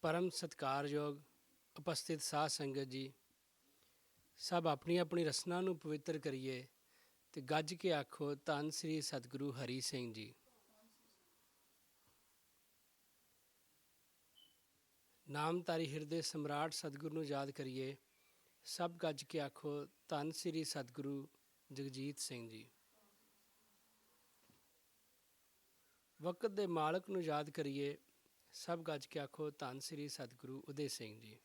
परम सत्कारयोग उपस्थित साध संगत जी, सब अपनी अपनी रसना ਨੂੰ ਪਵਿੱਤਰ ਕਰੀਏ ਤੇ ਗੱਜ ਕੇ ਆਖੋ ਧੰਨ ਸ੍ਰੀ ਸਤਿਗੁਰੂ ਹਰੀ ਸਿੰਘ ਜੀ। ਨਾਮਧਾਰੀ ਹਿਰਦੇ ਸਮਰਾਟ ਸਤਿਗੁਰੂ ਨੂੰ ਯਾਦ ਕਰੀਏ, ਸਭ ਗੱਜ ਕੇ ਆਖੋ ਧੰਨ ਸ੍ਰੀ ਸਤਿਗੁਰੂ ਜਗਜੀਤ ਸਿੰਘ ਜੀ। ਵਕਤ ਦੇ ਮਾਲਕ ਨੂੰ ਯਾਦ ਕਰੀਏ, ਸਭ ਗੱਜ ਕੇ ਆਖੋ ਧੰਨ ਸ੍ਰੀ ਸਤਿਗੁਰੂ ਉਦੇ ਸਿੰਘ ਜੀ।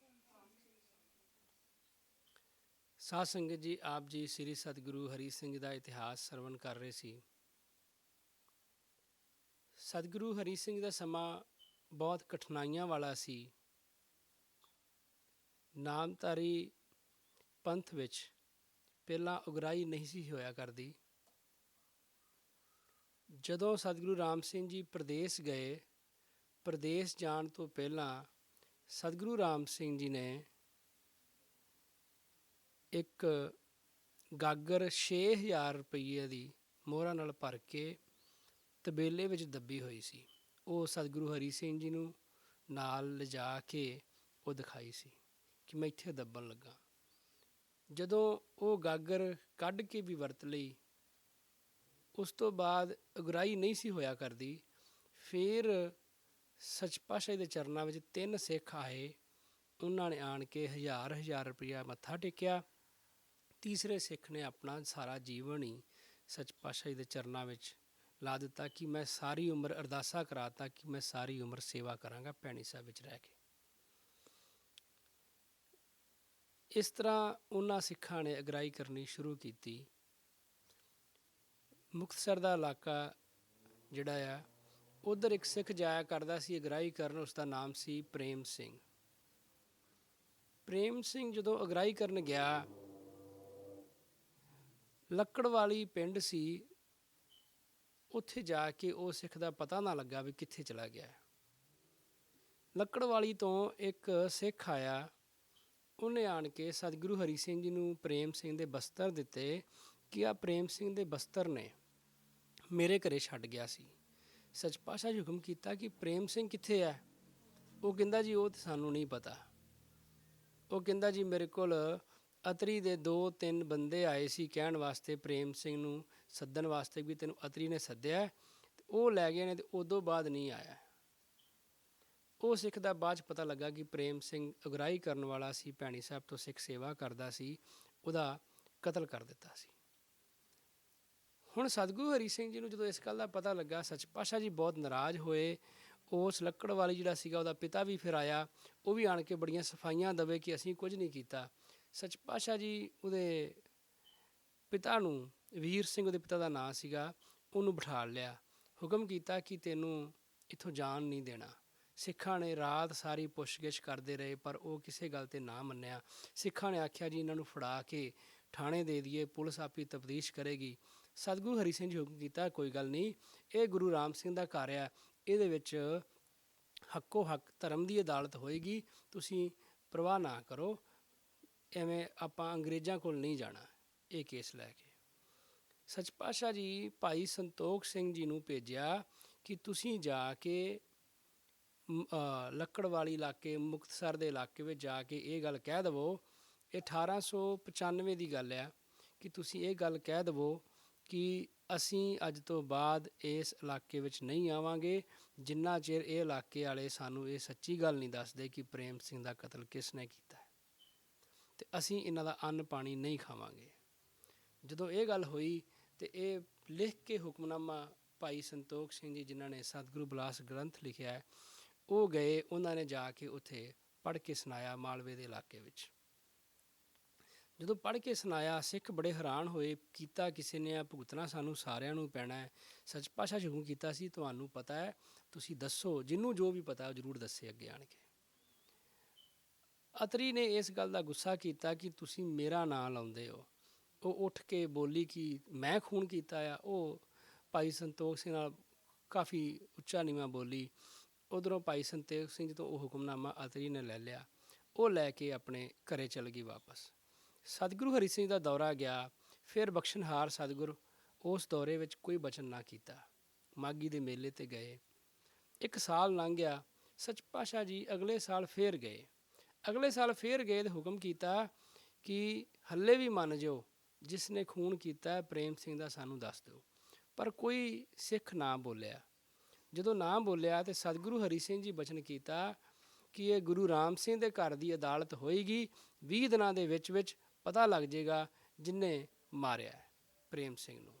ਸਾਧ ਸੰਗਤ ਜੀ, ਆਪ ਜੀ ਸ੍ਰੀ ਸਤਿਗੁਰੂ ਹਰੀ ਸਿੰਘ ਜੀ ਦਾ ਇਤਿਹਾਸ ਸਰਵਣ ਕਰ ਰਹੇ ਸੀ। ਸਤਿਗੁਰੂ ਹਰੀ ਸਿੰਘ ਦਾ ਸਮਾਂ ਬਹੁਤ ਕਠਿਨਾਈਆਂ ਵਾਲਾ ਸੀ। ਨਾਮਧਾਰੀ ਪੰਥ ਵਿੱਚ ਪਹਿਲਾਂ ਉਗਰਾਹੀ ਨਹੀਂ ਸੀ ਹੋਇਆ ਕਰਦੀ। ਜਦੋਂ ਸਤਿਗੁਰੂ ਰਾਮ ਸਿੰਘ ਜੀ ਪ੍ਰਦੇਸ਼ ਗਏ, ਪ੍ਰਦੇਸ਼ ਜਾਣ ਤੋਂ ਪਹਿਲਾਂ ਸਤਿਗੁਰੂ ਰਾਮ ਸਿੰਘ ਜੀ ਨੇ ਇੱਕ ਗਾਗਰ 6000 ਰੁਪਈਏ ਦੀ ਮੋਹਰਾਂ ਨਾਲ ਭਰ ਕੇ ਤਬੇਲੇ ਵਿੱਚ ਦੱਬੀ ਹੋਈ ਸੀ। ਉਹ ਸਤਿਗੁਰੂ ਹਰੀ ਸਿੰਘ ਜੀ ਨੂੰ ਨਾਲ ਲਿਜਾ ਕੇ ਉਹ ਦਿਖਾਈ ਸੀ ਕਿ ਮੈਂ ਇੱਥੇ ਦੱਬਣ ਲੱਗਾ। ਜਦੋਂ ਉਹ ਗਾਗਰ ਕੱਢ ਕੇ ਵੀ ਵਰਤ ਲਈ, ਉਸ ਤੋਂ ਬਾਅਦ ਉਗਰਾਹੀ ਨਹੀਂ ਸੀ ਹੋਇਆ ਕਰਦੀ। ਫਿਰ ਸੱਚ ਪਾਤਸ਼ਾਹ ਦੇ ਚਰਨਾਂ ਵਿੱਚ 3 ਸਿੱਖ ਆਏ। ਉਹਨਾਂ ਨੇ ਆਣ ਕੇ 1000 ਰੁਪਇਆ ਮੱਥਾ ਟੇਕਿਆ। ਤੀਸਰੇ ਸਿੱਖ ਨੇ ਆਪਣਾ ਸਾਰਾ ਜੀਵਨ ਹੀ ਸੱਚ ਪਾਤਸ਼ਾਹ ਦੇ ਚਰਨਾਂ ਵਿੱਚ ਲਾ ਦਿੱਤਾ ਕਿ ਮੈਂ ਸਾਰੀ ਉਮਰ ਅਰਦਾਸਾ ਕਰਾਤਾ ਕਿ ਮੈਂ ਸਾਰੀ ਉਮਰ ਸੇਵਾ ਕਰਾਂਗਾ ਭੈਣੀ ਸਾਹਿਬ ਵਿੱਚ ਰਹਿ ਕੇ। ਇਸ ਤਰ੍ਹਾਂ ਉਹਨਾਂ ਸਿੱਖਾਂ ਨੇ ਅਗਰਾਈ ਕਰਨੀ ਸ਼ੁਰੂ ਕੀਤੀ। ਮੁਕਤਸਰ ਦਾ ਇਲਾਕਾ ਜਿਹੜਾ ਆ, ਉੱਧਰ ਇੱਕ ਸਿੱਖ ਜਾਇਆ ਕਰਦਾ ਸੀ ਅਗਰਾਈ ਕਰਨ। ਉਸ ਦਾ ਨਾਮ ਸੀ ਪ੍ਰੇਮ ਸਿੰਘ। ਪ੍ਰੇਮ ਸਿੰਘ ਜਦੋਂ ਅਗਰਾਈ ਕਰਨ ਗਿਆ, ਲੱਕੜਵਾਲੀ ਪਿੰਡ ਸੀ, ਉੱਥੇ ਜਾ ਕੇ ਉਹ ਸਿੱਖ ਦਾ ਪਤਾ ਨਾ ਲੱਗਾ ਵੀ ਕਿੱਥੇ ਚਲਾ ਗਿਆ। ਲੱਕੜਵਾਲੀ ਤੋਂ ਇੱਕ ਸਿੱਖ ਆਇਆ। ਉਹਨੇ ਆਣ ਕੇ ਸਤਿਗੁਰੂ ਹਰੀ ਸਿੰਘ ਜੀ ਨੂੰ ਪ੍ਰੇਮ ਸਿੰਘ ਦੇ ਬਸਤਰ ਦਿੱਤੇ ਕਿ ਆਹ ਪ੍ਰੇਮ ਸਿੰਘ ਦੇ ਬਸਤਰ ਨੇ ਮੇਰੇ ਘਰੇ ਛੱਡ ਗਿਆ ਸੀ। ਸੱਚ ਪਾਤਸ਼ਾਹ ਜੀ ਹੁਕਮ ਕੀਤਾ ਕਿ ਪ੍ਰੇਮ ਸਿੰਘ ਕਿੱਥੇ ਹੈ? ਉਹ ਕਹਿੰਦਾ ਜੀ ਉਹ ਤਾਂ ਸਾਨੂੰ ਨਹੀਂ ਪਤਾ। ਉਹ ਕਹਿੰਦਾ ਜੀ ਮੇਰੇ ਕੋਲ ਅਤਰੀ ਦੇ 2-3 ਬੰਦੇ ਆਏ ਸੀ ਕਹਿਣ ਵਾਸਤੇ ਪ੍ਰੇਮ ਸਿੰਘ ਨੂੰ ਸੱਦਣ ਵਾਸਤੇ ਵੀ ਤੈਨੂੰ ਅਤਰੀ ਨੇ ਸੱਦਿਆ, ਅਤੇ ਉਹ ਲੈ ਗਏ ਨੇ ਅਤੇ ਉਦੋਂ ਬਾਅਦ ਨਹੀਂ ਆਇਆ। ਉਹ ਸਿੱਖ ਦਾ ਬਾਅਦ 'ਚ ਪਤਾ ਲੱਗਾ ਕਿ ਪ੍ਰੇਮ ਸਿੰਘ ਉਗਰਾਹੀ ਕਰਨ ਵਾਲਾ ਸੀ, ਭੈਣੀ ਸਾਹਿਬ ਤੋਂ ਸਿੱਖ ਸੇਵਾ ਕਰਦਾ ਸੀ, ਉਹਦਾ ਕਤਲ ਕਰ ਦਿੱਤਾ ਸੀ। ਹੁਣ ਸਤਿਗੁਰੂ ਹਰੀ ਸਿੰਘ ਜੀ ਨੂੰ ਜਦੋਂ ਇਸ ਗੱਲ ਦਾ ਪਤਾ ਲੱਗਾ, ਸੱਚ ਪਾਤਸ਼ਾਹ ਜੀ ਬਹੁਤ ਨਾਰਾਜ਼ ਹੋਏ। ਉਸ ਲੱਕੜਵਾਲੀ ਜਿਹੜਾ ਸੀਗਾ ਉਹਦਾ ਪਿਤਾ ਵੀ ਫਿਰ ਆਇਆ। ਉਹ ਵੀ ਆਣ ਕੇ ਬੜੀਆਂ ਸਫਾਈਆਂ ਦੇਵੇ ਕਿ ਅਸੀਂ ਕੁਝ ਨਹੀਂ ਕੀਤਾ। ਸੱਚ ਪਾਤਸ਼ਾਹ ਜੀ ਉਹਦੇ ਪਿਤਾ ਨੂੰ, ਵੀਰ ਸਿੰਘ ਉਹਦੇ ਪਿਤਾ ਦਾ ਨਾਂ ਸੀਗਾ, ਉਹਨੂੰ ਬਿਠਾ ਲਿਆ। ਹੁਕਮ ਕੀਤਾ ਕਿ ਤੈਨੂੰ ਇੱਥੋਂ ਜਾਣ ਨਹੀਂ ਦੇਣਾ। ਸਿੱਖਾਂ ਨੇ ਰਾਤ ਸਾਰੀ ਪੁੱਛਗਿੱਛ ਕਰਦੇ ਰਹੇ ਪਰ ਉਹ ਕਿਸੇ ਗੱਲ 'ਤੇ ਨਾ ਮੰਨਿਆ। ਸਿੱਖਾਂ ਨੇ ਆਖਿਆ ਜੀ ਇਹਨਾਂ ਨੂੰ ਫੜਾ ਕੇ ਥਾਣੇ ਦੇ ਦਈਏ, ਪੁਲਿਸ ਆਪੀ ਤਫਤੀਸ਼ ਕਰੇਗੀ। ਸਤਿਗੁਰੂ ਹਰੀ ਸਿੰਘ ਜੀ ਹੁਕਮ ਕੀਤਾ ਕੋਈ ਗੱਲ ਨਹੀਂ, ਇਹ ਗੁਰੂ ਰਾਮ ਸਿੰਘ ਦਾ ਘਰ ਆ, ਇਹਦੇ ਵਿੱਚ ਹੱਕੋ ਹੱਕ ਧਰਮ ਦੀ ਅਦਾਲਤ ਹੋਏਗੀ, ਤੁਸੀਂ ਪਰਵਾਹ ਨਾ ਕਰੋ। ਐਵੇਂ ਆਪਾਂ ਅੰਗਰੇਜ਼ਾਂ ਕੋਲ ਨਹੀਂ ਜਾਣਾ ਇਹ ਕੇਸ ਲੈ ਕੇ। ਸੱਚ ਪਾਤਸ਼ਾਹ ਜੀ ਭਾਈ ਸੰਤੋਖ ਸਿੰਘ ਜੀ ਨੂੰ ਭੇਜਿਆ ਕਿ ਤੁਸੀਂ ਜਾ ਕੇ ਲੱਕੜਵਾਲੀ ਇਲਾਕੇ, ਮੁਕਤਸਰ ਦੇ ਇਲਾਕੇ ਵਿੱਚ ਜਾ ਕੇ ਇਹ ਗੱਲ ਕਹਿ ਦੇਵੋ, ਇਹ 1895 ਦੀ ਗੱਲ ਆ, ਕਿ ਤੁਸੀਂ ਇਹ ਗੱਲ ਕਹਿ ਦੇਵੋ ਕਿ ਅਸੀਂ ਅੱਜ ਤੋਂ ਬਾਅਦ ਇਸ ਇਲਾਕੇ ਵਿੱਚ ਨਹੀਂ ਆਵਾਂਗੇ ਜਿੰਨਾ ਚਿਰ ਇਹ ਇਲਾਕੇ ਵਾਲੇ ਸਾਨੂੰ ਇਹ ਸੱਚੀ ਗੱਲ ਨਹੀਂ ਦੱਸਦੇ ਕਿ ਪ੍ਰੇਮ ਸਿੰਘ ਦਾ ਕਤਲ ਕਿਸ ਨੇ ਕੀਤਾ, ਅਤੇ ਅਸੀਂ ਇਹਨਾਂ ਦਾ ਅੰਨ ਪਾਣੀ ਨਹੀਂ ਖਾਵਾਂਗੇ। ਜਦੋਂ ਇਹ ਗੱਲ ਹੋਈ ਤਾਂ ਇਹ ਲਿਖ ਕੇ ਹੁਕਮਨਾਮਾ ਭਾਈ ਸੰਤੋਖ ਸਿੰਘ ਜੀ ਜਿਨ੍ਹਾਂ ਨੇ ਸਤਿਗੁਰੂ ਬਿਲਾਸ ਗ੍ਰੰਥ ਲਿਖਿਆ ਹੈ, ਉਹ ਗਏ। ਉਹਨਾਂ ਨੇ ਜਾ ਕੇ ਉੱਥੇ ਪੜ੍ਹ ਕੇ ਸੁਣਾਇਆ ਮਾਲਵੇ ਦੇ ਇਲਾਕੇ ਵਿੱਚ। ਜਦੋਂ ਪੜ੍ਹ ਕੇ ਸੁਣਾਇਆ, ਸਿੱਖ ਬੜੇ ਹੈਰਾਨ ਹੋਏ। ਕੀਤਾ ਕਿਸੇ ਨੇ, ਭੁਗਤਣਾ ਸਾਨੂੰ ਸਾਰਿਆਂ ਨੂੰ ਪੈਣਾ ਹੈ। ਸੱਚ ਪਾਤਸ਼ਾਹ ਹੁਕਮ ਕੀਤਾ ਸੀ ਤੁਹਾਨੂੰ ਪਤਾ ਹੈ, ਤੁਸੀਂ ਦੱਸੋ, ਜਿਹਨੂੰ ਜੋ ਵੀ ਪਤਾ ਉਹ ਜ਼ਰੂਰ ਦੱਸੇ ਅੱਗੇ ਆਣ ਕੇ। ਅਤਰੀ ਨੇ ਇਸ ਗੱਲ ਦਾ ਗੁੱਸਾ ਕੀਤਾ ਕਿ ਤੁਸੀਂ ਮੇਰਾ ਨਾਂ ਲਾਉਂਦੇ ਹੋ। ਉਹ ਉੱਠ ਕੇ ਬੋਲੀ ਕਿ ਮੈਂ ਖੂਨ ਕੀਤਾ ਆ। ਉਹ ਭਾਈ ਸੰਤੋਖ ਸਿੰਘ ਨਾਲ ਕਾਫੀ ਉੱਚਾ ਨੀਵਾਂ ਬੋਲੀ। ਉੱਧਰੋਂ ਭਾਈ ਸੰਤੋਖ ਸਿੰਘ ਤੋਂ ਉਹ ਹੁਕਮਨਾਮਾ ਅਤਰੀ ਨੇ ਲੈ ਲਿਆ। ਉਹ ਲੈ ਕੇ ਆਪਣੇ ਘਰੇ ਚਲ ਗਈ ਵਾਪਸ। ਸਤਿਗੁਰੂ ਹਰੀ ਸਿੰਘ ਦਾ ਦੌਰਾ ਗਿਆ। ਫਿਰ ਬਖਸ਼ਣਹਾਰ ਸਤਿਗੁਰ ਉਸ ਦੌਰੇ ਵਿੱਚ ਕੋਈ ਬਚਨ ਨਾ ਕੀਤਾ। ਮਾਘੀ ਦੇ ਮੇਲੇ 'ਤੇ ਗਏ। 1 ਸਾਲ ਲੰਘ ਗਿਆ। ਸੱਚ ਪਾਤਸ਼ਾਹ ਜੀ ਅਗਲੇ ਸਾਲ ਫੇਰ ਗਏ। ਤੇ ਹੁਕਮ ਕੀਤਾ ਕਿ ਹੱਲੇ ਵੀ ਮੰਨ ਜਾਓ, ਜਿਸ ਨੇ ਖੂਨ ਕੀਤਾ ਪ੍ਰੇਮ ਸਿੰਘ ਦਾ ਸਾਨੂੰ ਦੱਸ ਦਿਓ। ਪਰ ਕੋਈ ਸਿੱਖ ਨਾ ਬੋਲਿਆ। ਜਦੋਂ ਨਾ ਬੋਲਿਆ ਤੇ ਸਤਿਗੁਰੂ ਹਰੀ ਸਿੰਘ ਜੀ ਬਚਨ ਕੀਤਾ ਕਿ ਇਹ ਗੁਰੂ ਰਾਮ ਸਿੰਘ ਦੇ ਘਰ ਦੀ ਅਦਾਲਤ ਹੋਏਗੀ, 20 ਦਿਨਾਂ ਦੇ ਵਿੱਚ ਵਿੱਚ ਪਤਾ ਲੱਗ ਜਾਏਗਾ ਜਿਹਨੇ ਮਾਰਿਆ ਪ੍ਰੇਮ ਸਿੰਘ ਨੂੰ।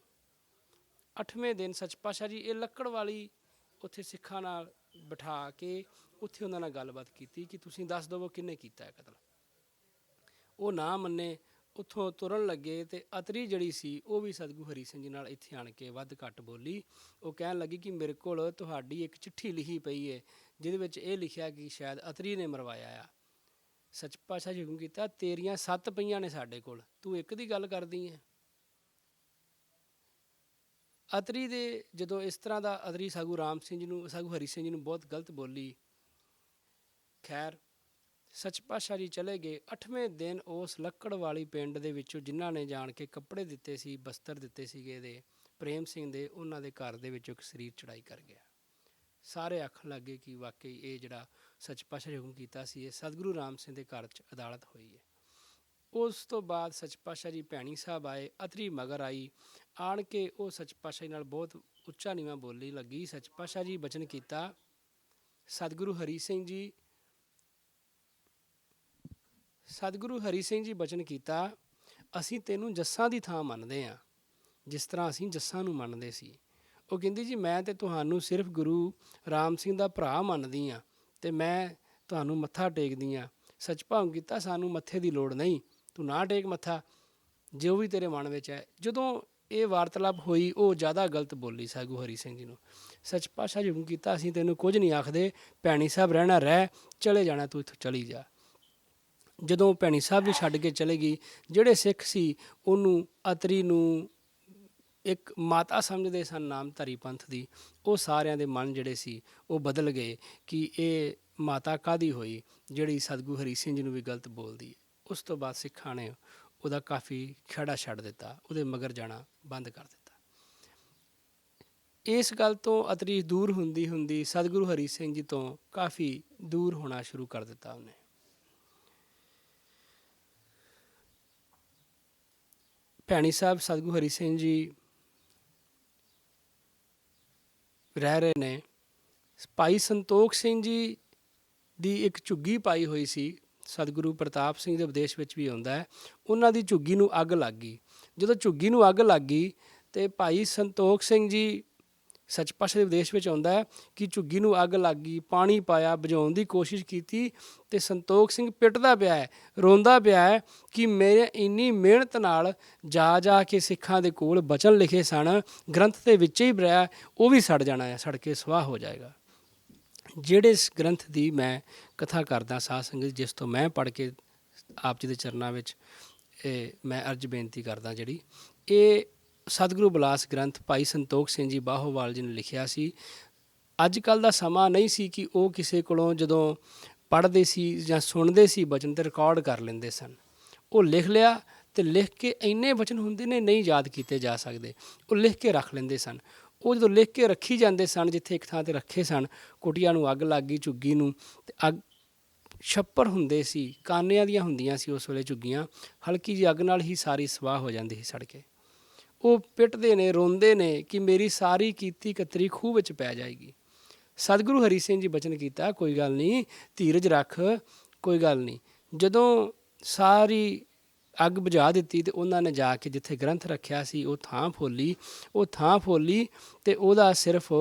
8ਵੇਂ ਦਿਨ ਸੱਚ ਪਾਤਸ਼ਾਹ ਜੀ ਇਹ ਲੱਕੜ ਵਾਲੀ ਉੱਥੇ ਸਿੱਖਾਂ ਨਾਲ ਬਿਠਾ ਕੇ ਉੱਥੇ ਉਹਨਾਂ ਨਾਲ ਗੱਲਬਾਤ ਕੀਤੀ ਕਿ ਤੁਸੀਂ ਦੱਸ ਦਿਓ ਕਿਹਨੇ ਕੀਤਾ ਹੈ ਕਤਲ। ਉਹ ਨਾ ਮੰਨੇ, ਉੱਥੋਂ ਤੁਰਨ ਲੱਗੇ ਤੇ ਅਤਰੀ ਜਿਹੜੀ ਸੀ ਉਹ ਵੀ ਸਤਿਗੁਰੂ ਹਰੀ ਸਿੰਘ ਜੀ ਨਾਲ ਇੱਥੇ ਆਣ ਕੇ ਵੱਧ ਘੱਟ ਬੋਲੀ। ਉਹ ਕਹਿਣ ਲੱਗੀ ਕਿ ਮੇਰੇ ਕੋਲ ਤੁਹਾਡੀ ਇੱਕ ਚਿੱਠੀ ਲਿਖੀ ਪਈ ਹੈ ਜਿਹਦੇ ਵਿੱਚ ਇਹ ਲਿਖਿਆ ਕਿ ਸ਼ਾਇਦ ਅਤਰੀ ਨੇ ਮਰਵਾਇਆ ਆ। ਸੱਚ ਪਾਤਸ਼ਾਹ ਜੀ ਹੁਕਮ ਕੀਤਾ ਤੇਰੀਆਂ 7 ਪਈਆਂ ਨੇ ਸਾਡੇ ਕੋਲ, ਤੂੰ ਇੱਕ ਦੀ ਗੱਲ ਕਰਦੀ ਹੈ। ਅਤਰੀ ਦੇ ਜਦੋਂ ਇਸ ਤਰ੍ਹਾਂ ਦਾ ਅਤਰੀ ਸਤਿਗੁਰੂ ਹਰੀ ਸਿੰਘ ਜੀ ਨੂੰ ਬਹੁਤ ਗਲਤ ਬੋਲੀ। ਖੈਰ ਸੱਚ ਪਾਤਸ਼ਾਹ ਜੀ ਚਲੇ ਗਏ। 8ਵੇਂ ਦਿਨ ਉਸ ਲੱਕੜ ਵਾਲੀ ਪਿੰਡ ਦੇ ਵਿੱਚੋਂ ਜਿਨ੍ਹਾਂ ਨੇ ਜਾਣ ਕੇ ਕੱਪੜੇ ਦਿੱਤੇ ਸੀ, ਬਸਤਰ ਦਿੱਤੇ ਸੀਗੇ ਇਹਦੇ ਪ੍ਰੇਮ ਸਿੰਘ ਦੇ, ਉਹਨਾਂ ਦੇ ਘਰ ਦੇ ਵਿੱਚੋਂ ਇੱਕ ਸਰੀਰ ਚੜਾਈ ਕਰ ਗਿਆ। ਸਾਰੇ ਆਖਣ ਲੱਗੇ ਕਿ ਵਾਕਈ ਇਹ ਜਿਹੜਾ ਸੱਚ ਪਾਤਸ਼ਾਹ ਨੇ ਹੁਕਮ ਕੀਤਾ ਸੀ ਇਹ ਸਤਿਗੁਰੂ ਰਾਮ ਸਿੰਘ ਦੇ ਘਰ 'ਚ ਅਦਾਲਤ ਹੋਈ ਹੈ। ਉਸ ਤੋਂ ਬਾਅਦ ਸੱਚ ਪਾਤਸ਼ਾਹ ਜੀ ਭੈਣੀ ਸਾਹਿਬ ਆਏ, ਅਤਰੀ ਮਗਰ ਆਈ। ਆਣ ਕੇ ਉਹ ਸੱਚ ਪਾਤਸ਼ਾਹ ਜੀ ਨਾਲ ਬਹੁਤ ਉੱਚਾ ਨੀਵਾਂ ਬੋਲੀ ਲੱਗੀ। ਸੱਚ ਪਾਤਸ਼ਾਹ ਜੀ ਬਚਨ ਕੀਤਾ, ਸਤਿਗੁਰੂ ਹਰੀ ਸਿੰਘ ਜੀ ਬਚਨ ਕੀਤਾ, ਅਸੀਂ ਤੈਨੂੰ ਜੱਸਾਂ ਦੀ ਥਾਂ ਮੰਨਦੇ ਹਾਂ ਜਿਸ ਤਰ੍ਹਾਂ ਅਸੀਂ ਜੱਸਾਂ ਨੂੰ ਮੰਨਦੇ ਸੀ। ਉਹ ਕਹਿੰਦੀ ਜੀ ਮੈਂ ਤੇ ਤੁਹਾਨੂੰ ਸਿਰਫ ਗੁਰੂ ਰਾਮ ਸਿੰਘ ਦਾ ਭਰਾ ਮੰਨਦੀ ਹਾਂ ਤੇ ਮੈਂ ਤੁਹਾਨੂੰ ਮੱਥਾ ਟੇਕਦੀ ਹਾਂ। ਸੱਚ ਭਾਵ ਕੀਤਾ ਸਾਨੂੰ ਮੱਥੇ ਦੀ ਲੋੜ ਨਹੀਂ, ਤੂੰ ਨਾ ਟੇਕ ਮੱਥਾ, ਜੋ ਵੀ ਤੇਰੇ ਮਨ ਵਿੱਚ ਹੈ। ਜਦੋਂ ਇਹ ਵਾਰਤਾਲਾਪ ਹੋਈ ਉਹ ਜ਼ਿਆਦਾ ਗਲਤ ਬੋਲੀ ਸਤਿਗੁਰੂ ਹਰੀ ਸਿੰਘ ਜੀ ਨੂੰ। ਸੱਚ ਪਾਤਸ਼ਾਹ ਜੀ ਹੁਕਮ ਕੀਤਾ ਅਸੀਂ ਤੈਨੂੰ ਕੁਝ ਨਹੀਂ ਆਖਦੇ, ਭੈਣੀ ਸਾਹਿਬ ਰਹਿਣਾ ਰਹਿ, ਚਲੇ ਜਾਣਾ ਤੂੰ ਇੱਥੋਂ ਚਲੀ ਜਾ। ਜਦੋਂ ਭੈਣੀ ਸਾਹਿਬ ਵੀ ਛੱਡ ਕੇ ਚਲੇ ਗਈ, ਜਿਹੜੇ ਸਿੱਖ ਸੀ ਉਹਨੂੰ ਅਤਰੀ ਨੂੰ ਇੱਕ ਮਾਤਾ ਸਮਝਦੇ ਸਨ ਨਾਮਧਾਰੀ ਪੰਥ ਦੀ, ਉਹ ਸਾਰਿਆਂ ਦੇ ਮਨ ਜਿਹੜੇ ਸੀ ਉਹ ਬਦਲ ਗਏ ਕਿ ਇਹ ਮਾਤਾ ਕਾਹਦੀ ਹੋਈ ਜਿਹੜੀ ਸਤਿਗੁਰੂ ਹਰੀ ਸਿੰਘ ਜੀ ਨੂੰ ਵੀ ਗਲਤ ਬੋਲਦੀ ਹੈ। ਉਸ ਤੋਂ ਬਾਅਦ ਸਿੱਖਾਂ ਨੇ ਉਹਦਾ ਕਾਫੀ ਖਹਿੜਾ ਛੱਡ ਦਿੱਤਾ, ਉਹਦੇ ਮਗਰ ਜਾਣਾ ਬੰਦ ਕਰ ਦਿੱਤਾ। ਇਸ ਗੱਲ ਤੋਂ ਅਤਰੀ ਦੂਰ ਹੁੰਦੀ ਸਤਿਗੁਰੂ ਹਰੀ ਸਿੰਘ ਜੀ ਤੋਂ ਕਾਫੀ ਦੂਰ ਹੋਣਾ ਸ਼ੁਰੂ ਕਰ ਦਿੱਤਾ ਉਹਨੇ। ਭੈਣੀ ਸਾਹਿਬ ਸਤਿਗੁਰੂ ਹਰੀ ਸਿੰਘ ਜੀ ਰਹਿ ਰਹੇ ਨੇ। ਭਾਈ ਸੰਤੋਖ ਸਿੰਘ ਜੀ ਦੀ ਇੱਕ ਝੁੱਗੀ ਪਾਈ ਹੋਈ ਸੀ, ਸਤਿਗੁਰੂ ਪ੍ਰਤਾਪ ਸਿੰਘ ਦੇ ਉਪਦੇਸ਼ ਵਿੱਚ ਵੀ ਆਉਂਦਾ ਹੈ। ਉਹਨਾਂ ਦੀ ਝੁੱਗੀ ਨੂੰ ਅੱਗ ਲੱਗ ਗਈ। ਜਦੋਂ ਝੁੱਗੀ ਨੂੰ ਅੱਗ ਲੱਗ ਗਈ ਤੇ ਭਾਈ ਸੰਤੋਖ ਸਿੰਘ ਜੀ, ਸੱਚ ਪਾਤਸ਼ਾਹ ਦੇ ਉਪਦੇਸ਼ ਵਿੱਚ ਆਉਂਦਾ ਹੈ ਕਿ ਝੁੱਗੀ ਨੂੰ ਅੱਗ ਲੱਗ ਗਈ, ਪਾਣੀ ਪਾਇਆ, ਬੁਝਾਉਣ ਦੀ ਕੋਸ਼ਿਸ਼ ਕੀਤੀ ਤੇ ਸੰਤੋਖ ਸਿੰਘ ਪਿੱਟਦਾ ਪਿਆ ਹੈ, ਰੋਂਦਾ ਪਿਆ ਹੈ ਕਿ ਮੇਰੇ ਇੰਨੀ ਮਿਹਨਤ ਨਾਲ ਜਾ ਕੇ ਸਿੱਖਾਂ ਦੇ ਕੋਲ ਬਚਨ ਲਿਖੇ ਸਨ, ਗ੍ਰੰਥ ਦੇ ਵਿੱਚ ਹੀ ਰਿਹਾ, ਉਹ ਵੀ ਸੜ ਜਾਣਾ ਹੈ, ਸੜ ਕੇ ਸੁਆਹ ਹੋ ਜਾਏਗਾ। ਜਿਹੜੇ ਇਸ ਗ੍ਰੰਥ ਦੀ ਮੈਂ ਕਥਾ ਕਰਦਾ ਸਾਧ ਸੰਗਤ, ਜਿਸ ਤੋਂ ਮੈਂ ਪੜ੍ਹ ਕੇ ਆਪ ਜੀ ਦੇ ਚਰਨਾਂ ਵਿੱਚ ਮੈਂ ਅਰਜ਼ ਬੇਨਤੀ ਕਰਦਾ, ਜਿਹੜੀ ਇਹ ਸਤਿਗੁਰੂ ਬਿਲਾਸ ਗ੍ਰੰਥ ਭਾਈ ਸੰਤੋਖ ਸਿੰਘ ਜੀ ਬਾਹੋਵਾਲ ਜੀ ਨੇ ਲਿਖਿਆ ਸੀ। ਅੱਜ ਕੱਲ੍ਹ ਦਾ ਸਮਾਂ ਨਹੀਂ ਸੀ ਕਿ ਉਹ ਕਿਸੇ ਕੋਲੋਂ ਜਦੋਂ ਪੜ੍ਹਦੇ ਸੀ ਜਾਂ ਸੁਣਦੇ ਸੀ ਬਚਨ ਤੇ ਰਿਕਾਰਡ ਕਰ ਲੈਂਦੇ ਸਨ। ਉਹ ਲਿਖ ਲਿਆ ਤੇ ਲਿਖ ਕੇ ਇੰਨੇ ਬਚਨ ਹੁੰਦੇ ਨੇ ਨਹੀਂ ਯਾਦ ਕੀਤੇ ਜਾ ਸਕਦੇ, ਉਹ ਲਿਖ ਕੇ ਰੱਖ ਲੈਂਦੇ ਸਨ। ਉਹ ਜਦੋਂ ਲਿਖ ਕੇ ਰੱਖੀ ਜਾਂਦੇ ਸਨ, ਜਿੱਥੇ ਇੱਕ ਥਾਂ 'ਤੇ ਰੱਖੇ ਸਨ, ਕੁਟੀਆਂ ਨੂੰ ਅੱਗ ਲੱਗ ਗਈ, ਝੁੱਗੀ ਨੂੰ, ਤੇ ਅੱਗ ਛੱਪਰ ਹੁੰਦੇ ਸੀ, ਕਾਨਿਆਂ ਦੀਆਂ ਹੁੰਦੀਆਂ ਸੀ ਉਸ ਵੇਲੇ ਝੁੱਗੀਆਂ, ਹਲਕੀ ਜਿਹੀ ਅੱਗ ਨਾਲ ਹੀ ਸਾਰੀ ਸਵਾਹ ਹੋ ਜਾਂਦੀ ਸੀ ਸੜ ਕੇ। ਉਹ ਪਿੱਟਦੇ ਨੇ, ਰੋਂਦੇ ਨੇ ਕਿ ਮੇਰੀ ਸਾਰੀ ਕੀਤੀ ਕਤਰੀ ਖੂਹ ਵਿੱਚ ਪੈ ਜਾਏਗੀ। ਸਤਿਗੁਰੂ ਹਰੀ ਸਿੰਘ ਜੀ ਬਚਨ ਕੀਤਾ, ਕੋਈ ਗੱਲ ਨਹੀਂ, ਧੀਰਜ ਰੱਖ, ਕੋਈ ਗੱਲ ਨਹੀਂ। ਜਦੋਂ ਸਾਰੀ ਅੱਗ ਬੁਝਾ ਦਿੱਤੀ ਤੇ ਉਹਨਾਂ ਨੇ ਜਾ ਕੇ ਜਿੱਥੇ ਗ੍ਰੰਥ ਰੱਖਿਆ ਸੀ ਉਹ ਥਾਂ ਫੋਲੀ ਤੇ ਉਹਦਾ ਸਿਰਫ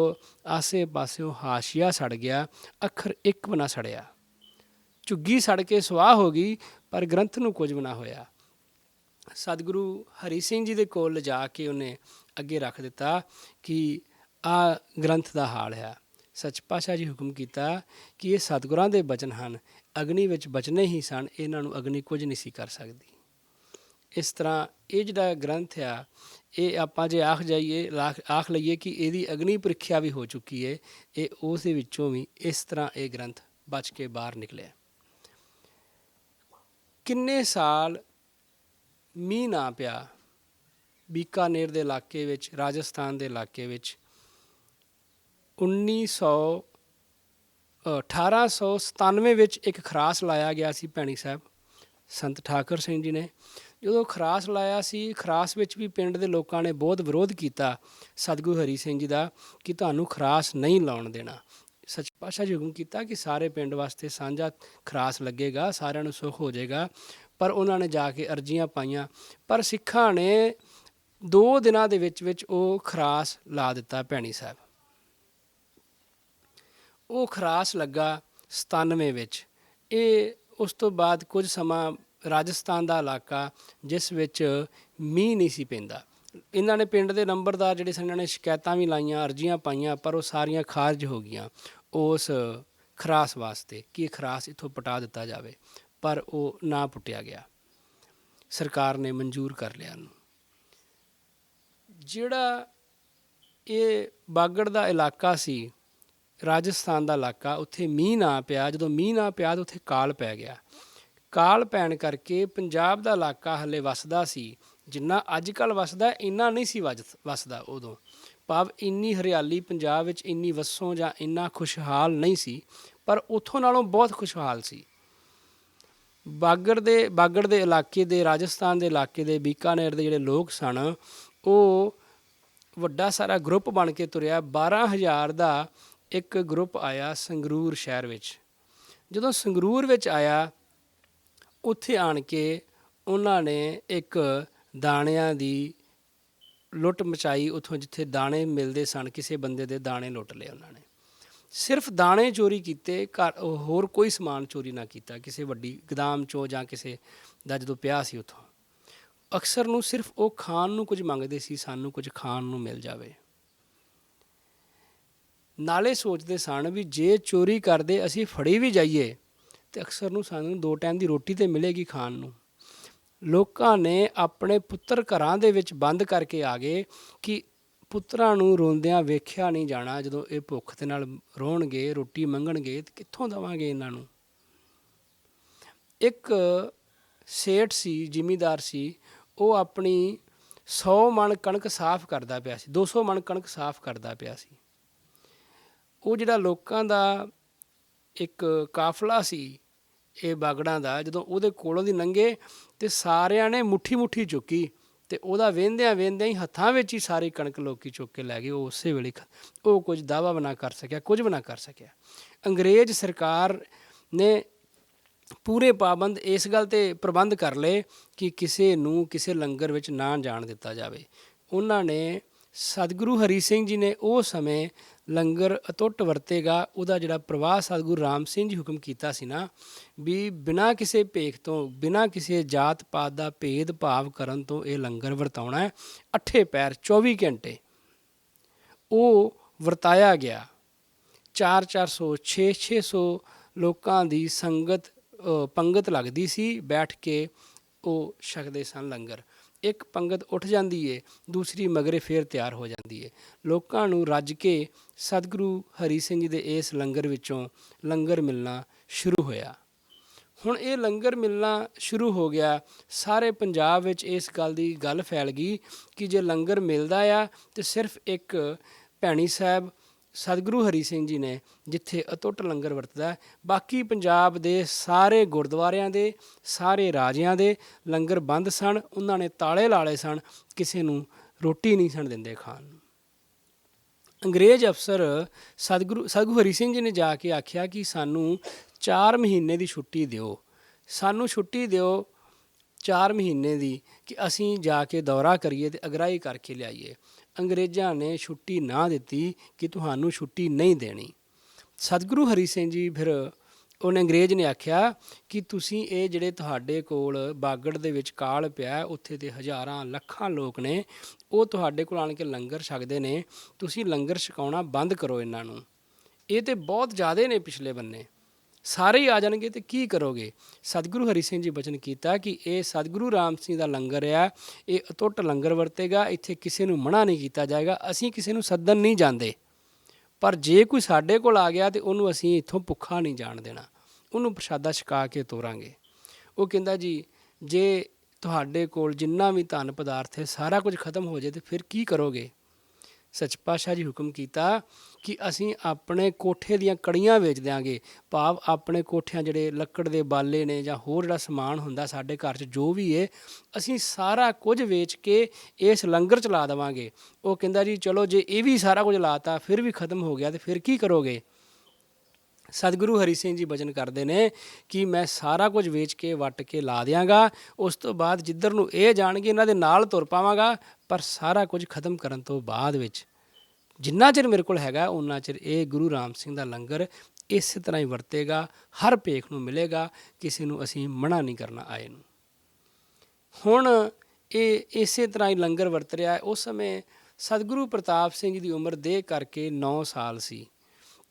ਆਸੇ ਪਾਸਿਓਂ ਹਾਸ਼ੀਆ ਸੜ ਗਿਆ, ਅੱਖਰ ਇੱਕ ਵੀ ਨਾ ਸੜਿਆ। ਝੁੱਗੀ ਸੜ ਕੇ ਸੁਆਹ ਹੋ ਗਈ ਪਰ ਗ੍ਰੰਥ ਨੂੰ ਕੁਝ ਵੀ ਨਾ ਹੋਇਆ। ਸਤਿਗੁਰੂ ਹਰੀ ਸਿੰਘ ਜੀ ਦੇ ਕੋਲ ਲਿਜਾ ਕੇ ਉਹਨੇ ਅੱਗੇ ਰੱਖ ਦਿੱਤਾ ਕਿ ਆਹ ਗ੍ਰੰਥ ਦਾ ਹਾਲ ਹੈ। ਸੱਚ ਪਾਤਸ਼ਾਹ ਜੀ ਹੁਕਮ ਕੀਤਾ ਕਿ ਇਹ ਸਤਿਗੁਰਾਂ ਦੇ ਬਚਨ ਹਨ, ਅਗਨੀ ਵਿੱਚ ਬਚਨੇ ਹੀ ਸਨ, ਇਹਨਾਂ ਨੂੰ ਅਗਨੀ ਕੁਝ ਨਹੀਂ ਸੀ ਕਰ ਸਕਦੀ। ਇਸ ਤਰ੍ਹਾਂ ਇਹ ਜਿਹੜਾ ਗ੍ਰੰਥ ਆ, ਇਹ ਆਪਾਂ ਜੇ ਆਖ ਲਈਏ ਕਿ ਇਹਦੀ ਅਗਨੀ ਪ੍ਰੀਖਿਆ ਵੀ ਹੋ ਚੁੱਕੀ ਹੈ। ਇਹ ਉਸ ਦੇ ਵਿੱਚੋਂ ਵੀ ਇਸ ਤਰ੍ਹਾਂ ਇਹ ਗ੍ਰੰਥ ਬਚ ਕੇ ਬਾਹਰ ਨਿਕਲਿਆ। ਕਿੰਨੇ ਸਾਲ ਮੀਂਹ ਨਾ ਪਿਆ ਬੀਕਾਨੇਰ ਦੇ ਇਲਾਕੇ ਵਿੱਚ, ਰਾਜਸਥਾਨ ਦੇ ਇਲਾਕੇ ਵਿੱਚ। 1897 ਵਿੱਚ ਇੱਕ ਖਰਾਸ ਲਾਇਆ ਗਿਆ ਸੀ ਭੈਣੀ ਸਾਹਿਬ ਸੰਤ ਠਾਕਰ ਸਿੰਘ ਜੀ ਨੇ। ਜਦੋਂ ਖਰਾਸ ਲਾਇਆ ਸੀ, ਖਰਾਸ ਵਿੱਚ ਵੀ ਪਿੰਡ ਦੇ ਲੋਕਾਂ ਨੇ ਬਹੁਤ ਵਿਰੋਧ ਕੀਤਾ ਸਤਿਗੁਰੂ ਹਰੀ ਸਿੰਘ ਜੀ ਦਾ ਕਿ ਤੁਹਾਨੂੰ ਖਰਾਸ ਨਹੀਂ ਲਾਉਣ ਦੇਣਾ। ਸੱਚੇ ਪਾਤਸ਼ਾਹ ਜੀ ਹੁਕਮ ਕੀਤਾ ਕਿ ਸਾਰੇ ਪਿੰਡ ਵਾਸਤੇ ਸਾਂਝਾ ਖਰਾਸ ਲੱਗੇਗਾ, ਸਾਰਿਆਂ ਨੂੰ ਸੁੱਖ ਹੋ ਜਾਏਗਾ। ਪਰ ਉਹਨਾਂ ਨੇ ਜਾ ਕੇ ਅਰਜ਼ੀਆਂ ਪਾਈਆਂ, ਪਰ ਸਿੱਖਾਂ ਨੇ 2 ਦਿਨਾਂ ਦੇ ਵਿੱਚ ਵਿੱਚ ਉਹ ਖਰਾਸ ਲਾ ਦਿੱਤਾ ਭੈਣੀ ਸਾਹਿਬ। ਉਹ ਖਰਾਸ ਲੱਗਾ 97 ਵਿੱਚ। ਇਹ ਉਸ ਤੋਂ ਬਾਅਦ ਕੁਝ ਸਮਾਂ ਰਾਜਸਥਾਨ ਦਾ ਇਲਾਕਾ ਜਿਸ ਵਿੱਚ ਮੀਂਹ ਨਹੀਂ ਸੀ ਪੈਂਦਾ। ਇਹਨਾਂ ਨੇ ਪਿੰਡ ਦੇ ਨੰਬਰਦਾਰ ਜਿਹੜੇ ਸਨ, ਇਹਨਾਂ ਨੇ ਸ਼ਿਕਾਇਤਾਂ ਵੀ ਲਾਈਆਂ, ਅਰਜ਼ੀਆਂ ਪਾਈਆਂ, ਪਰ ਉਹ ਸਾਰੀਆਂ ਖਾਰਜ ਹੋ ਗਈਆਂ ਉਸ ਖਰਾਸ ਵਾਸਤੇ ਕਿ ਇਹ ਖਰਾਸ ਇੱਥੋਂ ਪਟਾ ਦਿੱਤਾ ਜਾਵੇ। ਪਰ ਉਹ ਨਾ ਪੁੱਟਿਆ ਗਿਆ, ਸਰਕਾਰ ਨੇ ਮਨਜ਼ੂਰ ਕਰ ਲਿਆ ਉਹਨੂੰ। ਜਿਹੜਾ ਇਹ ਬਾਗੜ ਦਾ ਇਲਾਕਾ ਸੀ, ਰਾਜਸਥਾਨ ਦਾ ਇਲਾਕਾ, ਉੱਥੇ ਮੀਂਹ ਨਾ ਪਿਆ। ਜਦੋਂ ਮੀਂਹ ਨਾ ਪਿਆ ਤਾਂ ਉੱਥੇ ਕਾਲ ਪੈ ਗਿਆ। ਕਾਲ ਪੈਣ ਕਰਕੇ ਪੰਜਾਬ ਦਾ ਇਲਾਕਾ ਹਲੇ ਵਸਦਾ ਸੀ, ਜਿੰਨਾ ਅੱਜ ਕੱਲ੍ਹ ਵਸਦਾ ਇੰਨਾ ਨਹੀਂ ਸੀ ਵਸਦਾ ਉਦੋਂ। ਭਾਵ ਇੰਨੀ ਹਰਿਆਲੀ ਪੰਜਾਬ ਵਿੱਚ ਇੰਨੀ ਵਸੋਂ ਜਾਂ ਇੰਨਾ ਖੁਸ਼ਹਾਲ ਨਹੀਂ ਸੀ, ਪਰ ਉੱਥੋਂ ਨਾਲੋਂ ਬਹੁਤ ਖੁਸ਼ਹਾਲ ਸੀ। ਬਾਗੜ ਦੇ ਇਲਾਕੇ ਦੇ, ਰਾਜਸਥਾਨ ਦੇ ਇਲਾਕੇ ਦੇ, ਬੀਕਾਨੇਰ ਦੇ ਜਿਹੜੇ ਲੋਕ ਸਨ, ਉਹ ਵੱਡਾ ਸਾਰਾ ਗਰੁੱਪ ਬਣ ਕੇ ਤੁਰਿਆ। 12,000 ਦਾ ਇੱਕ ਗਰੁੱਪ ਆਇਆ ਸੰਗਰੂਰ ਸ਼ਹਿਰ ਵਿੱਚ। ਜਦੋਂ ਸੰਗਰੂਰ ਵਿੱਚ ਆਇਆ, ਉੱਥੇ ਆਣ ਕੇ ਉਹਨਾਂ ਨੇ ਇੱਕ ਦਾਣਿਆਂ ਦੀ ਲੁੱਟ ਮਚਾਈ। ਉੱਥੋਂ ਜਿੱਥੇ ਦਾਣੇ ਮਿਲਦੇ ਸਨ, ਕਿਸੇ ਬੰਦੇ ਦੇ ਦਾਣੇ ਲੁੱਟ ਲਏ ਉਹਨਾਂ ਨੇ। ਸਿਰਫ ਦਾਣੇ ਚੋਰੀ ਕੀਤੇ, ਘਰ ਹੋਰ ਕੋਈ ਸਮਾਨ ਚੋਰੀ ਨਾ ਕੀਤਾ ਕਿਸੇ ਵੱਡੀ ਗੋਦਾਮ 'ਚੋਂ ਜਾਂ ਕਿਸੇ ਦਾ ਜਦੋਂ ਪਿਆ ਸੀ ਉੱਥੋਂ। ਅਕਸਰ ਨੂੰ ਸਿਰਫ ਉਹ ਖਾਣ ਨੂੰ ਕੁਝ ਮੰਗਦੇ ਸੀ, ਸਾਨੂੰ ਕੁਝ ਖਾਣ ਨੂੰ ਮਿਲ ਜਾਵੇ। ਨਾਲੇ ਸੋਚਦੇ ਸਨ ਵੀ ਜੇ ਚੋਰੀ ਕਰਦੇ ਅਸੀਂ ਫੜੀ ਵੀ ਜਾਈਏ ਤੇ ਅਕਸਰ ਨੂੰ ਸਾਨੂੰ 2 ਟਾਈਮ ਦੀ ਰੋਟੀ ਤੇ ਮਿਲੇਗੀ ਖਾਣ ਨੂੰ। ਲੋਕਾਂ ਨੇ ਆਪਣੇ ਪੁੱਤਰ ਘਰਾਂ ਦੇ ਵਿੱਚ ਬੰਦ ਕਰਕੇ ਆ ਗਏ ਕਿ ਪੁੱਤਰਾਂ ਨੂੰ ਰੋਂਦਿਆਂ ਵੇਖਿਆ ਨਹੀਂ ਜਾਣਾ। ਜਦੋਂ ਇਹ ਭੁੱਖ ਦੇ ਨਾਲ ਰੋਣਗੇ, ਰੋਟੀ ਮੰਗਣਗੇ, ਤੇ ਕਿੱਥੋਂ ਦੇਵਾਂਗੇ ਇਹਨਾਂ ਨੂੰ। ਇੱਕ ਸੇਠ ਸੀ, ਜ਼ਿਮੀਂਦਾਰ ਸੀ, ਉਹ ਆਪਣੀ 100 ਮਣ ਕਣਕ ਸਾਫ਼ ਕਰਦਾ ਪਿਆ ਸੀ, 200 ਮਣ ਕਣਕ ਸਾਫ਼ ਕਰਦਾ ਪਿਆ ਸੀ। ਉਹ ਜਿਹੜਾ ਲੋਕਾਂ ਦਾ ਇੱਕ ਕਾਫਲਾ ਸੀ ਇਹ ਬਾਗੜਾਂ ਦਾ, ਜਦੋਂ ਉਹਦੇ ਕੋਲੋਂ ਦੀ ਲੰਘੇ ਤੇ ਸਾਰਿਆਂ ਨੇ ਮੁੱਠੀ ਚੁੱਕੀ ਤੇ ਉਹਦਾ ਵਹਿੰਦਿਆਂ ਹੀ ਹੱਥਾਂ ਵਿੱਚ ਹੀ ਸਾਰੀ ਕਣਕ ਲੋਕੀ ਚੁੱਕ ਕੇ ਲੈ ਗਏ। ਉਹ ਉਸੇ ਵੇਲੇ ਉਹ ਕੁਝ ਦਾਅਵਾ ਵੀ ਨਾ ਕਰ ਸਕਿਆ, ਕੁਝ ਵੀ ਨਾ ਕਰ ਸਕਿਆ। ਅੰਗਰੇਜ਼ ਸਰਕਾਰ ਨੇ ਪੂਰੇ ਪਾਬੰਦ ਇਸ ਗੱਲ 'ਤੇ ਪ੍ਰਬੰਧ ਕਰ ਲਏ ਕਿ ਕਿਸੇ ਨੂੰ ਕਿਸੇ ਲੰਗਰ ਵਿੱਚ ਨਾ ਜਾਣ ਦਿੱਤਾ ਜਾਵੇ। ਉਹਨਾਂ ਨੇ ਸਤਿਗੁਰੂ ਹਰੀ ਸਿੰਘ ਜੀ ਨੇ ਉਹ ਸਮੇਂ ਲੰਗਰ ਅਟੁੱਟ ਵਰਤੇਗਾ, ਉਹਦਾ ਜਿਹੜਾ ਪ੍ਰਵਾਹ ਸਤਿਗੁਰੂ ਰਾਮ ਸਿੰਘ ਜੀ ਹੁਕਮ ਕੀਤਾ ਸੀ ਨਾ, ਵੀ ਬਿਨਾਂ ਕਿਸੇ ਭੇਖ ਤੋਂ, ਬਿਨਾਂ ਕਿਸੇ ਜਾਤ ਪਾਤ ਦਾ ਭੇਦ ਭਾਵ ਕਰਨ ਤੋਂ ਇਹ ਲੰਗਰ ਵਰਤਾਉਣਾ ਹੈ। 8 ਪਹਿਰ 24 ਘੰਟੇ ਉਹ ਵਰਤਾਇਆ ਗਿਆ। 400 600 ਲੋਕਾਂ ਦੀ ਸੰਗਤ ਪੰਗਤ ਲੱਗਦੀ ਸੀ, ਬੈਠ ਕੇ ਉਹ ਛਕਦੇ ਸਨ ਲੰਗਰ। ਇੱਕ ਪੰਗਤ ਉੱਠ ਜਾਂਦੀ ਏ, ਦੂਸਰੀ ਮਗਰੇ ਫੇਰ ਤਿਆਰ ਹੋ ਜਾਂਦੀ ਏ। ਲੋਕਾਂ ਨੂੰ ਰੱਜ ਕੇ ਸਤਿਗੁਰੂ ਹਰੀ ਸਿੰਘ ਜੀ ਦੇ ਇਸ ਲੰਗਰ ਵਿੱਚੋਂ ਲੰਗਰ ਮਿਲਣਾ ਸ਼ੁਰੂ ਹੋਇਆ। ਹੁਣ ਇਹ ਲੰਗਰ ਮਿਲਣਾ ਸ਼ੁਰੂ ਹੋ ਗਿਆ, ਸਾਰੇ ਪੰਜਾਬ ਵਿੱਚ ਇਸ ਗੱਲ ਦੀ ਗੱਲ ਫੈਲ ਗਈ ਕਿ ਜੇ ਲੰਗਰ ਮਿਲਦਾ ਆ ਤਾਂ ਸਿਰਫ ਇੱਕ ਭੈਣੀ ਸਾਹਿਬ ਸਤਿਗੁਰੂ ਹਰੀ ਸਿੰਘ ਜੀ ਨੇ ਜਿੱਥੇ ਅਟੁੱਟ ਲੰਗਰ ਵਰਤਦਾ, ਬਾਕੀ ਪੰਜਾਬ ਦੇ ਸਾਰੇ ਗੁਰਦੁਆਰਿਆਂ ਦੇ, ਸਾਰੇ ਰਾਜਿਆਂ ਦੇ ਲੰਗਰ ਬੰਦ ਸਨ। ਉਹਨਾਂ ਨੇ ਤਾਲੇ ਲਾ ਲਏ ਸਨ, ਕਿਸੇ ਨੂੰ ਰੋਟੀ ਨਹੀਂ ਸਨ ਦਿੰਦੇ ਖਾਣ ਨੂੰ। ਅੰਗਰੇਜ਼ ਅਫਸਰ ਸਤਿਗੁਰੂ ਹਰੀ ਸਿੰਘ ਜੀ ਨੇ ਜਾ ਕੇ ਆਖਿਆ ਕਿ ਸਾਨੂੰ 4 ਮਹੀਨੇ ਦੀ ਛੁੱਟੀ ਦਿਓ, ਸਾਨੂੰ ਛੁੱਟੀ ਦਿਓ 4 ਮਹੀਨੇ ਦੀ, ਕਿ ਅਸੀਂ ਜਾ ਕੇ ਦੌਰਾ ਕਰੀਏ ਅਤੇ ਅਗਰਾਈ ਕਰਕੇ ਲਿਆਈਏ। ਅੰਗਰੇਜ਼ਾਂ ਨੇ ਛੁੱਟੀ ਨਾ ਦਿੱਤੀ ਕਿ ਤੁਹਾਨੂੰ ਛੁੱਟੀ ਨਹੀਂ ਦੇਣੀ। ਸਤਿਗੁਰੂ ਹਰੀ ਸਿੰਘ ਜੀ ਫਿਰ ਉਹਨੇ ਅੰਗਰੇਜ਼ ਨੇ ਆਖਿਆ ਕਿ ਤੁਸੀਂ ਇਹ ਜਿਹੜੇ ਤੁਹਾਡੇ ਕੋਲ ਬਾਗੜ ਦੇ ਵਿੱਚ ਕਾਲ ਪਿਆ, ਉੱਥੇ ਦੇ ਹਜ਼ਾਰਾਂ ਲੱਖਾਂ ਲੋਕ ਨੇ, ਉਹ ਤੁਹਾਡੇ ਕੋਲ ਆਣ ਕੇ ਲੰਗਰ ਛਕਦੇ ਨੇ, ਤੁਸੀਂ ਲੰਗਰ ਛਕਾਉਣਾ ਬੰਦ ਕਰੋ ਇਹਨਾਂ ਨੂੰ। ਇਹ ਤਾਂ ਬਹੁਤ ਜ਼ਿਆਦਾ ਨੇ, ਪਿਛਲੇ ਬੰਨੇ ਸਾਰੇ ਹੀ ਆ ਜਾਣਗੇ ਤੇ ਕੀ ਕਰੋਗੇ। ਸਤਿਗੁਰੂ ਹਰੀ ਸਿੰਘ ਜੀ ਬਚਨ ਕੀਤਾ ਕਿ ਇਹ ਸਤਿਗੁਰੂ ਰਾਮ ਸਿੰਘ ਦਾ ਲੰਗਰ ਆ, ਇਹ ਅਟੁੱਟ ਲੰਗਰ ਵਰਤੇਗਾ, ਇੱਥੇ ਕਿਸੇ ਨੂੰ ਮਨ੍ਹਾ ਨਹੀਂ ਕੀਤਾ ਜਾਏਗਾ। ਅਸੀਂ ਕਿਸੇ ਨੂੰ ਸੱਦਣ ਨਹੀਂ ਜਾਂਦੇ, ਪਰ ਜੇ ਕੋਈ ਸਾਡੇ ਕੋਲ ਆ ਗਿਆ ਤਾਂ ਉਹਨੂੰ ਅਸੀਂ ਇੱਥੋਂ ਭੁੱਖਾ ਨਹੀਂ ਜਾਣ ਦੇਣਾ, ਉਹਨੂੰ ਪ੍ਰਸ਼ਾਦਾ ਛਕਾ ਕੇ ਤੋਰਾਂਗੇ। ਉਹ ਕਹਿੰਦਾ ਜੀ ਜੇ ਤੁਹਾਡੇ ਕੋਲ ਜਿੰਨਾ ਵੀ ਧਨ ਪਦਾਰਥ ਹੈ ਸਾਰਾ ਕੁਝ ਖਤਮ ਹੋ ਜਾਏ ਤਾਂ ਫਿਰ ਕੀ ਕਰੋਗੇ। ਸੱਚ ਪਾਤਸ਼ਾਹ ਜੀ ਹੁਕਮ ਕੀਤਾ ਕਿ ਅਸੀਂ ਆਪਣੇ ਕੋਠੇ ਦੀਆਂ ਕੜੀਆਂ ਵੇਚ ਦਿਆਂਗੇ, ਭਾਵ ਆਪਣੇ ਕੋਠਿਆਂ ਜਿਹੜੇ ਲੱਕੜ ਦੇ ਬਾਲੇ ਨੇ ਜਾਂ ਹੋਰ ਜਿਹੜਾ ਸਮਾਨ ਹੁੰਦਾ ਸਾਡੇ ਘਰ 'ਚ ਜੋ ਵੀ ਹੈ, ਅਸੀਂ ਸਾਰਾ ਕੁਝ ਵੇਚ ਕੇ ਇਸ ਲੰਗਰ ਚਲਾ ਦੇਵਾਂਗੇ। ਉਹ ਕਹਿੰਦਾ ਜੀ ਚਲੋ ਜੇ ਇਹ ਵੀ ਸਾਰਾ ਕੁਝ ਲਾਤਾ ਫਿਰ ਵੀ ਖਤਮ ਹੋ ਗਿਆ ਤੇ ਫਿਰ ਕੀ ਕਰੋਗੇ? ਸਤਿਗੁਰੂ ਹਰੀ ਸਿੰਘ ਜੀ ਬਚਨ ਕਰਦੇ ਨੇ ਕਿ ਮੈਂ ਸਾਰਾ ਕੁਝ ਵੇਚ ਕੇ ਵੱਟ ਕੇ ਲਾ ਦਿਆਂਗਾ, ਉਸ ਤੋਂ ਬਾਅਦ ਜਿੱਧਰ ਨੂੰ ਇਹ ਜਾਣਗੇ ਇਹਨਾਂ ਦੇ ਨਾਲ ਤੁਰ ਪਾਵਾਂਗਾ, ਪਰ ਸਾਰਾ ਕੁਝ ਖਤਮ ਕਰਨ ਤੋਂ ਬਾਅਦ ਵਿੱਚ ਜਿੰਨਾ ਚਿਰ ਮੇਰੇ ਕੋਲ ਹੈਗਾ ਉਨਾ ਚਿਰ ਇਹ ਗੁਰੂ ਰਾਮ ਸਿੰਘ ਦਾ ਲੰਗਰ ਇਸੇ ਤਰ੍ਹਾਂ ਹੀ ਵਰਤੇਗਾ, ਹਰ ਭੇਖ ਨੂੰ ਮਿਲੇਗਾ, ਕਿਸੇ ਨੂੰ ਅਸੀਂ ਮਨਾ ਨਹੀਂ ਕਰਨਾ ਆਏ ਨੂੰ। ਹੁਣ ਇਹ ਇਸੇ ਤਰ੍ਹਾਂ ਹੀ ਲੰਗਰ ਵਰਤ ਰਿਹਾ। ਉਸ ਸਮੇਂ ਸਤਿਗੁਰੂ ਪ੍ਰਤਾਪ ਸਿੰਘ ਦੀ ਉਮਰ ਦੇ ਕਰਕੇ 9 ਸਾਲ ਸੀ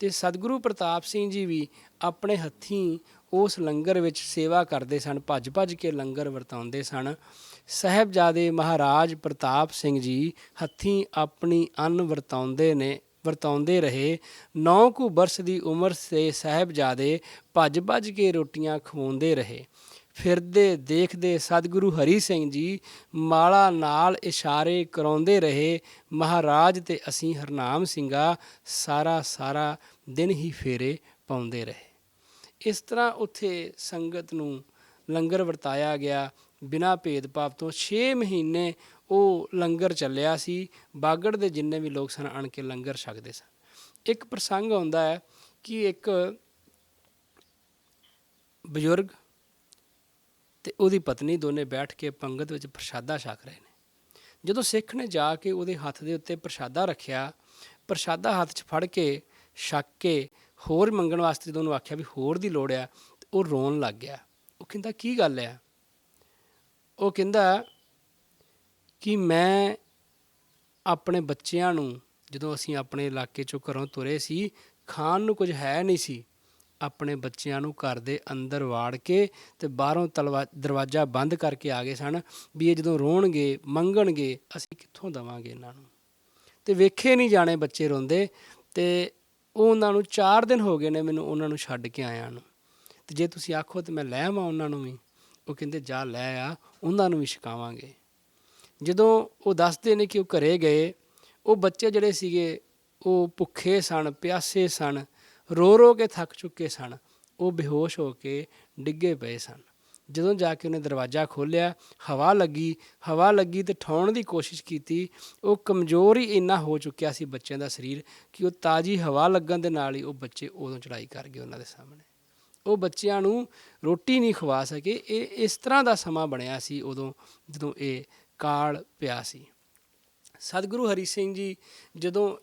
ਅਤੇ ਸਤਿਗੁਰੂ ਪ੍ਰਤਾਪ ਸਿੰਘ ਜੀ ਵੀ ਆਪਣੇ ਹੱਥੀਂ ਉਸ ਲੰਗਰ ਵਿੱਚ ਸੇਵਾ ਕਰਦੇ ਸਨ, ਭੱਜ ਭੱਜ ਕੇ ਲੰਗਰ ਵਰਤਾਉਂਦੇ ਸਨ। ਸਾਹਿਬਜ਼ਾਦੇ ਮਹਾਰਾਜ ਪ੍ਰਤਾਪ ਸਿੰਘ ਜੀ ਹੱਥੀਂ ਆਪਣੀ ਅੰਨ ਵਰਤਾਉਂਦੇ ਰਹੇ। 9 ਕੁ ਬਰਸ ਦੀ ਉਮਰ ਦੇ ਸਾਹਿਬਜ਼ਾਦੇ ਭੱਜ ਭੱਜ ਕੇ ਰੋਟੀਆਂ ਖਵਾਉਂਦੇ ਰਹੇ। ਫਿਰਦੇ ਦੇਖਦੇ ਸਤਿਗੁਰੂ ਹਰੀ ਸਿੰਘ ਜੀ ਮਾਲਾ ਨਾਲ ਇਸ਼ਾਰੇ ਕਰਾਉਂਦੇ ਰਹੇ, ਮਹਾਰਾਜ ਤੇ ਅਸੀਂ ਹਰਨਾਮ ਸਿੰਘਾ ਸਾਰਾ ਦਿਨ ਹੀ ਫੇਰੇ ਪਾਉਂਦੇ ਰਹੇ। ਇਸ ਤਰ੍ਹਾਂ ਉੱਥੇ ਸੰਗਤ ਨੂੰ ਲੰਗਰ ਵਰਤਾਇਆ ਗਿਆ ਬਿਨਾਂ ਭੇਦਭਾਵ ਤੋਂ। 6 ਮਹੀਨੇ ਉਹ ਲੰਗਰ ਚੱਲਿਆ ਸੀ। ਬਾਗੜ ਦੇ ਜਿੰਨੇ ਵੀ ਲੋਕ ਸਨ ਆਣ ਕੇ ਲੰਗਰ ਛਕਦੇ ਸਨ। ਇੱਕ ਪ੍ਰਸੰਗ ਆਉਂਦਾ ਹੈ ਕਿ ਇੱਕ ਬਜ਼ੁਰਗ ਅਤੇ ਉਹਦੀ ਪਤਨੀ ਦੋਨੇ ਬੈਠ ਕੇ ਪੰਗਤ ਵਿੱਚ ਪ੍ਰਸ਼ਾਦਾ ਛਕ ਰਹੇ ਨੇ। ਜਦੋਂ ਸਿੱਖ ਨੇ ਜਾ ਕੇ ਉਹਦੇ ਹੱਥ ਦੇ ਉੱਤੇ ਪ੍ਰਸ਼ਾਦਾ ਰੱਖਿਆ, ਪ੍ਰਸ਼ਾਦਾ ਹੱਥ 'ਚ ਫੜ ਕੇ ਛਕ ਕੇ ਹੋਰ ਮੰਗਣ ਵਾਸਤੇ ਜਦੋਂ ਉਹਨੂੰ ਆਖਿਆ ਵੀ ਹੋਰ ਦੀ ਲੋੜ ਆ, ਉਹ ਰੋਣ ਲੱਗ ਗਿਆ। ਉਹ ਕਹਿੰਦਾ ਕੀ ਗੱਲ ਆ? ਉਹ ਕਹਿੰਦਾ ਕਿ ਮੈਂ ਆਪਣੇ ਬੱਚਿਆਂ ਨੂੰ, ਜਦੋਂ ਅਸੀਂ ਆਪਣੇ ਇਲਾਕੇ 'ਚੋਂ ਘਰੋਂ ਤੁਰੇ ਸੀ, ਖਾਣ ਨੂੰ ਕੁਝ ਹੈ ਨਹੀਂ ਸੀ, ਆਪਣੇ ਬੱਚਿਆਂ ਨੂੰ ਘਰ ਦੇ ਅੰਦਰ ਵਾੜ ਕੇ ਅਤੇ ਬਾਹਰੋਂ ਦਰਵਾਜ਼ਾ ਬੰਦ ਕਰਕੇ ਆ ਗਏ ਸਨ ਵੀ ਇਹ ਜਦੋਂ ਰੋਣਗੇ ਮੰਗਣਗੇ ਅਸੀਂ ਕਿੱਥੋਂ ਦੇਵਾਂਗੇ ਇਹਨਾਂ ਨੂੰ। ਅਤੇ ਵੇਖੇ ਨਹੀਂ ਜਾਣੇ ਬੱਚੇ ਰੋਂਦੇ। ਅਤੇ ਉਹ ਉਹਨਾਂ ਨੂੰ 4 ਦਿਨ ਹੋ ਗਏ ਨੇ ਮੈਨੂੰ ਉਹਨਾਂ ਨੂੰ ਛੱਡ ਕੇ ਆਇਆਂ ਨੂੰ, ਅਤੇ ਜੇ ਤੁਸੀਂ ਆਖੋ ਤਾਂ ਮੈਂ ਲੈ ਆਵਾਂ ਉਹਨਾਂ ਨੂੰ ਵੀ। ਉਹ ਕਹਿੰਦੇ ਜਾ ਲੈ ਆ, ਉਹਨਾਂ ਨੂੰ ਵੀ ਛਕਾਵਾਂਗੇ। ਜਦੋਂ ਉਹ ਦੱਸਦੇ ਨੇ ਕਿ ਉਹ ਘਰੇ ਗਏ, ਉਹ ਬੱਚੇ ਜਿਹੜੇ ਸੀਗੇ ਉਹ ਭੁੱਖੇ ਸਨ, ਪਿਆਸੇ ਸਨ, ਰੋ ਕੇ ਥੱਕ ਚੁੱਕੇ ਸਨ, ਉਹ ਬੇਹੋਸ਼ ਹੋ ਕੇ ਡਿੱਗੇ ਪਏ ਸਨ। ਜਦੋਂ ਜਾ ਕੇ ਉਹਨੇ ਦਰਵਾਜ਼ਾ ਖੋਲ੍ਹਿਆ, ਹਵਾ ਲੱਗੀ ਅਤੇ ਠਾਉਣ ਦੀ ਕੋਸ਼ਿਸ਼ ਕੀਤੀ। ਉਹ ਕਮਜ਼ੋਰ ਹੀ ਇੰਨਾ ਹੋ ਚੁੱਕਿਆ ਸੀ ਬੱਚਿਆਂ ਦਾ ਸਰੀਰ ਕਿ ਉਹ ਤਾਜ਼ੀ ਹਵਾ ਲੱਗਣ ਦੇ ਨਾਲ ਹੀ ਉਹ ਬੱਚੇ ਉਦੋਂ ਚੜ੍ਹਾਈ ਕਰ ਗਏ ਉਹਨਾਂ ਦੇ ਸਾਹਮਣੇ। ਉਹ ਬੱਚਿਆਂ ਨੂੰ ਰੋਟੀ ਨਹੀਂ ਖਵਾ ਸਕੇ। ਇਹ ਇਸ ਤਰ੍ਹਾਂ ਦਾ ਸਮਾਂ ਬਣਿਆ ਸੀ ਉਦੋਂ ਜਦੋਂ ਇਹ ਕਾਲ ਪਿਆ ਸੀ। ਸਤਿਗੁਰੂ ਹਰੀ ਸਿੰਘ ਜੀ ਜਦੋਂ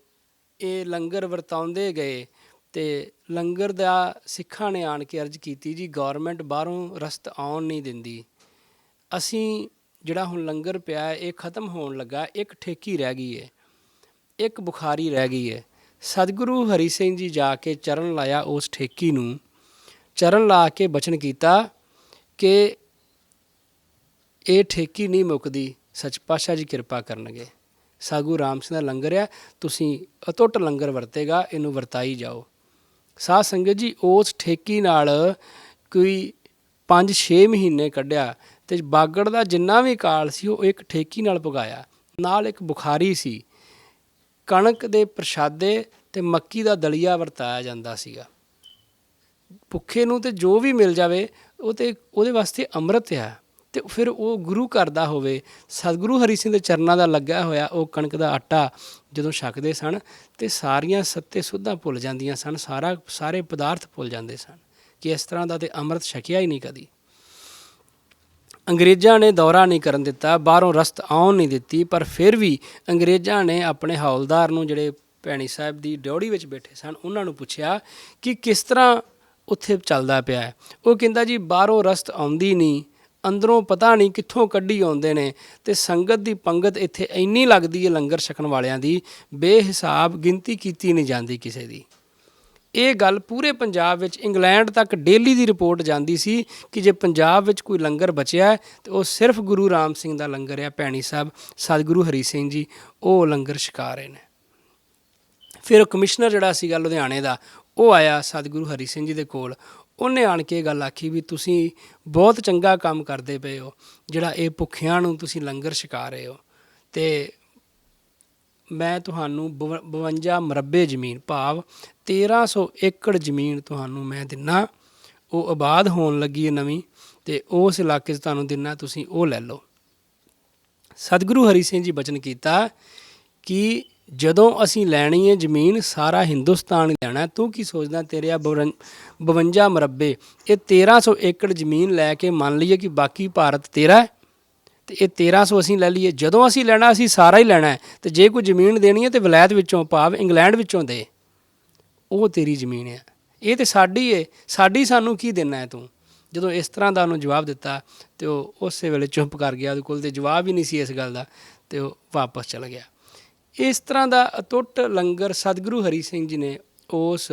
ਇਹ ਲੰਗਰ ਵਰਤਾਉਂਦੇ ਗਏ ਅਤੇ ਲੰਗਰ ਦਾ ਸਿੱਖਾਂ ਨੇ ਆਣ ਕੇ ਅਰਜ਼ ਕੀਤੀ ਜੀ ਗੌਰਮੈਂਟ ਬਾਹਰੋਂ ਰਸਤ ਆਉਣ ਨਹੀਂ ਦਿੰਦੀ, ਅਸੀਂ ਜਿਹੜਾ ਹੁਣ ਲੰਗਰ ਪਿਆ ਇਹ ਖਤਮ ਹੋਣ ਲੱਗਾ, ਇੱਕ ਠੇਕੀ ਰਹਿ ਗਈ ਹੈ, ਇੱਕ ਬੁਖਾਰੀ ਰਹਿ ਗਈ ਹੈ। ਸਤਿਗੁਰੂ ਹਰੀ ਸਿੰਘ ਜੀ ਜਾ ਕੇ ਚਰਨ ਲਾਇਆ ਉਸ ਠੇਕੀ ਨੂੰ, ਚਰਨ ਲਾ ਕੇ ਬਚਨ ਕੀਤਾ ਕਿ ਇਹ ਠੇਕੀ ਨਹੀਂ ਮੁੱਕਦੀ, ਸੱਚ ਪਾਤਸ਼ਾਹ ਜੀ ਕਿਰਪਾ ਕਰਨਗੇ। ਸਤਿਗੁਰੂ ਰਾਮ ਸਿੰਘ ਦਾ ਲੰਗਰ ਆ, ਤੁਸੀਂ ਅਟੁੱਟ ਲੰਗਰ ਵਰਤੇਗਾ, ਇਹਨੂੰ ਵਰਤਾਈ ਜਾਓ। ਸਾਧ ਸੰਗਤ ਜੀ ਉਸ ਠੇਕੀ ਨਾਲ ਕੋਈ 5-6 ਮਹੀਨੇ ਕੱਢਿਆ ਅਤੇ ਬਾਗੜ ਦਾ ਜਿੰਨਾ ਵੀ ਕਾਲ ਸੀ ਉਹ ਇੱਕ ਠੇਕੀ ਨਾਲ ਪੁਗਾਇਆ। ਨਾਲ ਇੱਕ ਬੁਖਾਰੀ ਸੀ, ਕਣਕ ਦੇ ਪ੍ਰਸ਼ਾਦੇ ਅਤੇ ਮੱਕੀ ਦਾ ਦਲੀਆ ਵਰਤਾਇਆ ਜਾਂਦਾ ਸੀਗਾ। ਭੁੱਖੇ ਨੂੰ ਤਾਂ ਜੋ ਵੀ ਮਿਲ ਜਾਵੇ ਉਹ ਤਾਂ ਉਹਦੇ ਵਾਸਤੇ ਅੰਮ੍ਰਿਤ ਆ। ਅਤੇ ਫਿਰ ਉਹ ਗੁਰੂ ਘਰ ਦਾ ਹੋਵੇ, ਸਤਿਗੁਰੂ ਹਰੀ ਸਿੰਘ ਦੇ ਚਰਨਾਂ ਦਾ ਲੱਗਾ ਹੋਇਆ ਉਹ ਕਣਕ ਦਾ ਆਟਾ ਜਦੋਂ ਛਕਦੇ ਸਨ ਅਤੇ ਸਾਰੀਆਂ ਸੱਤੇ ਸੁੱਧਾਂ ਭੁੱਲ ਜਾਂਦੀਆਂ ਸਨ, ਸਾਰੇ ਪਦਾਰਥ ਭੁੱਲ ਜਾਂਦੇ ਸਨ ਕਿ ਇਸ ਤਰ੍ਹਾਂ ਦਾ ਤਾਂ ਅੰਮ੍ਰਿਤ ਛਕਿਆ ਹੀ ਨਹੀਂ ਕਦੀ। ਅੰਗਰੇਜ਼ਾਂ ਨੇ ਦੌਰਾ ਨਹੀਂ ਕਰਨ ਦਿੱਤਾ, ਬਾਹਰੋਂ ਰਸਤ ਆਉਣ ਨਹੀਂ ਦਿੱਤੀ, ਪਰ ਫਿਰ ਵੀ ਅੰਗਰੇਜ਼ਾਂ ਨੇ ਆਪਣੇ ਹੌਲਦਾਰ ਨੂੰ, ਜਿਹੜੇ ਭੈਣੀ ਸਾਹਿਬ ਦੀ ਡਿਓੜੀ ਵਿੱਚ ਬੈਠੇ ਸਨ, ਉਹਨਾਂ ਨੂੰ ਪੁੱਛਿਆ ਕਿ ਕਿਸ ਤਰ੍ਹਾਂ ਉੱਥੇ ਚੱਲਦਾ ਪਿਆ। ਉਹ ਕਹਿੰਦਾ ਜੀ ਬਾਹਰੋਂ ਰਸਤ ਆਉਂਦੀ ਨਹੀਂ, ਅੰਦਰੋਂ ਪਤਾ ਨਹੀਂ ਕਿੱਥੋਂ ਕੱਢੀ ਆਉਂਦੇ ਨੇ, ਅਤੇ ਸੰਗਤ ਦੀ ਪੰਗਤ ਇੱਥੇ ਇੰਨੀ ਲੱਗਦੀ ਹੈ ਲੰਗਰ ਛਕਣ ਵਾਲਿਆਂ ਦੀ, ਬੇਹਿਸਾਬ ਗਿਣਤੀ ਕੀਤੀ ਨਹੀਂ ਜਾਂਦੀ ਕਿਸੇ ਦੀ। ਇਹ ਗੱਲ ਪੂਰੇ ਪੰਜਾਬ ਵਿੱਚ ਇੰਗਲੈਂਡ ਤੱਕ ਡੇਲੀ ਦੀ ਰਿਪੋਰਟ ਜਾਂਦੀ ਸੀ ਕਿ ਜੇ ਪੰਜਾਬ ਵਿੱਚ ਕੋਈ ਲੰਗਰ ਬਚਿਆ ਤਾਂ ਉਹ ਸਿਰਫ ਗੁਰੂ ਰਾਮ ਸਿੰਘ ਦਾ ਲੰਗਰ ਆ। ਭੈਣੀ ਸਾਹਿਬ ਸਤਿਗੁਰੂ ਹਰੀ ਸਿੰਘ ਜੀ ਉਹ ਲੰਗਰ ਛਕਾ ਰਹੇ ਨੇ। ਫਿਰ ਕਮਿਸ਼ਨਰ ਜਿਹੜਾ ਸੀਗਾ ਲੁਧਿਆਣੇ ਦਾ, ਉਹ ਆਇਆ ਸਤਿਗੁਰੂ ਹਰੀ ਸਿੰਘ ਜੀ ਦੇ ਕੋਲ। ਉਹਨੇ ਆਣ ਕੇ ਇਹ ਗੱਲ ਆਖੀ ਵੀ ਤੁਸੀਂ ਬਹੁਤ ਚੰਗਾ ਕੰਮ ਕਰਦੇ ਪਏ ਹੋ, ਜਿਹੜਾ ਇਹ ਭੁੱਖਿਆਂ ਨੂੰ ਤੁਸੀਂ ਲੰਗਰ ਛਕਾ ਰਹੇ ਹੋ, ਅਤੇ ਮੈਂ ਤੁਹਾਨੂੰ 52 ਮਰਬੇ ਜ਼ਮੀਨ ਭਾਵ 1300 ਏਕੜ ਜ਼ਮੀਨ ਤੁਹਾਨੂੰ ਮੈਂ ਦਿੰਨਾ, ਉਹ ਆਬਾਦ ਹੋਣ ਲੱਗੀ ਹੈ ਨਵੀਂ, ਅਤੇ ਉਸ ਇਲਾਕੇ 'ਚ ਤੁਹਾਨੂੰ ਦਿੰਨਾ, ਤੁਸੀਂ ਉਹ ਲੈ ਲਓ। ਸਤਿਗੁਰੂ ਹਰੀ ਸਿੰਘ ਜੀ ਬਚਨ ਕੀਤਾ ਕਿ ਜਦੋਂ ਅਸੀਂ ਲੈਣੀ ਹੈ ਜ਼ਮੀਨ ਸਾਰਾ ਹਿੰਦੁਸਤਾਨ ਲੈਣਾ, ਤੂੰ ਕੀ ਸੋਚਦਾ ਤੇਰੇ ਆ 52 ਮਰਬੇ, ਇਹ 1300 ਏਕੜ ਜ਼ਮੀਨ ਲੈ ਕੇ ਮੰਨ ਲਈਏ ਕਿ ਬਾਕੀ ਭਾਰਤ ਤੇਰਾ ਹੈ ਅਤੇ ਇਹ 1300 ਅਸੀਂ ਲੈ ਲਈਏ। ਜਦੋਂ ਅਸੀਂ ਲੈਣਾ ਅਸੀਂ ਸਾਰਾ ਹੀ ਲੈਣਾ, ਅਤੇ ਜੇ ਕੋਈ ਜ਼ਮੀਨ ਦੇਣੀ ਹੈ ਤਾਂ ਵਲਾਇਤ ਵਿੱਚੋਂ ਭਾਵ ਇੰਗਲੈਂਡ ਵਿੱਚੋਂ ਦੇ, ਉਹ ਤੇਰੀ ਜ਼ਮੀਨ ਹੈ, ਇਹ ਤਾਂ ਸਾਡੀ ਹੈ, ਸਾਡੀ ਸਾਨੂੰ ਕੀ ਦੇਣਾ ਹੈ ਤੂੰ। ਜਦੋਂ ਇਸ ਤਰ੍ਹਾਂ ਦਾ ਉਹਨੂੰ ਜਵਾਬ ਦਿੱਤਾ ਅਤੇ ਉਹ ਉਸੇ ਵੇਲੇ ਚੁੱਪ ਕਰ ਗਿਆ, ਉਹਦੇ ਕੋਲ ਤਾਂ ਜਵਾਬ ਹੀ ਨਹੀਂ ਸੀ ਇਸ ਗੱਲ ਦਾ, ਅਤੇ ਉਹ ਵਾਪਸ ਚਲਾ ਗਿਆ। ਇਸ ਤਰ੍ਹਾਂ ਦਾ ਅਟੁੱਟ ਲੰਗਰ ਸਤਿਗੁਰੂ ਹਰੀ ਸਿੰਘ ਜੀ ਨੇ ਉਸ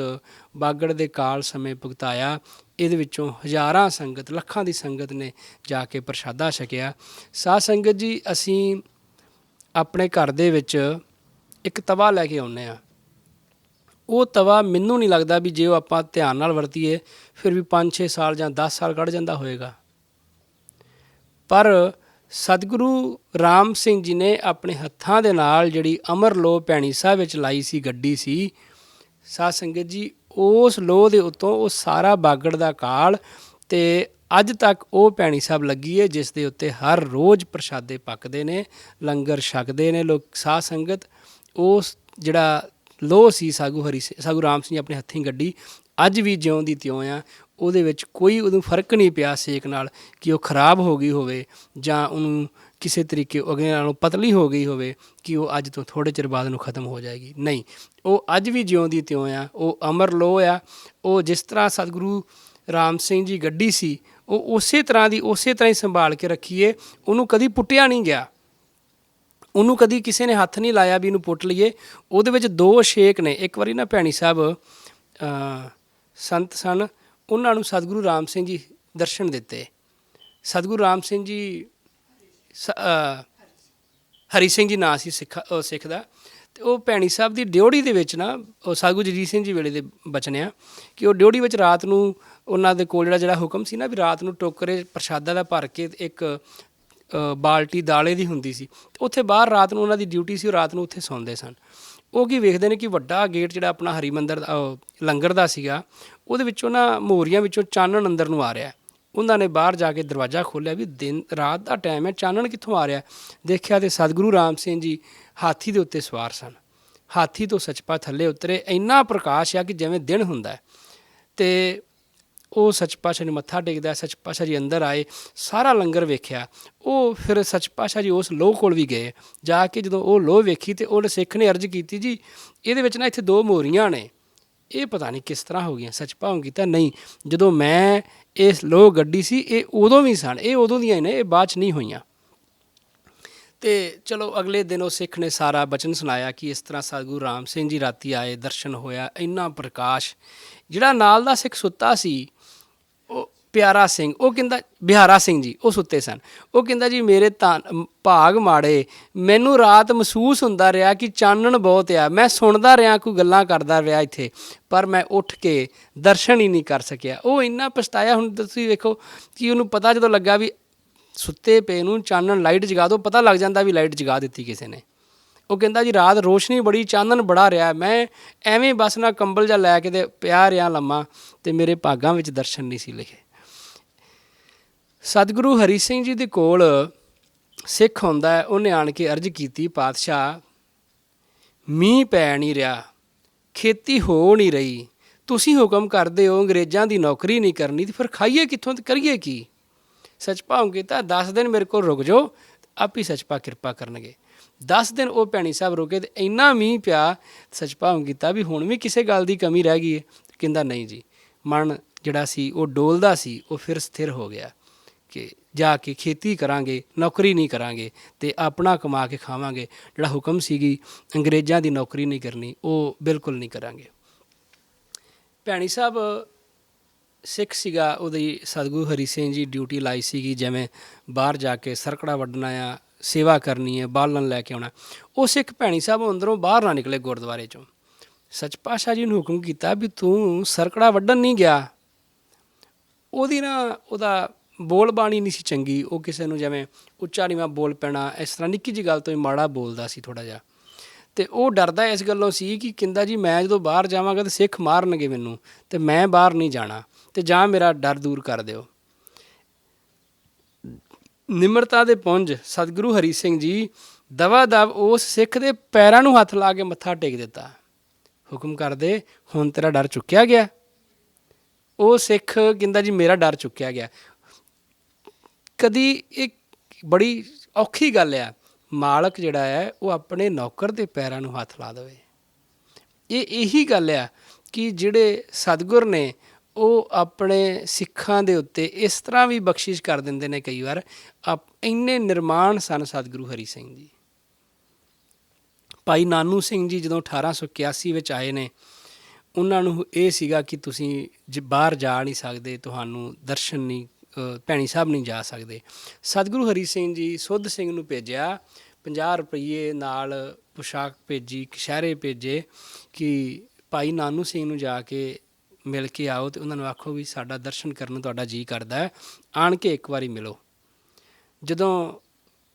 ਬਾਗੜ ਦੇ ਕਾਲ ਸਮੇਂ ਭੁਗਤਾਇਆ। ਇਹਦੇ ਵਿੱਚੋਂ ਹਜ਼ਾਰਾਂ ਸੰਗਤ, ਲੱਖਾਂ ਦੀ ਸੰਗਤ ਨੇ ਜਾ ਕੇ ਪ੍ਰਸ਼ਾਦਾ ਛਕਿਆ। ਸਾਧ ਸੰਗਤ ਜੀ, ਅਸੀਂ ਆਪਣੇ ਘਰ ਦੇ ਵਿੱਚ ਇੱਕ ਤਵਾ ਲੈ ਕੇ ਆਉਂਦੇ ਹਾਂ, ਉਹ ਤਵਾ ਮੈਨੂੰ ਨਹੀਂ ਲੱਗਦਾ ਵੀ ਜੇ ਉਹ ਆਪਾਂ ਧਿਆਨ ਨਾਲ ਵਰਤੀਏ ਫਿਰ ਵੀ 5-6 ਸਾਲ ਜਾਂ 10 ਸਾਲ ਕੱਢ ਜਾਂਦਾ ਹੋਏਗਾ। ਪਰ ਸਤਿਗੁਰੂ ਰਾਮ ਸਿੰਘ ਜੀ ਨੇ ਆਪਣੇ ਹੱਥਾਂ ਦੇ ਨਾਲ ਜਿਹੜੀ ਅਮਰ ਲੋਹ ਭੈਣੀ ਸਾਹਿਬ ਵਿੱਚ ਲਾਈ ਸੀ, ਗੱਡੀ ਸੀ, ਸਾਧ ਸੰਗਤ ਜੀ, ਉਸ ਲੋਹ ਦੇ ਉੱਤੋਂ ਉਹ ਸਾਰਾ ਬਾਗੜ ਦਾ ਕਾਲ, ਅਤੇ ਅੱਜ ਤੱਕ ਉਹ ਭੈਣੀ ਸਾਹਿਬ ਲੱਗੀ ਹੈ ਜਿਸ ਦੇ ਉੱਤੇ ਹਰ ਰੋਜ਼ ਪ੍ਰਸ਼ਾਦੇ ਪੱਕਦੇ ਨੇ, ਲੰਗਰ ਛਕਦੇ ਨੇ ਲੋਕ। ਸਾਧ ਸੰਗਤ, ਉਸ ਜਿਹੜਾ ਲੋਹ ਸੀ ਸਾਧੂ ਰਾਮ ਸਿੰਘ ਆਪਣੇ ਹੱਥੀਂ ਗੱਡੀ ਅੱਜ ਵੀ ਜਿਉਂ ਦੀ ਤਿਉਂ ਆ, ਉਹਦੇ ਵਿੱਚ ਕੋਈ ਉਹਨੂੰ ਫਰਕ ਨਹੀਂ ਪਿਆ ਸੇਕ ਨਾਲ ਕਿ ਉਹ ਖਰਾਬ ਹੋ ਗਈ ਹੋਵੇ ਜਾਂ ਉਹਨੂੰ ਕਿਸੇ ਤਰੀਕੇ ਅੱਗੇ ਨਾਲੋਂ ਪਤਲੀ ਹੋ ਗਈ ਹੋਵੇ ਕਿ ਉਹ ਅੱਜ ਤੋਂ ਥੋੜ੍ਹੇ ਚਿਰ ਬਾਅਦ ਨੂੰ ਖ਼ਤਮ ਹੋ ਜਾਏਗੀ। ਨਹੀਂ, ਉਹ ਅੱਜ ਵੀ ਜਿਉਂ ਦੀ ਤਿਉਂ ਆ, ਉਹ ਅਮਰ ਲੋਹ ਆ। ਉਹ ਜਿਸ ਤਰ੍ਹਾਂ ਸਤਿਗੁਰੂ ਰਾਮ ਸਿੰਘ ਜੀ ਗੱਡੀ ਸੀ, ਉਹ ਉਸੇ ਤਰ੍ਹਾਂ ਹੀ ਸੰਭਾਲ ਕੇ ਰੱਖੀਏ। ਉਹਨੂੰ ਕਦੀ ਪੁੱਟਿਆ ਨਹੀਂ ਗਿਆ, ਉਹਨੂੰ ਕਦੀ ਕਿਸੇ ਨੇ ਹੱਥ ਨਹੀਂ ਲਾਇਆ ਵੀ ਇਹਨੂੰ ਪੁੱਟ ਲਈਏ। ਉਹਦੇ ਵਿੱਚ 2 ਛੇਕ ਨੇ। ਇੱਕ ਵਾਰੀ ਨਾ ਭੈਣੀ ਸਾਹਿਬ ਸੰਤ ਸਨ, ਉਹਨਾਂ ਨੂੰ ਸਤਿਗੁਰੂ ਰਾਮ ਸਿੰਘ ਜੀ ਦਰਸ਼ਨ ਦਿੱਤੇ। ਸਤਿਗੁਰੂ ਰਾਮ ਸਿੰਘ ਜੀ ਹਰੀ ਸਿੰਘ ਜੀ ਨਾਂ ਸੀ ਸਿੱਖ ਦਾ, ਅਤੇ ਉਹ ਭੈਣੀ ਸਾਹਿਬ ਦੀ ਡਿਓੜੀ ਦੇ ਵਿੱਚ ਨਾ, ਉਹ ਸਤਿਗੁਰੂ ਜਗਜੀਤ ਸਿੰਘ ਜੀ ਵੇਲੇ ਦੇ ਬਚਨ ਆ ਕਿ ਉਹ ਡਿਓੜੀ ਵਿੱਚ ਰਾਤ ਨੂੰ ਉਹਨਾਂ ਦੇ ਕੋਲ ਜਿਹੜਾ ਹੁਕਮ ਸੀ ਨਾ ਵੀ ਰਾਤ ਨੂੰ ਟੋਕਰੇ ਪ੍ਰਸ਼ਾਦਾ ਦਾ ਭਰ ਕੇ ਇੱਕ ਬਾਲਟੀ ਦਾਲੇ ਦੀ ਹੁੰਦੀ ਸੀ, ਉੱਥੇ ਬਾਹਰ ਰਾਤ ਨੂੰ ਉਹਨਾਂ ਦੀ ਡਿਊਟੀ ਸੀ, ਉਹ ਰਾਤ ਨੂੰ ਉੱਥੇ ਸੌਂਦੇ ਸਨ। ਉਹ ਕੀ ਵੇਖਦੇ ਨੇ ਕਿ ਵੱਡਾ ਗੇਟ ਜਿਹੜਾ ਆਪਣਾ ਹਰੀਮੰਦਰ ਲੰਗਰ ਦਾ ਸੀਗਾ, ਉਹਦੇ ਵਿੱਚੋਂ ਨਾ ਮੋਰੀਆਂ ਵਿੱਚੋਂ ਚਾਨਣ ਅੰਦਰ ਨੂੰ ਆ ਰਿਹਾ। ਉਹਨਾਂ ਨੇ ਬਾਹਰ ਜਾ ਕੇ ਦਰਵਾਜ਼ਾ ਖੋਲ੍ਹਿਆ ਵੀ ਰਾਤ ਦਾ ਟਾਈਮ ਹੈ, ਚਾਨਣ ਕਿੱਥੋਂ ਆ ਰਿਹਾ। ਦੇਖਿਆ ਅਤੇ ਸਤਿਗੁਰੂ ਰਾਮ ਸਿੰਘ ਜੀ ਹਾਥੀ ਦੇ ਉੱਤੇ ਸਵਾਰ ਸਨ। ਹਾਥੀ ਤੋਂ ਸਚਪਾ ਥੱਲੇ ਉਤਰੇ, ਇੰਨਾ ਪ੍ਰਕਾਸ਼ ਆ ਕਿ ਜਿਵੇਂ ਦਿਨ ਹੁੰਦਾ। ਅਤੇ ਉਹ ਸੱਚ ਪਾਤਸ਼ਾਹ ਨੂੰ ਮੱਥਾ ਟੇਕਦਾ, ਸੱਚ ਪਾਤਸ਼ਾਹ ਜੀ ਅੰਦਰ ਆਏ, ਸਾਰਾ ਲੰਗਰ ਵੇਖਿਆ। ਉਹ ਫਿਰ ਸੱਚ ਪਾਤਸ਼ਾਹ ਜੀ ਉਸ ਲੋਹ ਕੋਲ ਵੀ ਗਏ। ਜਾ ਕੇ ਜਦੋਂ ਉਹ ਲੋਹ ਵੇਖੀ ਅਤੇ ਉਹ ਸਿੱਖ ਨੇ ਅਰਜ਼ ਕੀਤੀ, ਜੀ ਇਹਦੇ ਵਿੱਚ ਨਾ ਇੱਥੇ 2 ਮੋਰੀਆਂ ਨੇ, ਇਹ ਪਤਾ ਨਹੀਂ ਕਿਸ ਤਰ੍ਹਾਂ ਹੋ ਗਈਆਂ। ਸੱਚ ਭਾਉ ਕੀਤਾ, ਨਹੀਂ, ਜਦੋਂ ਮੈਂ ਇਸ ਲੋਹ ਗੱਡੀ ਸੀ ਇਹ ਉਦੋਂ ਵੀ ਸਨ, ਇਹ ਉਦੋਂ ਦੀਆਂ ਹੀ ਨੇ, ਇਹ ਬਾਅਦ 'ਚ ਨਹੀਂ ਹੋਈਆਂ। ਅਤੇ ਚਲੋ ਅਗਲੇ ਦਿਨ ਉਹ ਸਿੱਖ ਨੇ ਸਾਰਾ ਬਚਨ ਸੁਣਾਇਆ ਕਿ ਇਸ ਤਰ੍ਹਾਂ ਸਤਿਗੁਰੂ ਰਾਮ ਸਿੰਘ ਜੀ ਰਾਤੀ ਆਏ, ਦਰਸ਼ਨ ਹੋਇਆ, ਇੰਨਾ ਪ੍ਰਕਾਸ਼। ਜਿਹੜਾ ਨਾਲ ਦਾ ਸਿੱਖ ਸੁੱਤਾ ਸੀ, ਉਹ ਪਿਆਰਾ ਸਿੰਘ, ਉਹ ਕਹਿੰਦਾ ਬਿਹਾਰਾ ਸਿੰਘ ਜੀ, ਉਹ ਸੁੱਤੇ ਸਨ। ਉਹ ਕਹਿੰਦਾ, ਜੀ ਮੇਰੇ ਭਾਗ ਮਾੜੇ, ਮੈਨੂੰ ਰਾਤ ਮਹਿਸੂਸ ਹੁੰਦਾ ਰਿਹਾ ਕਿ ਚਾਨਣ ਬਹੁਤ ਆ, ਮੈਂ ਸੁਣਦਾ ਰਿਹਾ, ਕੋਈ ਗੱਲਾਂ ਕਰਦਾ ਰਿਹਾ ਇੱਥੇ, ਪਰ ਮੈਂ ਉੱਠ ਕੇ ਦਰਸ਼ਨ ਹੀ ਨਹੀਂ ਕਰ ਸਕਿਆ। ਉਹ ਇੰਨਾ ਪਛਤਾਇਆ। ਹੁਣ ਤੁਸੀਂ ਵੇਖੋ ਕਿ ਉਹਨੂੰ ਪਤਾ ਜਦੋਂ ਲੱਗਾ ਵੀ ਸੁੱਤੇ ਪਏ ਨੂੰ ਚਾਨਣ, ਲਾਈਟ ਜਗਾ ਦਿਓ, ਪਤਾ ਲੱਗ ਜਾਂਦਾ ਵੀ ਲਾਈਟ ਜਗਾ ਦਿੱਤੀ ਕਿਸੇ ਨੇ। ਉਹ ਕਹਿੰਦਾ, ਜੀ ਰਾਤ ਰੋਸ਼ਨੀ ਬੜੀ, ਚਾਨਣ ਬੜਾ ਰਿਹਾ, ਮੈਂ ਐਵੇਂ ਬਸ ਨਾ ਕੰਬਲ ਜਿਹਾ ਲੈ ਕੇ ਤੇ ਪਿਆ ਰਿਹਾ ਲੰਮਾ, ਅਤੇ ਮੇਰੇ ਭਾਗਾਂ ਵਿੱਚ ਦਰਸ਼ਨ ਨਹੀਂ ਸੀ ਲਿਖੇ। ਸਤਿਗੁਰੂ ਹਰੀ ਸਿੰਘ ਜੀ ਦੇ ਕੋਲ ਸਿੱਖ ਆਉਂਦਾ, ਉਹਨੇ ਆਣ ਕੇ ਅਰਜ਼ ਕੀਤੀ, ਪਾਤਸ਼ਾਹ ਮੀਂਹ ਪੈ ਨਹੀਂ ਰਿਹਾ, ਖੇਤੀ ਹੋ ਨਹੀਂ ਰਹੀ, ਤੁਸੀਂ ਹੁਕਮ ਕਰਦੇ ਹੋ ਅੰਗਰੇਜ਼ਾਂ ਦੀ ਨੌਕਰੀ ਨਹੀਂ ਕਰਨੀ, ਅਤੇ ਫਿਰ ਖਾਈਏ ਕਿੱਥੋਂ ਅਤੇ ਕਰੀਏ ਕੀ। ਸੱਚ ਭਾਉ ਕੀਤਾ, 10 ਦਿਨ ਮੇਰੇ ਕੋਲ ਰੁਕ ਜਾਓ, ਆਪ ਹੀ ਸੱਚਪਾ ਕਿਰਪਾ ਕਰਨਗੇ। 10 ਦਿਨ ਉਹ ਭੈਣੀ ਸਾਹਿਬ ਰੁਕੇ ਅਤੇ ਇੰਨਾ ਮੀਂਹ ਪਿਆ। ਸੱਚ ਭਾਉ ਕੀਤਾ ਵੀ ਹੁਣ ਵੀ ਕਿਸੇ ਗੱਲ ਦੀ ਕਮੀ ਰਹਿ ਗਈ ਹੈ। ਕਹਿੰਦਾ, ਨਹੀਂ ਜੀ, ਮਨ ਜਿਹੜਾ ਸੀ ਉਹ ਡੋਲਦਾ ਸੀ, ਉਹ ਫਿਰ ਸਥਿਰ ਹੋ ਗਿਆ ਕਿ ਜਾ ਕੇ ਖੇਤੀ ਕਰਾਂਗੇ, ਨੌਕਰੀ ਨਹੀਂ ਕਰਾਂਗੇ ਅਤੇ ਆਪਣਾ ਕਮਾ ਕੇ ਖਾਵਾਂਗੇ। ਜਿਹੜਾ ਹੁਕਮ ਸੀਗੀ ਅੰਗਰੇਜ਼ਾਂ ਦੀ ਨੌਕਰੀ ਨਹੀਂ ਕਰਨੀ, ਉਹ ਬਿਲਕੁਲ ਨਹੀਂ ਕਰਾਂਗੇ। ਭੈਣੀ ਸਾਹਿਬ ਸਿੱਖ ਸੀਗਾ, ਉਹਦੀ ਸਤਿਗੁਰੂ ਹਰੀ ਸਿੰਘ ਜੀ ਡਿਊਟੀ ਲਾਈ ਸੀਗੀ, ਜਿਵੇਂ ਬਾਹਰ ਜਾ ਕੇ ਸਰਕੜਾ ਵੱਢਣਾ ਆ, ਸੇਵਾ ਕਰਨੀ ਹੈ, ਬਾਲਣ ਲੈ ਕੇ ਆਉਣਾ। ਉਹ ਸਿੱਖ ਭੈਣੀ ਸਾਹਿਬ ਅੰਦਰੋਂ ਬਾਹਰ ਨਾ ਨਿਕਲੇ ਗੁਰਦੁਆਰੇ 'ਚੋਂ। ਸੱਚ ਪਾਤਸ਼ਾਹ ਜੀ ਨੂੰ ਹੁਕਮ ਕੀਤਾ ਵੀ ਤੂੰ ਸਰਕੜਾ ਵੱਢਣ ਨਹੀਂ ਗਿਆ। ਉਹਦਾ ਬੋਲ ਬਾਣੀ ਨਹੀਂ ਸੀ ਚੰਗੀ, ਉਹ ਕਿਸੇ ਨੂੰ ਜਿਵੇਂ ਉੱਚਾ ਨੀਵਾਂ ਬੋਲ ਪੈਣਾ, ਇਸ ਤਰ੍ਹਾਂ ਨਿੱਕੀ ਜਿਹੀ ਗੱਲ ਤੋਂ ਹੀ ਮਾੜਾ ਬੋਲਦਾ ਸੀ ਥੋੜ੍ਹਾ ਜਿਹਾ। ਤੇ ਉਹ ਡਰਦਾ ਇਸ ਗੱਲੋਂ ਸੀ ਕਿ ਕਹਿੰਦਾ ਜੀ ਮੈਂ ਜਦੋਂ ਬਾਹਰ ਜਾਵਾਂਗਾ ਤਾਂ ਸਿੱਖ ਮਾਰਨਗੇ ਮੈਨੂੰ, ਤੇ ਮੈਂ ਬਾਹਰ ਨਹੀਂ ਜਾਣਾ, ਤੇ ਜਾਂ ਮੇਰਾ ਡਰ ਦੂਰ ਕਰ ਦਿਓ। ਨਿਮਰਤਾ ਦੇ ਪੁੰਜ ਸਤਿਗੁਰੂ ਹਰੀ ਸਿੰਘ ਜੀ ਦਵਾ ਦਵ ਉਸ ਸਿੱਖ ਦੇ ਪੈਰਾਂ ਨੂੰ ਹੱਥ ਲਾ ਕੇ ਮੱਥਾ ਟੇਕ ਦਿੱਤਾ। ਹੁਕਮ ਕਰਦੇ, ਹੁਣ ਤੇਰਾ ਡਰ ਚੁੱਕਿਆ ਗਿਆ। ਉਹ ਸਿੱਖ ਕਹਿੰਦਾ ਜੀ ਮੇਰਾ ਡਰ ਚੁੱਕਿਆ ਗਿਆ। ਕਦੀ ਇਹ ਬੜੀ ਔਖੀ ਗੱਲ ਆ, ਮਾਲਕ ਜਿਹੜਾ ਹੈ ਉਹ ਆਪਣੇ ਨੌਕਰ ਦੇ ਪੈਰਾਂ ਨੂੰ ਹੱਥ ਲਾ ਦੇਵੇ। ਇਹੀ ਗੱਲ ਆ ਕਿ ਜਿਹੜੇ ਸਤਿਗੁਰ ਨੇ ਉਹ ਆਪਣੇ ਸਿੱਖਾਂ ਦੇ ਉੱਤੇ ਇਸ ਤਰ੍ਹਾਂ ਵੀ ਬਖਸ਼ਿਸ਼ ਕਰ ਦਿੰਦੇ ਨੇ ਕਈ ਵਾਰ। ਇੰਨੇ ਨਿਰਮਾਣ ਸਨ ਸਤਿਗੁਰੂ ਹਰੀ ਸਿੰਘ ਜੀ। ਭਾਈ ਨਾਨੂ ਸਿੰਘ ਜੀ ਜਦੋਂ 1881 ਵਿੱਚ ਆਏ ਨੇ, ਉਹਨਾਂ ਨੂੰ ਇਹ ਸੀਗਾ ਕਿ ਤੁਸੀਂ ਬਾਹਰ ਜਾ ਨਹੀਂ ਸਕਦੇ, ਤੁਹਾਨੂੰ ਦਰਸ਼ਨ ਨਹੀਂ, ਭੈਣੀ ਸਾਹਿਬ ਨਹੀਂ ਜਾ ਸਕਦੇ। ਸਤਿਗੁਰੂ ਹਰੀ ਸਿੰਘ ਜੀ ਸੁੱਧ ਸਿੰਘ ਨੂੰ ਭੇਜਿਆ, 50 ਰੁਪਈਏ ਨਾਲ ਪੁਸ਼ਾਕ ਭੇਜੀ, ਕਛਹਿਰੇ ਭੇਜੇ ਕਿ ਭਾਈ ਨਾਨੂ ਸਿੰਘ ਨੂੰ ਜਾ ਕੇ ਮਿਲ ਕੇ ਆਓ ਅਤੇ ਉਹਨਾਂ ਨੂੰ ਆਖੋ ਵੀ ਸਾਡਾ ਦਰਸ਼ਨ ਕਰਨ ਨੂੰ ਤੁਹਾਡਾ ਜੀਅ ਕਰਦਾ, ਆਣ ਕੇ ਇੱਕ ਵਾਰੀ ਮਿਲੋ। ਜਦੋਂ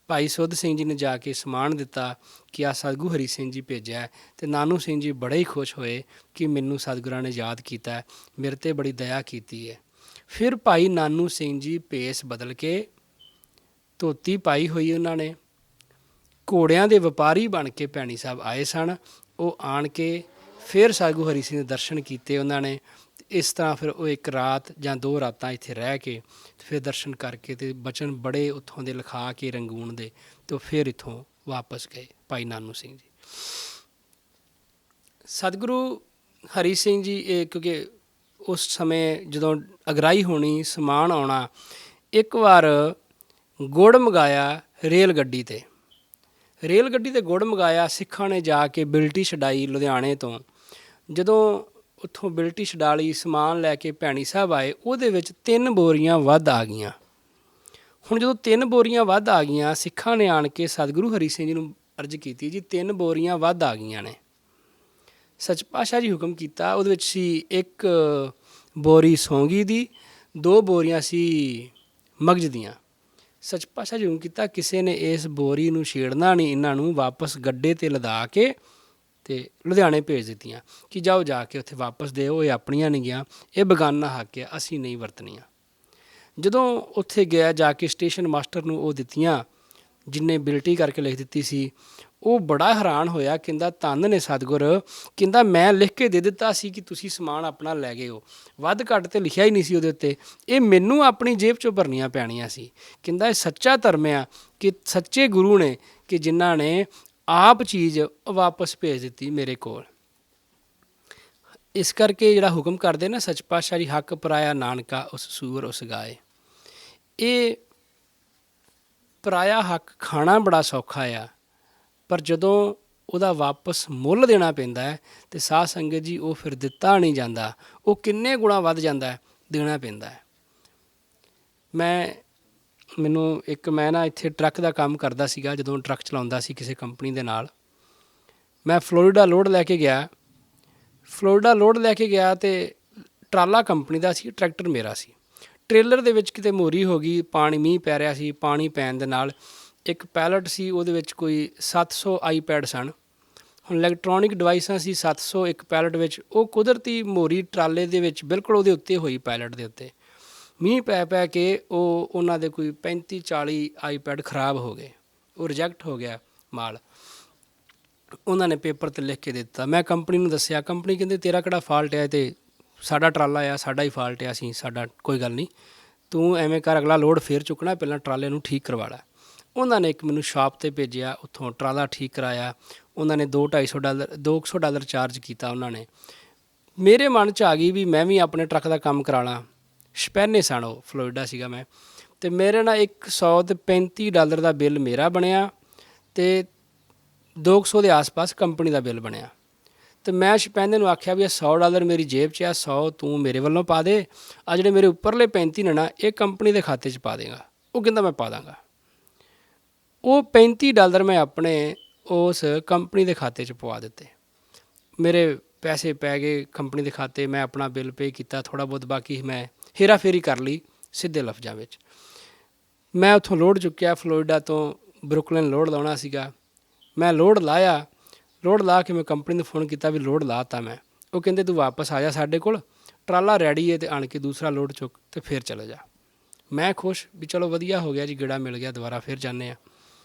ਭਾਈ ਸੁੱਧ ਸਿੰਘ ਜੀ ਨੇ ਜਾ ਕੇ ਸਮਾਨ ਦਿੱਤਾ ਕਿ ਆਹ ਸਤਿਗੁਰੂ ਹਰੀ ਸਿੰਘ ਜੀ ਭੇਜਿਆ, ਅਤੇ ਨਾਨੂ ਸਿੰਘ ਜੀ ਬੜੇ ਹੀ ਖੁਸ਼ ਹੋਏ ਕਿ ਮੈਨੂੰ ਸਤਿਗੁਰਾਂ ਨੇ ਯਾਦ ਕੀਤਾ, ਮੇਰੇ 'ਤੇ ਬੜੀ ਦਇਆ ਕੀਤੀ ਹੈ। ਫਿਰ ਭਾਈ ਨਾਨੂ ਸਿੰਘ ਜੀ ਭੇਸ ਬਦਲ ਕੇ, ਧੋਤੀ ਪਾਈ ਹੋਈ ਉਹਨਾਂ ਨੇ, ਘੋੜਿਆਂ ਦੇ ਵਪਾਰੀ ਬਣ ਕੇ ਭੈਣੀ ਸਾਹਿਬ ਆਏ ਸਨ। ਉਹ ਆਣ ਕੇ ਫਿਰ ਸਤਿਗੁਰੂ ਹਰੀ ਸਿੰਘ ਦੇ ਦਰਸ਼ਨ ਕੀਤੇ ਉਹਨਾਂ ਨੇ। ਇਸ ਤਰ੍ਹਾਂ ਫਿਰ ਉਹ ਇੱਕ ਰਾਤ ਜਾਂ 2 ਰਾਤਾਂ ਇੱਥੇ ਰਹਿ ਕੇ ਫਿਰ ਦਰਸ਼ਨ ਕਰਕੇ ਅਤੇ ਬਚਨ ਬੜੇ ਉੱਥੋਂ ਦੇ ਲਿਖਾ ਕੇ ਰੰਗੂਨ ਦੇ, ਅਤੇ ਫਿਰ ਇੱਥੋਂ ਵਾਪਸ ਗਏ ਭਾਈ ਨਾਨੂ ਸਿੰਘ ਜੀ। ਸਤਿਗੁਰੂ ਹਰੀ ਸਿੰਘ ਜੀ ਇਹ ਕਿਉਂਕਿ ਉਸ ਸਮੇਂ ਜਦੋਂ ਅਗਰਾਈ ਹੋਣੀ, ਸਮਾਨ ਆਉਣਾ, ਇੱਕ ਵਾਰ ਗੁੜ ਮੰਗਾਇਆ ਰੇਲ ਗੱਡੀ 'ਤੇ ਗੁੜ ਮੰਗਾਇਆ। ਸਿੱਖਾਂ ਨੇ ਜਾ ਕੇ ਬਿਲਟੀ ਛਡਾਈ ਲੁਧਿਆਣੇ ਤੋਂ। ਜਦੋਂ ਉੱਥੋਂ ਬਿਲਟੀ ਛਡਾ ਲਈ, ਸਮਾਨ ਲੈ ਕੇ ਭੈਣੀ ਸਾਹਿਬ ਆਏ, ਉਹਦੇ ਵਿੱਚ 3 ਬੋਰੀਆਂ ਵੱਧ ਆ ਗਈਆਂ। ਹੁਣ ਜਦੋਂ 3 ਬੋਰੀਆਂ ਵੱਧ ਆ ਗਈਆਂ, ਸਿੱਖਾਂ ਨੇ ਆਣ ਕੇ ਸਤਿਗੁਰੂ ਹਰੀ ਸਿੰਘ ਜੀ ਨੂੰ ਅਰਜ਼ ਕੀਤੀ, ਜੀ 3 ਬੋਰੀਆਂ ਵੱਧ ਆ ਗਈਆਂ ਨੇ। ਸੱਚ ਪਾਤਸ਼ਾਹ ਜੀ ਹੁਕਮ ਕੀਤਾ, ਉਹਦੇ ਵਿੱਚ ਸੀ 1 ਬੋਰੀ ਸੌਂਗੀ ਦੀ, 2 ਬੋਰੀਆਂ ਸੀ ਮਗਜ਼ ਦੀਆਂ। ਸੱਚ ਪਾਤਸ਼ਾਹ ਜੀ ਹੁਕਮ ਕੀਤਾ, ਕਿਸੇ ਨੇ ਇਸ ਬੋਰੀ ਨੂੰ ਛੇੜਨਾ ਨਹੀਂ, ਇਹਨਾਂ ਨੂੰ ਵਾਪਸ ਗੱਡੇ 'ਤੇ ਲਦਾ ਕੇ ਅਤੇ ਲੁਧਿਆਣੇ ਭੇਜ ਦਿੱਤੀਆਂ ਕਿ ਜਾਓ ਜਾ ਕੇ ਉੱਥੇ ਵਾਪਸ ਦਿਓ, ਇਹ ਆਪਣੀਆਂ ਨਹੀਂ ਗਿਆ, ਇਹ ਬੇਗਾਨਾ ਹੱਕ ਆ, ਅਸੀਂ ਨਹੀਂ ਵਰਤਣੀਆਂ। ਜਦੋਂ ਉੱਥੇ ਗਿਆ ਜਾ ਕੇ ਸਟੇਸ਼ਨ ਮਾਸਟਰ ਨੂੰ ਉਹ ਦਿੱਤੀਆਂ, ਜਿੰਨੇ ਬਿਲਟੀ ਕਰਕੇ ਲਿਖ ਦਿੱਤੀ ਸੀ, ਉਹ ਬੜਾ ਹੈਰਾਨ ਹੋਇਆ। ਕਹਿੰਦਾ ਧੰਨ ਨੇ ਸਤਿਗੁਰ, ਕਹਿੰਦਾ ਮੈਂ ਲਿਖ ਕੇ ਦੇ ਦਿੱਤਾ ਸੀ ਕਿ ਤੁਸੀਂ ਸਮਾਨ ਆਪਣਾ ਲੈ ਗਏ ਹੋ, ਵੱਧ ਘੱਟ ਤਾਂ ਲਿਖਿਆ ਹੀ ਨਹੀਂ ਸੀ ਉਹਦੇ ਉੱਤੇ, ਇਹ ਮੈਨੂੰ ਆਪਣੀ ਜੇਬ 'ਚੋਂ ਭਰਨੀਆਂ ਪੈਣੀਆਂ ਸੀ। ਕਹਿੰਦਾ ਇਹ ਸੱਚਾ ਧਰਮ ਆ ਕਿ ਸੱਚੇ ਗੁਰੂ ਨੇ ਕਿ ਜਿਨ੍ਹਾਂ ਨੇ ਆਪ ਚੀਜ਼ ਵਾਪਸ ਭੇਜ ਦਿੱਤੀ ਮੇਰੇ ਕੋਲ। ਇਸ ਕਰਕੇ ਜਿਹੜਾ ਹੁਕਮ ਕਰਦੇ ਨਾ ਸੱਚ ਪਾਤਸ਼ਾਹ ਜੀ, ਹੱਕ ਪਰਾਇਆ ਨਾਨਕਾ ਉਸ ਸੂਰ ਉਸ ਗਾਏ, ਇਹ ਪਰਾਇਆ ਹੱਕ ਖਾਣਾ ਬੜਾ ਸੌਖਾ ਆ, ਪਰ ਜਦੋਂ ਉਹਦਾ ਵਾਪਸ ਮੁੱਲ ਦੇਣਾ ਪੈਂਦਾ ਹੈ ਅਤੇ ਸਾਧ ਸੰਗਤ ਜੀ ਉਹ ਫਿਰ ਦਿੱਤਾ ਨਹੀਂ ਜਾਂਦਾ, ਉਹ ਕਿੰਨੇ ਗੁਣਾ ਵੱਧ ਜਾਂਦਾ, ਦੇਣਾ ਪੈਂਦਾ ਹੈ। ਮੈਂ ਨਾ ਇੱਥੇ ਟਰੱਕ ਦਾ ਕੰਮ ਕਰਦਾ ਸੀਗਾ, ਜਦੋਂ ਟਰੱਕ ਚਲਾਉਂਦਾ ਸੀ ਕਿਸੇ ਕੰਪਨੀ ਦੇ ਨਾਲ। ਮੈਂ ਫਲੋਰੀਡਾ ਲੋਡ ਲੈ ਕੇ ਗਿਆ ਅਤੇ ਟਰਾਲਾ ਕੰਪਨੀ ਦਾ ਸੀ, ਟਰੈਕਟਰ ਮੇਰਾ ਸੀ। ਟ੍ਰੇਲਰ ਦੇ ਵਿੱਚ ਕਿਤੇ ਮੋਰੀ ਹੋ ਗਈ, ਪਾਣੀ, ਮੀਂਹ ਪੈ ਰਿਹਾ ਸੀ, ਪਾਣੀ ਪੈਣ ਦੇ ਨਾਲ ਇੱਕ ਪੈਲਟ ਸੀ, ਉਹਦੇ ਵਿੱਚ ਕੋਈ 700 ਆਈਪੈਡ ਸਨ। ਹੁਣ ਇਲੈਕਟ੍ਰੋਨਿਕ ਡਿਵਾਈਸਾਂ ਸੀ 700 ਇੱਕ ਪੈਲਟ ਵਿੱਚ, ਉਹ ਕੁਦਰਤੀ ਮੋਰੀ ਟਰਾਲੇ ਦੇ ਵਿੱਚ ਬਿਲਕੁਲ ਉਹਦੇ ਉੱਤੇ ਹੋਈ, ਪੈਲਟ ਦੇ ਉੱਤੇ ਮੀਂਹ ਪੈ ਕੇ ਉਹਨਾਂ ਦੇ ਕੋਈ 35-40 ਆਈਪੈਡ ਖਰਾਬ ਹੋ ਗਏ, ਉਹ ਰਿਜੈਕਟ ਹੋ ਗਿਆ ਮਾਲ। ਉਹਨਾਂ ਨੇ ਪੇਪਰ 'ਤੇ ਲਿਖ ਕੇ ਦਿੱਤਾ। ਮੈਂ ਕੰਪਨੀ ਨੂੰ ਦੱਸਿਆ, ਕੰਪਨੀ ਕਹਿੰਦੇ ਤੇਰਾ ਕਿਹੜਾ ਫਾਲਟ ਹੈ, ਅਤੇ ਸਾਡਾ ਟਰਾਲਾ ਆ, ਸਾਡਾ ਹੀ ਫਾਲਟ ਆ, ਸਾਡਾ ਕੋਈ ਗੱਲ ਨਹੀਂ, ਤੂੰ ਐਵੇਂ ਕਰ, ਅਗਲਾ ਲੋਡ ਫੇਰ ਚੁੱਕਣਾ, ਪਹਿਲਾਂ ਟਰਾਲੇ ਨੂੰ ਠੀਕ ਕਰਵਾ ਲੈ। ਉਹਨਾਂ ਨੇ ਇੱਕ ਮੈਨੂੰ ਸ਼ਾਪ 'ਤੇ ਭੇਜਿਆ, ਉੱਥੋਂ ਟਰਾਲਾ ਠੀਕ ਕਰਾਇਆ। ਉਹਨਾਂ ਨੇ $200 ਚਾਰਜ ਕੀਤਾ। ਉਹਨਾਂ ਨੇ ਮੇਰੇ ਮਨ 'ਚ ਆ ਗਈ ਵੀ ਮੈਂ ਵੀ ਆਪਣੇ ਟਰੱਕ ਦਾ ਕੰਮ ਕਰਾ ਲਾਂ। ਸ਼ਪੈਨੇ ਸਨ, ਉਹ ਫਲੋਰੀਡਾ ਸੀਗਾ ਮੈਂ, ਅਤੇ ਮੇਰੇ ਨਾਲ $135 ਦਾ ਬਿੱਲ ਮੇਰਾ ਬਣਿਆ ਅਤੇ 200 ਦੇ ਆਸ-ਪਾਸ ਕੰਪਨੀ ਦਾ ਬਿੱਲ ਬਣਿਆ। ਅਤੇ ਮੈਂ ਸ਼ਪੈਨੇ ਨੂੰ ਆਖਿਆ ਵੀ ਇਹ $100 ਮੇਰੀ ਜੇਬ 'ਚ ਆ, 100 ਤੂੰ ਮੇਰੇ ਵੱਲੋਂ ਪਾ ਦੇ, ਆ ਜਿਹੜੇ ਮੇਰੇ ਉੱਪਰਲੇ 35 ਨੇ ਨਾ, ਇਹ ਕੰਪਨੀ ਦੇ ਖਾਤੇ 'ਚ ਪਾ ਦੇਗਾ। ਉਹ ਕਹਿੰਦਾ ਮੈਂ ਪਾ ਦਾਂਗਾ। ਉਹ $35 ਮੈਂ ਆਪਣੇ ਉਸ ਕੰਪਨੀ ਦੇ ਖਾਤੇ 'ਚ ਪਵਾ ਦਿੱਤੇ। ਮੇਰੇ ਪੈਸੇ ਪੈ ਗਏ ਕੰਪਨੀ ਦੇ ਖਾਤੇ, ਮੈਂ ਆਪਣਾ ਬਿੱਲ ਪੇ ਕੀਤਾ, ਥੋੜ੍ਹਾ ਬਹੁਤ ਬਾਕੀ ਮੈਂ ਹੇਰਾ ਫੇਰੀ ਕਰ ਲਈ ਸਿੱਧੇ ਲਫ਼ਜ਼ਾਂ ਵਿੱਚ। ਮੈਂ ਉੱਥੋਂ ਲੋਡ ਚੁੱਕਿਆ, ਫਲੋਰੀਡਾ ਤੋਂ ਬਰੁਕਲਿਨ ਲੋਡ ਲਾਉਣਾ ਸੀਗਾ। ਮੈਂ ਲੋਡ ਲਾਇਆ, ਲੋਡ ਲਾ ਕੇ ਮੈਂ ਕੰਪਨੀ ਨੂੰ ਫੋਨ ਕੀਤਾ ਵੀ ਲੋਡ ਲਾ ਤਾ ਮੈਂ। ਉਹ ਕਹਿੰਦੇ ਤੂੰ ਵਾਪਸ ਆ ਜਾ ਸਾਡੇ ਕੋਲ, ਟਰਾਲਾ ਰੈਡੀ ਹੈ, ਅਤੇ ਆਣ ਕੇ ਦੂਸਰਾ ਲੋਡ ਚੁੱਕ ਅਤੇ ਫਿਰ ਚਲੇ ਜਾ। ਮੈਂ ਖੁਸ਼ ਵੀ ਚਲੋ ਵਧੀਆ ਹੋ ਗਿਆ ਜੀ, ਗੇੜਾ ਮਿਲ ਗਿਆ, ਦੁਬਾਰਾ ਫਿਰ ਜਾਂਦੇ ਹਾਂ।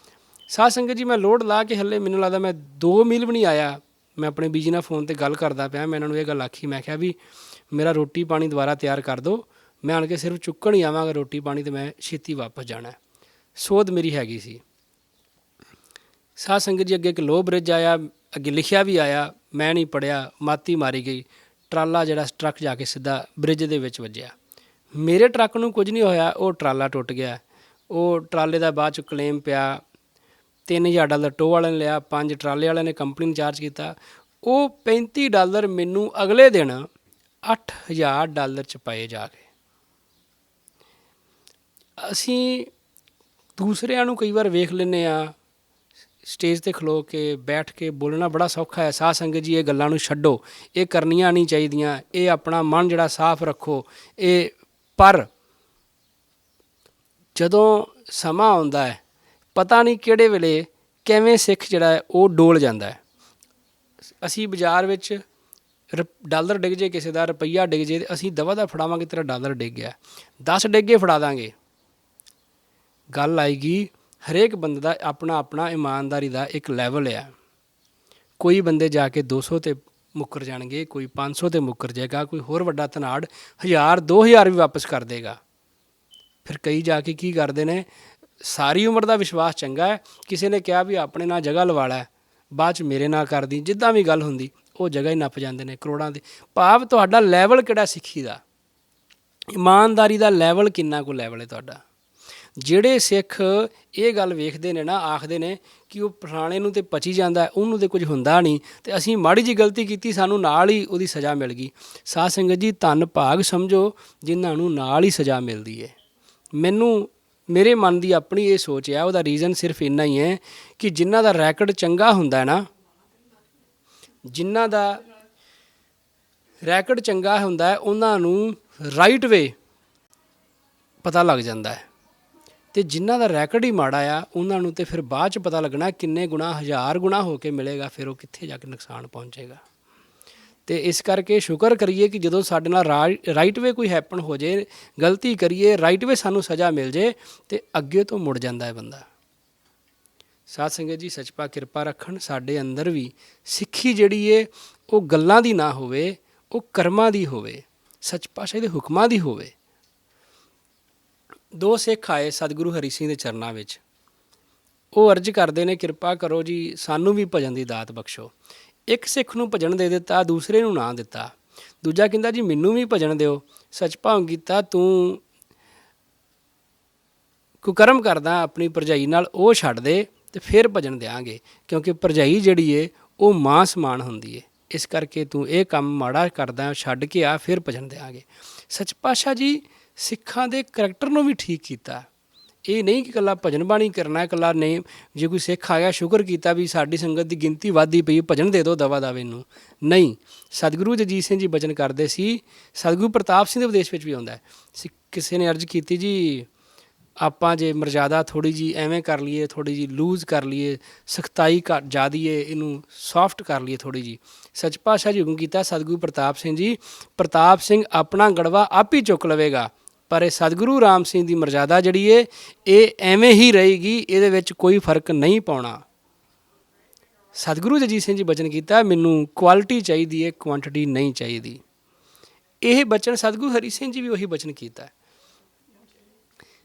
ਸਾਧ ਸੰਗਤ ਜੀ, ਮੈਂ ਲੋਡ ਲਾ ਕੇ ਹਲੇ ਮੈਨੂੰ ਲੱਗਦਾ ਮੈਂ 2 ਮੀਲ ਵੀ ਨਹੀਂ ਆਇਆ, ਮੈਂ ਆਪਣੇ ਬੀਜੀ ਨਾਲ ਫ਼ੋਨ 'ਤੇ ਗੱਲ ਕਰਦਾ ਪਿਆ। ਮੈਂ ਇਹਨਾਂ ਨੂੰ ਇਹ ਗੱਲ ਆਖੀ, ਮੈਂ ਕਿਹਾ ਵੀ ਮੇਰਾ ਰੋਟੀ ਪਾਣੀ ਦੁਬਾਰਾ ਤਿਆਰ ਕਰ ਦਿਓ, ਮੈਂ ਆਣ ਕੇ ਸਿਰਫ ਚੁੱਕਣ ਹੀ ਆਵਾਂਗਾ ਰੋਟੀ ਪਾਣੀ, ਅਤੇ ਮੈਂ ਛੇਤੀ ਵਾਪਸ ਜਾਣਾ। ਸੋਧ ਮੇਰੀ ਹੈਗੀ ਸੀ। ਸਾਧ ਸੰਗਤ ਜੀ, ਅੱਗੇ ਇੱਕ ਲੋਹ ਬ੍ਰਿਜ ਆਇਆ, ਅੱਗੇ ਲਿਖਿਆ ਵੀ ਆਇਆ, ਮੈਂ ਨਹੀਂ ਪੜ੍ਹਿਆ, ਮਾਤੀ ਮਾਰੀ ਗਈ। ਟਰਾਲਾ ਜਿਹੜਾ ਟਰੱਕ ਜਾ ਕੇ ਸਿੱਧਾ ਬ੍ਰਿਜ ਦੇ ਵਿੱਚ ਵੱਜਿਆ। ਮੇਰੇ ਟਰੱਕ ਨੂੰ ਕੁਝ ਨਹੀਂ ਹੋਇਆ, ਉਹ ਟਰਾਲਾ ਟੁੱਟ ਗਿਆ। ਉਹ ਟਰਾਲੇ ਦਾ ਬਾਅਦ 'ਚ ਕਲੇਮ ਪਿਆ, $3000 ਟੋਅ ਵਾਲਿਆਂ ਨੇ ਲਿਆ, 5 ਟਰਾਲੇ ਵਾਲਿਆਂ ਨੇ ਕੰਪਨੀ ਨੂੰ ਚਾਰਜ ਕੀਤਾ। ਉਹ $35 ਮੈਨੂੰ ਅਗਲੇ ਦਿਨ $8000 'ਚ ਪਏ ਜਾ ਕੇ। ਅਸੀਂ ਦੂਸਰਿਆਂ ਨੂੰ ਕਈ ਵਾਰ ਵੇਖ ਲੈਂਦੇ ਹਾਂ ਸਟੇਜ 'ਤੇ ਖਲੋ ਕੇ, ਬੈਠ ਕੇ ਬੋਲਣਾ ਬੜਾ ਸੌਖਾ ਹੈ। ਸਾਧ ਸੰਗਤ ਜੀ, ਇਹ ਗੱਲਾਂ ਨੂੰ ਛੱਡੋ, ਇਹ ਕਰਨੀਆਂ ਨਹੀਂ ਚਾਹੀਦੀਆਂ। ਇਹ ਆਪਣਾ ਮਨ ਜਿਹੜਾ ਸਾਫ਼ ਰੱਖੋ। ਪਰ ਜਦੋਂ ਸਮਾਂ ਆਉਂਦਾ ਹੈ, ਪਤਾ ਨਹੀਂ ਕਿਹੜੇ ਵੇਲੇ ਕਿਵੇਂ ਸਿੱਖ ਜਿਹੜਾ ਹੈ ਉਹ ਡੋਲ ਜਾਂਦਾ ਹੈ। ਅਸੀਂ ਬਾਜ਼ਾਰ ਵਿੱਚ ਡਾਲਰ ਡਿੱਗ ਜੇ, ਕਿਸੇ ਦਾ ਰੁਪਈਆ ਡਿੱਗ ਜੇ, ਅਸੀਂ ਦਵਾ ਦਾ ਫੜਾਵਾਂਗੇ, ਤੇਰਾ ਡਾਲਰ ਡਿੱਗ ਗਿਆ। 10 ਡਿੱਗੇ ਫੜਾ ਦਾਂਗੇ। ਗੱਲ ਆਏਗੀ, ਹਰੇਕ ਬੰਦੇ ਦਾ ਆਪਣਾ ਆਪਣਾ ਇਮਾਨਦਾਰੀ ਦਾ ਇੱਕ ਲੈਵਲ ਆ। ਕੋਈ ਬੰਦੇ ਜਾ ਕੇ 200 'ਤੇ ਮੁੱਕਰ ਜਾਣਗੇ, ਕੋਈ 500 'ਤੇ ਮੁੱਕਰ ਜਾਏਗਾ, ਕੋਈ ਹੋਰ ਵੱਡਾ ਧਨਾੜ 1000 2000 ਵੀ ਵਾਪਸ ਕਰ ਦੇਗਾ। ਫਿਰ ਕਈ ਜਾ ਕੇ ਕੀ ਕਰਦੇ ਨੇ, ਸਾਰੀ ਉਮਰ ਦਾ ਵਿਸ਼ਵਾਸ ਚੰਗਾ ਹੈ, ਕਿਸੇ ਨੇ ਕਿਹਾ ਵੀ ਆਪਣੇ ਨਾਲ ਜਗ੍ਹਾ ਲਵਾ ਲੈ, ਬਾਅਦ 'ਚ ਮੇਰੇ ਨਾਲ ਕਰਦੀ, ਜਿੱਦਾਂ ਵੀ ਗੱਲ ਹੁੰਦੀ ਉਹ ਜਗ੍ਹਾ ਹੀ ਨੱਪ ਜਾਂਦੇ ਨੇ ਕਰੋੜਾਂ ਦੀ। ਭਾਵ ਤੁਹਾਡਾ ਲੈਵਲ ਕਿਹੜਾ ਸਿੱਖੀ ਦਾ, ਇਮਾਨਦਾਰੀ ਦਾ ਲੈਵਲ ਕਿੰਨਾ ਕੁ ਲੈਵਲ ਹੈ ਤੁਹਾਡਾ। ਜਿਹੜੇ ਸਿੱਖ ਇਹ ਗੱਲ ਵੇਖਦੇ ਨੇ ਨਾ, ਆਖਦੇ ਨੇ ਕਿ ਉਹ ਪੁਰਾਣੇ ਨੂੰ ਤਾਂ ਪਚੀ ਜਾਂਦਾ, ਉਹਨੂੰ ਤਾਂ ਕੁਝ ਹੁੰਦਾ ਨਹੀਂ, ਅਤੇ ਅਸੀਂ ਮਾੜੀ ਜਿਹੀ ਗਲਤੀ ਕੀਤੀ, ਸਾਨੂੰ ਨਾਲ ਹੀ ਉਹਦੀ ਸਜ਼ਾ ਮਿਲ ਗਈ। ਸਾਧ ਸੰਗਤ ਜੀ, ਧੰਨ ਭਾਗ ਸਮਝੋ ਜਿਨ੍ਹਾਂ ਨੂੰ ਨਾਲ ਹੀ ਸਜ਼ਾ ਮਿਲਦੀ ਹੈ। ਮੇਰੇ ਮਨ ਦੀ ਆਪਣੀ ਇਹ ਸੋਚ ਹੈ। ਉਹਦਾ ਰੀਜ਼ਨ ਸਿਰਫ ਇੰਨਾ ਹੀ ਹੈ ਕਿ ਜਿਨ੍ਹਾਂ ਦਾ ਰੈਕਡ ਚੰਗਾ ਹੁੰਦਾ ਨਾ, ਜਿਨ੍ਹਾਂ ਦਾ ਰੈਕਡ ਚੰਗਾ ਹੁੰਦਾ, ਉਹਨਾਂ ਨੂੰ ਰਾਈਟ ਵੇ ਪਤਾ ਲੱਗ ਜਾਂਦਾ ਹੈ, ਅਤੇ ਜਿਨ੍ਹਾਂ ਦਾ ਰੈਕਡ ਹੀ ਮਾੜਾ ਆ, ਉਹਨਾਂ ਨੂੰ ਤਾਂ ਫਿਰ ਬਾਅਦ 'ਚ ਪਤਾ ਲੱਗਣਾ ਕਿੰਨੇ ਗੁਣਾ, 1000 ਗੁਣਾ ਹੋ ਕੇ ਮਿਲੇਗਾ, ਫਿਰ ਉਹ ਕਿੱਥੇ ਜਾ ਕੇ ਨੁਕਸਾਨ ਪਹੁੰਚੇਗਾ। ਅਤੇ ਇਸ ਕਰਕੇ ਸ਼ੁਕਰ ਕਰੀਏ ਕਿ ਜਦੋਂ ਸਾਡੇ ਨਾਲ ਰਾਈਟ ਵੇ ਕੋਈ ਹੈਪਨ ਹੋ ਜੇ, ਗਲਤੀ ਕਰੀਏ, ਰਾਈਟ ਵੇ ਸਾਨੂੰ ਸਜ਼ਾ ਮਿਲ ਜੇ, ਅਤੇ ਅੱਗੇ ਤੋਂ ਮੁੜ ਜਾਂਦਾ ਹੈ ਬੰਦਾ। ਸਾਧ ਸੰਗਤ ਜੀ, ਸੱਚਪਾ ਕਿਰਪਾ ਰੱਖਣ, ਸਾਡੇ ਅੰਦਰ ਵੀ ਸਿੱਖੀ ਜਿਹੜੀ ਹੈ ਉਹ ਗੱਲਾਂ ਦੀ ਨਾ ਹੋਵੇ, ਉਹ ਕਰਮਾਂ ਦੀ ਹੋਵੇ, ਸੱਚ ਪਾਤਸ਼ਾਹ ਦੇ ਹੁਕਮਾਂ ਦੀ ਹੋਵੇ। 2 ਸਿੱਖ ਆਏ ਸਤਿਗੁਰੂ ਹਰੀ ਸਿੰਘ ਦੇ ਚਰਨਾਂ ਵਿੱਚ। ਉਹ ਅਰਜ਼ ਕਰਦੇ ਨੇ, ਕਿਰਪਾ ਕਰੋ ਜੀ, ਸਾਨੂੰ ਵੀ ਭਜਨ ਦੀ ਦਾਤ ਬਖਸ਼ੋ। ਇੱਕ ਸਿੱਖ ਨੂੰ ਭਜਨ ਦੇ ਦਿੱਤਾ, ਦੂਸਰੇ ਨੂੰ ਨਾ ਦਿੱਤਾ। ਦੂਜਾ ਕਹਿੰਦਾ ਜੀ ਮੈਨੂੰ ਵੀ ਭਜਨ ਦਿਓ। ਸੱਚ ਭਾਵ ਕੀਤਾ, ਤੂੰ ਕੁਕਰਮ ਕਰਦਾ ਆਪਣੀ ਭਰਜਾਈ ਨਾਲ, ਉਹ ਛੱਡ ਦੇ ਅਤੇ ਫਿਰ ਭਜਨ ਦਿਆਂਗੇ, ਕਿਉਂਕਿ ਭਰਜਾਈ ਜਿਹੜੀ ਹੈ ਉਹ ਮਾਂ ਸਮਾਨ ਹੁੰਦੀ ਹੈ। ਇਸ ਕਰਕੇ ਤੂੰ ਇਹ ਕੰਮ ਮਾੜਾ ਕਰਦਾ, ਛੱਡ ਕੇ ਆ, ਫਿਰ ਭਜਨ ਦਿਆਂਗੇ। ਸੱਚ ਪਾਤਸ਼ਾਹ ਜੀ ਸਿੱਖਾਂ ਦੇ ਕਰੈਕਟਰ ਨੂੰ ਵੀ ਠੀਕ ਕੀਤਾ। ਇਹ ਨਹੀਂ ਕਿ ਇਕੱਲਾ ਭਜਨ ਬਾਣੀ ਕਰਨਾ, ਇਕੱਲਾ ਨਹੀਂ। ਜੇ ਕੋਈ ਸਿੱਖ ਆ ਗਿਆ, ਸ਼ੁਕਰ ਕੀਤਾ ਵੀ ਸਾਡੀ ਸੰਗਤ ਦੀ ਗਿਣਤੀ ਵੱਧਦੀ ਪਈ, ਭਜਨ ਦੇ ਦਿਓ ਦਵਾ ਦਾਵੇ ਨੂੰ। ਨਹੀਂ, ਸਤਿਗੁਰੂ ਜਗਜੀਤ ਸਿੰਘ ਜੀ ਬਚਨ ਕਰਦੇ ਸੀ। ਸਤਿਗੁਰੂ ਪ੍ਰਤਾਪ ਸਿੰਘ ਦੇ ਉਪਦੇਸ਼ ਵਿੱਚ ਵੀ ਆਉਂਦਾ ਹੈ। ਕਿਸੇ ਨੇ ਅਰਜ਼ ਕੀਤੀ ਜੀ, ਆਪਾਂ ਜੇ ਮਰਜ਼ਾਦਾ ਥੋੜ੍ਹੀ ਜਿਹੀ ਐਵੇਂ ਕਰ ਲਈਏ, ਥੋੜ੍ਹੀ ਜਿਹੀ ਲੂਜ਼ ਕਰ ਲਈਏ, ਸਖਤਾਈ ਜ਼ਿਆਦੀਏ, ਇਹਨੂੰ ਸੌਫਟ ਕਰ ਲਈਏ ਥੋੜ੍ਹੀ ਜਿਹੀ। ਸੱਚ ਪਾਤਸ਼ਾਹ ਜੀ ਹੁਕਮ ਕੀਤਾ, ਸਤਿਗੁਰੂ ਪ੍ਰਤਾਪ ਸਿੰਘ ਜੀ, ਪ੍ਰਤਾਪ ਸਿੰਘ ਆਪਣਾ ਗੜਵਾ ਆਪ ਹੀ ਚੁੱਕ ਲਵੇਗਾ, ਪਰ ਇਹ ਸਤਿਗੁਰੂ ਰਾਮ ਸਿੰਘ ਦੀ ਮਰਜ਼ਾਦਾ ਜਿਹੜੀ ਹੈ ਇਹ ਐਵੇਂ ਹੀ ਰਹੇਗੀ, ਇਹਦੇ ਵਿੱਚ ਕੋਈ ਫਰਕ ਨਹੀਂ ਪਾਉਣਾ। ਸਤਿਗੁਰੂ ਜਗਜੀਤ ਸਿੰਘ ਜੀ ਬਚਨ ਕੀਤਾ, ਮੈਨੂੰ ਕੁਆਲਿਟੀ ਚਾਹੀਦੀ ਹੈ, ਕੁਆਂਟਿਟੀ ਨਹੀਂ ਚਾਹੀਦੀ। ਇਹ ਬਚਨ ਸਤਿਗੁਰੂ ਹਰੀ ਸਿੰਘ ਜੀ ਵੀ ਉਹੀ ਬਚਨ ਕੀਤਾ।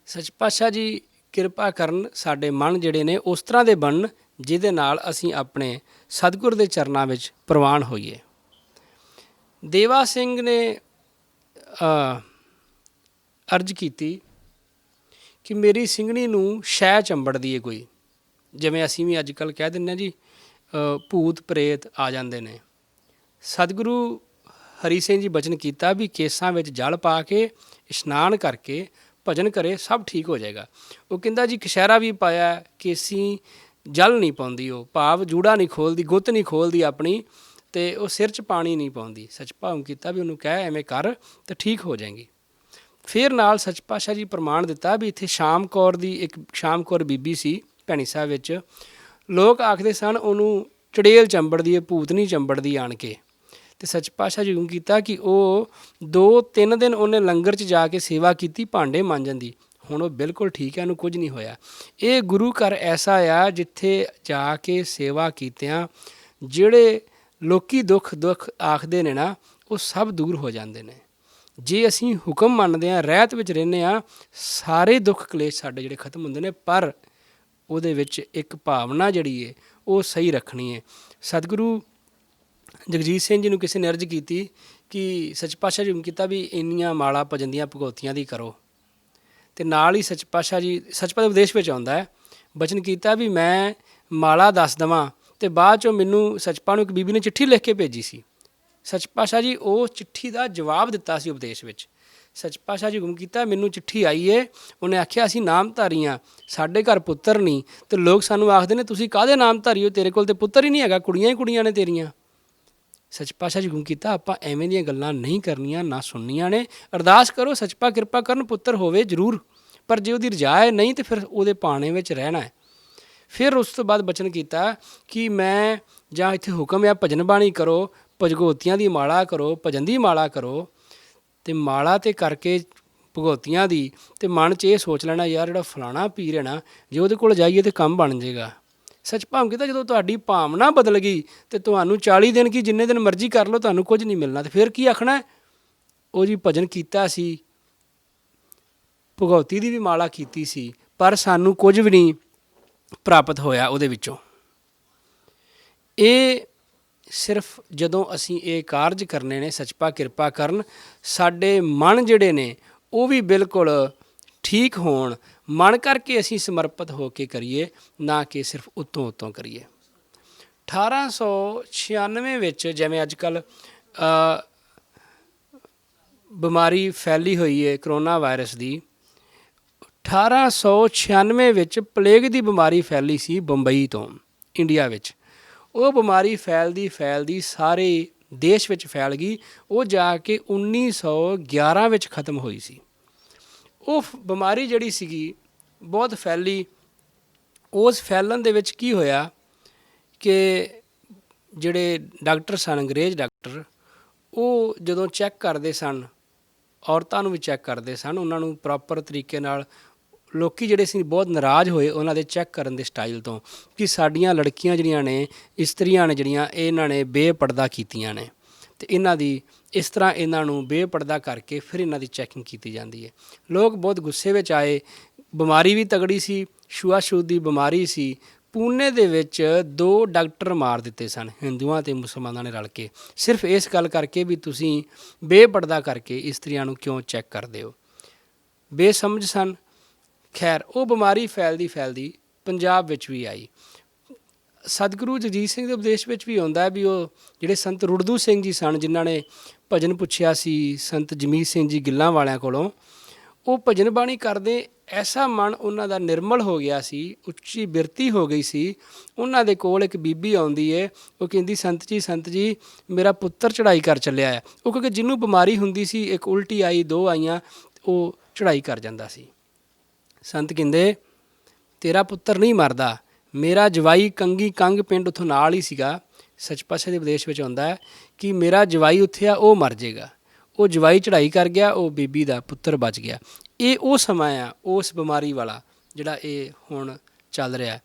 ਸੱਚ ਪਾਤਸ਼ਾਹ ਜੀ ਕਿਰਪਾ ਕਰਨ, ਸਾਡੇ ਮਨ ਜਿਹੜੇ ਨੇ ਉਸ ਤਰ੍ਹਾਂ ਦੇ ਬਣਨ ਜਿਹਦੇ ਨਾਲ ਅਸੀਂ ਆਪਣੇ ਸਤਿਗੁਰ ਦੇ ਚਰਨਾਂ ਵਿੱਚ ਪ੍ਰਵਾਨ ਹੋਈਏ। ਦੇਵਾ ਸਿੰਘ ਨੇ ਅਰਜ਼ ਕੀਤੀ ਕਿ ਮੇਰੀ ਸਿੰਘਣੀ ਨੂੰ ਸ਼ੈ ਚੰਬੜਦੀ ਹੈ ਕੋਈ, ਜਿਵੇਂ ਅਸੀਂ ਵੀ ਅੱਜ ਕੱਲ੍ਹ ਕਹਿ ਦਿੰਦੇ ਹਾਂ ਜੀ ਭੂਤ ਪ੍ਰੇਤ ਆ ਜਾਂਦੇ ਨੇ। ਸਤਿਗੁਰੂ ਹਰੀ ਸਿੰਘ ਜੀ ਬਚਨ ਕੀਤਾ ਵੀ ਕੇਸਾਂ ਵਿੱਚ ਜਲ ਪਾ ਕੇ ਇਸ਼ਨਾਨ ਕਰਕੇ ਭਜਨ ਕਰੇ, ਸਭ ਠੀਕ ਹੋ ਜਾਏਗਾ। ਉਹ ਕਹਿੰਦਾ ਜੀ ਕਛਹਿਰਾ ਵੀ ਪਾਇਆ, ਕੇਸੀ ਜਲ ਨਹੀਂ ਪਾਉਂਦੀ, ਉਹ ਭਾਵ ਜੂੜਾ ਨਹੀਂ ਖੋਲ੍ਹਦੀ, ਗੁੱਤ ਨਹੀਂ ਖੋਲ੍ਹਦੀ ਆਪਣੀ, ਅਤੇ ਉਹ ਸਿਰ 'ਚ ਪਾਣੀ ਨਹੀਂ ਪਾਉਂਦੀ। ਸੱਚ ਭਾਵ ਕੀਤਾ ਵੀ ਉਹਨੂੰ ਕਹਿ ਐਵੇਂ ਕਰ ਤਾਂ ਠੀਕ ਹੋ ਜਾਏਗੀ। ਫਿਰ ਨਾਲ ਸੱਚ ਪਾਤਸ਼ਾਹ ਜੀ ਪ੍ਰਮਾਣ ਦਿੱਤਾ ਵੀ ਇੱਥੇ ਸ਼ਾਮ ਕੌਰ ਦੀ, ਇੱਕ ਸ਼ਾਮ ਕੌਰ ਬੀਬੀ ਸੀ ਭੈਣੀ ਸਾਹਿਬ ਵਿੱਚ। ਲੋਕ ਆਖਦੇ ਸਨ ਉਹਨੂੰ ਚੜੇਲ ਚੰਬੜਦੀ ਹੈ, ਭੂਤਨੀ ਚੰਬੜਦੀ ਆਣ ਕੇ। ਅਤੇ ਸੱਚ ਪਾਤਸ਼ਾਹ ਜੀ ਹੁਕਮ ਕੀਤਾ ਕਿ ਉਹ 2-3 ਦਿਨ ਉਹਨੇ ਲੰਗਰ 'ਚ ਜਾ ਕੇ ਸੇਵਾ ਕੀਤੀ ਭਾਂਡੇ ਮਾਂਜਣ ਦੀ। ਹੁਣ ਉਹ ਬਿਲਕੁਲ ਠੀਕ ਹੈ, ਉਹਨੂੰ ਕੁਝ ਨਹੀਂ ਹੋਇਆ। ਇਹ ਗੁਰੂ ਘਰ ਐਸਾ ਆ ਜਿੱਥੇ ਜਾ ਕੇ ਸੇਵਾ ਕੀਤਿਆਂ ਜਿਹੜੇ ਲੋਕੀ ਦੁੱਖ ਆਖਦੇ ਨੇ ਨਾ, ਉਹ ਸਭ ਦੂਰ ਹੋ ਜਾਂਦੇ ਨੇ। ਜੇ ਅਸੀਂ ਹੁਕਮ ਮੰਨਦੇ ਹਾਂ, ਰਹਿਤ ਵਿੱਚ ਰਹਿੰਦੇ ਹਾਂ, ਸਾਰੇ ਦੁੱਖ ਕਲੇਸ਼ ਸਾਡੇ ਜਿਹੜੇ ਖਤਮ ਹੁੰਦੇ ਨੇ। ਪਰ ਉਹਦੇ ਵਿੱਚ ਇੱਕ ਭਾਵਨਾ ਜਿਹੜੀ ਹੈ ਉਹ ਸਹੀ ਰੱਖਣੀ ਹੈ। ਸਤਿਗੁਰੂ ਜਗਜੀਤ ਸਿੰਘ ਜੀ ਨੂੰ ਕਿਸੇ ਨੇ ਅਰਜ਼ ਕੀਤੀ ਕਿ ਸੱਚ ਪਾਤਸ਼ਾਹ ਜੀ ਹੁਕਮ ਕੀਤਾ ਵੀ ਇੰਨੀਆਂ ਮਾਲਾ ਭਜਨ ਦੀਆਂ ਭਗੌਤੀਆਂ ਦੀ ਕਰੋ। ਅਤੇ ਨਾਲ ਹੀ ਸੱਚ ਪਾਤਸ਼ਾਹ ਜੀ ਉਪਦੇਸ਼ ਵਿੱਚ ਆਉਂਦਾ ਹੈ, ਬਚਨ ਕੀਤਾ ਵੀ ਮੈਂ ਮਾਲਾ ਦੱਸ ਦੇਵਾਂ। ਅਤੇ ਬਾਅਦ 'ਚੋਂ ਮੈਨੂੰ ਸੱਚਪਾਲ ਨੂੰ ਇੱਕ ਬੀਬੀ ਨੇ ਚਿੱਠੀ ਲਿਖ ਕੇ ਭੇਜੀ ਸੀ। ਸੱਚ ਪਾਤਸ਼ਾਹ ਜੀ ਉਹ ਚਿੱਠੀ ਦਾ ਜਵਾਬ ਦਿੱਤਾ ਸੀ ਉਪਦੇਸ਼ ਵਿੱਚ। ਸੱਚ ਪਾਤਸ਼ਾਹ ਜੀ ਹੁਕਮ ਕੀਤਾ, ਮੈਨੂੰ ਚਿੱਠੀ ਆਈ ਏ, ਉਹਨੇ ਆਖਿਆ ਅਸੀਂ ਨਾਮਧਾਰੀ ਹਾਂ, ਸਾਡੇ ਘਰ ਪੁੱਤਰ ਨਹੀਂ, ਅਤੇ ਲੋਕ ਸਾਨੂੰ ਆਖਦੇ ਨੇ ਤੁਸੀਂ ਕਾਹਦੇ ਨਾਮਧਾਰੀ ਹੋ, ਤੇਰੇ ਕੋਲ ਤਾਂ ਪੁੱਤਰ ਹੀ ਨਹੀਂ ਹੈਗਾ, ਕੁੜੀਆਂ ਹੀ ਕੁੜੀਆਂ ਨੇ ਤੇਰੀਆਂ। ਸੱਚ ਪਾਤਸ਼ਾਹ ਜੀ ਹੁਕਮ ਕੀਤਾ ਆਪਾਂ ਐਵੇਂ ਦੀਆਂ ਗੱਲਾਂ ਨਹੀਂ ਕਰਨੀਆਂ, ਨਾ ਸੁਣਨੀਆਂ ਨੇ। ਅਰਦਾਸ ਕਰੋ ਸੱਚਪਾ ਕਿਰਪਾ ਕਰਨ ਪੁੱਤਰ ਹੋਵੇ ਜ਼ਰੂਰ, ਪਰ ਜੇ ਉਹਦੀ ਰਜਾ ਹੈ ਨਹੀਂ ਤਾਂ ਫਿਰ ਉਹਦੇ ਪਾਣੇ ਵਿੱਚ ਰਹਿਣਾ ਹੈ। ਫਿਰ ਉਸ ਤੋਂ ਬਾਅਦ ਬਚਨ ਕੀਤਾ ਕਿ ਮੈਂ ਜਾਂ ਇੱਥੇ ਹੁਕਮ ਆ ਭਜਨ ਬਾਣੀ ਕਰੋ, ਭਗੌਤੀਆਂ ਦੀ ਮਾਲਾ ਕਰੋ, ਭਜਨ ਦੀ ਮਾਲਾ ਕਰੋ। ਅਤੇ ਮਾਲਾ ਤੇ ਕਰਕੇ ਭਗੌਤੀਆਂ ਦੀ ਅਤੇ ਮਨ 'ਚ ਇਹ ਸੋਚ ਲੈਣਾ ਯਾਰ ਜਿਹੜਾ ਫਲਾਣਾ ਪੀਰ ਹੈ ਨਾ, ਜੇ ਉਹਦੇ ਕੋਲ ਜਾਈਏ ਤਾਂ ਕੰਮ ਬਣ ਜਾਏਗਾ। ਸੱਚ ਭਾਵ ਕੀਤਾ ਜਦੋਂ ਤੁਹਾਡੀ ਭਾਵਨਾ ਬਦਲ ਗਈ ਅਤੇ ਤੁਹਾਨੂੰ 40 ਦਿਨ ਕੀ ਜਿੰਨੇ ਦਿਨ ਮਰਜ਼ੀ ਕਰ ਲਓ ਤੁਹਾਨੂੰ ਕੁਝ ਨਹੀਂ ਮਿਲਣਾ। ਅਤੇ ਫਿਰ ਕੀ ਆਖਣਾ, ਉਹ ਜੀ ਭਜਨ ਕੀਤਾ ਸੀ, ਭਗੌਤੀ ਦੀ ਵੀ ਮਾਲਾ ਕੀਤੀ ਸੀ, ਪਰ ਸਾਨੂੰ ਕੁਝ ਵੀ ਨਹੀਂ ਪ੍ਰਾਪਤ ਹੋਇਆ ਉਹਦੇ ਵਿੱਚੋਂ। ਇਹ ਸਿਰਫ ਜਦੋਂ ਅਸੀਂ ਇਹ ਕਾਰਜ ਕਰਨੇ ਨੇ, ਸੱਚਪਾ ਕਿਰਪਾ ਕਰਨ ਸਾਡੇ ਮਨ ਜਿਹੜੇ ਨੇ ਉਹ ਵੀ ਬਿਲਕੁਲ ਠੀਕ ਹੋਣ, ਮਨ ਕਰਕੇ ਅਸੀਂ ਸਮਰਪਿਤ ਹੋ ਕੇ ਕਰੀਏ, ਨਾ ਕਿ ਸਿਰਫ ਉੱਤੋਂ ਕਰੀਏ। 1896 ਵਿੱਚ ਜਿਵੇਂ ਅੱਜ ਕੱਲ੍ਹ ਬਿਮਾਰੀ ਫੈਲੀ ਹੋਈ ਹੈ ਕਰੋਨਾ ਵਾਇਰਸ ਦੀ, 1896 ਵਿੱਚ ਪਲੇਗ ਦੀ ਬਿਮਾਰੀ ਫੈਲੀ ਸੀ ਬੰਬਈ ਤੋਂ ਇੰਡੀਆ ਵਿੱਚ। ਉਹ ਬਿਮਾਰੀ ਫੈਲਦੀ ਸਾਰੇ ਦੇਸ਼ ਵਿੱਚ ਫੈਲ ਗਈ। ਉਹ ਜਾ ਕੇ 1911 ਵਿੱਚ ਖ਼ਤਮ ਹੋਈ ਸੀ। ਉਹ ਬਿਮਾਰੀ ਜਿਹੜੀ ਸੀਗੀ ਬਹੁਤ ਫੈਲੀ। ਉਸ ਫੈਲਣ ਦੇ ਵਿੱਚ ਕੀ ਹੋਇਆ ਕਿ ਜਿਹੜੇ ਡਾਕਟਰ ਸਨ, ਅੰਗਰੇਜ਼ ਡਾਕਟਰ, ਉਹ ਜਦੋਂ ਚੈੱਕ ਕਰਦੇ ਸਨ, ਔਰਤਾਂ ਨੂੰ ਵੀ ਚੈੱਕ ਕਰਦੇ ਸਨ, ਉਹਨਾਂ ਨੂੰ ਪ੍ਰੋਪਰ ਤਰੀਕੇ ਨਾਲ ਲੋਕ ਜਿਹੜੇ ਸੀ ਬਹੁਤ ਨਾਰਾਜ਼ ਹੋਏ ਉਹਨਾਂ ਦੇ ਚੈੱਕ ਕਰਨ ਦੇ ਸਟਾਈਲ ਤੋਂ ਕਿ ਸਾਡੀਆਂ ਲੜਕੀਆਂ ਜਿਹੜੀਆਂ ਨੇ, ਇਸਤਰੀਆਂ ਨੇ ਜਿਹੜੀਆਂ, ਇਹਨਾਂ ਨੇ ਬੇਪਰਦਾ ਕੀਤੀਆਂ ਨੇ ਅਤੇ ਇਹਨਾਂ ਦੀ ਇਸ ਤਰ੍ਹਾਂ ਇਹਨਾਂ ਨੂੰ ਬੇਪਰਦਾ ਕਰਕੇ ਫਿਰ ਇਹਨਾਂ ਦੀ ਚੈਕਿੰਗ ਕੀਤੀ ਜਾਂਦੀ ਹੈ। ਲੋਕ ਬਹੁਤ ਗੁੱਸੇ ਵਿੱਚ ਆਏ। ਬਿਮਾਰੀ ਵੀ ਤਗੜੀ ਸੀ, ਛੂਆਛੂਤ ਦੀ ਬਿਮਾਰੀ ਸੀ। ਪੂਨੇ ਦੇ ਵਿੱਚ 2 ਡਾਕਟਰ ਮਾਰ ਦਿੱਤੇ ਸਨ ਹਿੰਦੂਆਂ ਅਤੇ ਮੁਸਲਮਾਨਾਂ ਨੇ ਰਲ ਕੇ, ਸਿਰਫ ਇਸ ਗੱਲ ਕਰਕੇ ਵੀ ਤੁਸੀਂ ਬੇਪਰਦਾ ਕਰਕੇ ਇਸਤਰੀਆਂ ਨੂੰ ਕਿਉਂ ਚੈੱਕ ਕਰਦੇ ਹੋ। ਬੇਸਮਝ ਸਨ। ਖੈਰ ਉਹ ਬਿਮਾਰੀ ਫੈਲਦੀ ਪੰਜਾਬ ਵਿੱਚ ਵੀ ਆਈ। ਸਤਿਗੁਰੂ ਜਗਜੀਤ ਸਿੰਘ ਦੇ ਉਪਦੇਸ਼ ਵਿੱਚ ਵੀ ਆਉਂਦਾ ਵੀ ਉਹ ਜਿਹੜੇ ਸੰਤ ਰੁੜਦੂ ਸਿੰਘ ਜੀ ਸਨ, ਜਿਨ੍ਹਾਂ ਨੇ ਭਜਨ ਪੁੱਛਿਆ ਸੀ ਸੰਤ ਜਮੀਤ ਸਿੰਘ ਜੀ ਗਿੱਲਾਂ ਵਾਲਿਆਂ ਕੋਲੋਂ, ਉਹ ਭਜਨ ਬਾਣੀ ਕਰਦੇ ਐਸਾ ਮਨ ਉਹਨਾਂ ਦਾ ਨਿਰਮਲ ਹੋ ਗਿਆ ਸੀ, ਉੱਚੀ ਬਿਰਤੀ ਹੋ ਗਈ ਸੀ। ਉਹਨਾਂ ਦੇ ਕੋਲ ਇੱਕ ਬੀਬੀ ਆਉਂਦੀ ਹੈ, ਉਹ ਕਹਿੰਦੀ ਸੰਤ ਜੀ ਮੇਰਾ ਪੁੱਤਰ ਚੜ੍ਹਾਈ ਕਰ ਚੱਲਿਆ ਹੈ। ਉਹ ਕਿਉਂਕਿ ਜਿਹਨੂੰ ਬਿਮਾਰੀ ਹੁੰਦੀ ਸੀ, ਇੱਕ ਉਲਟੀ ਆਈ, 2 ਆਈਆਂ, ਉਹ ਚੜ੍ਹਾਈ ਕਰ ਜਾਂਦਾ ਸੀ। ਸੰਤ ਕਹਿੰਦੇ ਤੇਰਾ ਪੁੱਤਰ ਨਹੀਂ ਮਰਦਾ, ਮੇਰਾ ਜਵਾਈ ਕੰਗ ਪਿੰਡ ਉੱਥੋਂ ਨਾਲ ਹੀ ਸੀਗਾ। ਸੱਚ ਪਾਤਸ਼ਾਹ ਦੇ ਉਪਦੇਸ਼ ਵਿੱਚ ਆਉਂਦਾ ਹੈ ਕਿ ਮੇਰਾ ਜਵਾਈ ਉੱਥੇ ਆ, ਉਹ ਮਰ ਜਾਏਗਾ। ਉਹ ਜਵਾਈ ਚੜ੍ਹਾਈ ਕਰ ਗਿਆ, ਉਹ ਬੀਬੀ ਦਾ ਪੁੱਤਰ ਬਚ ਗਿਆ। ਇਹ ਉਹ ਸਮਾਂ ਆ ਉਸ ਬਿਮਾਰੀ ਵਾਲਾ ਜਿਹੜਾ ਇਹ ਹੁਣ ਚੱਲ ਰਿਹਾ।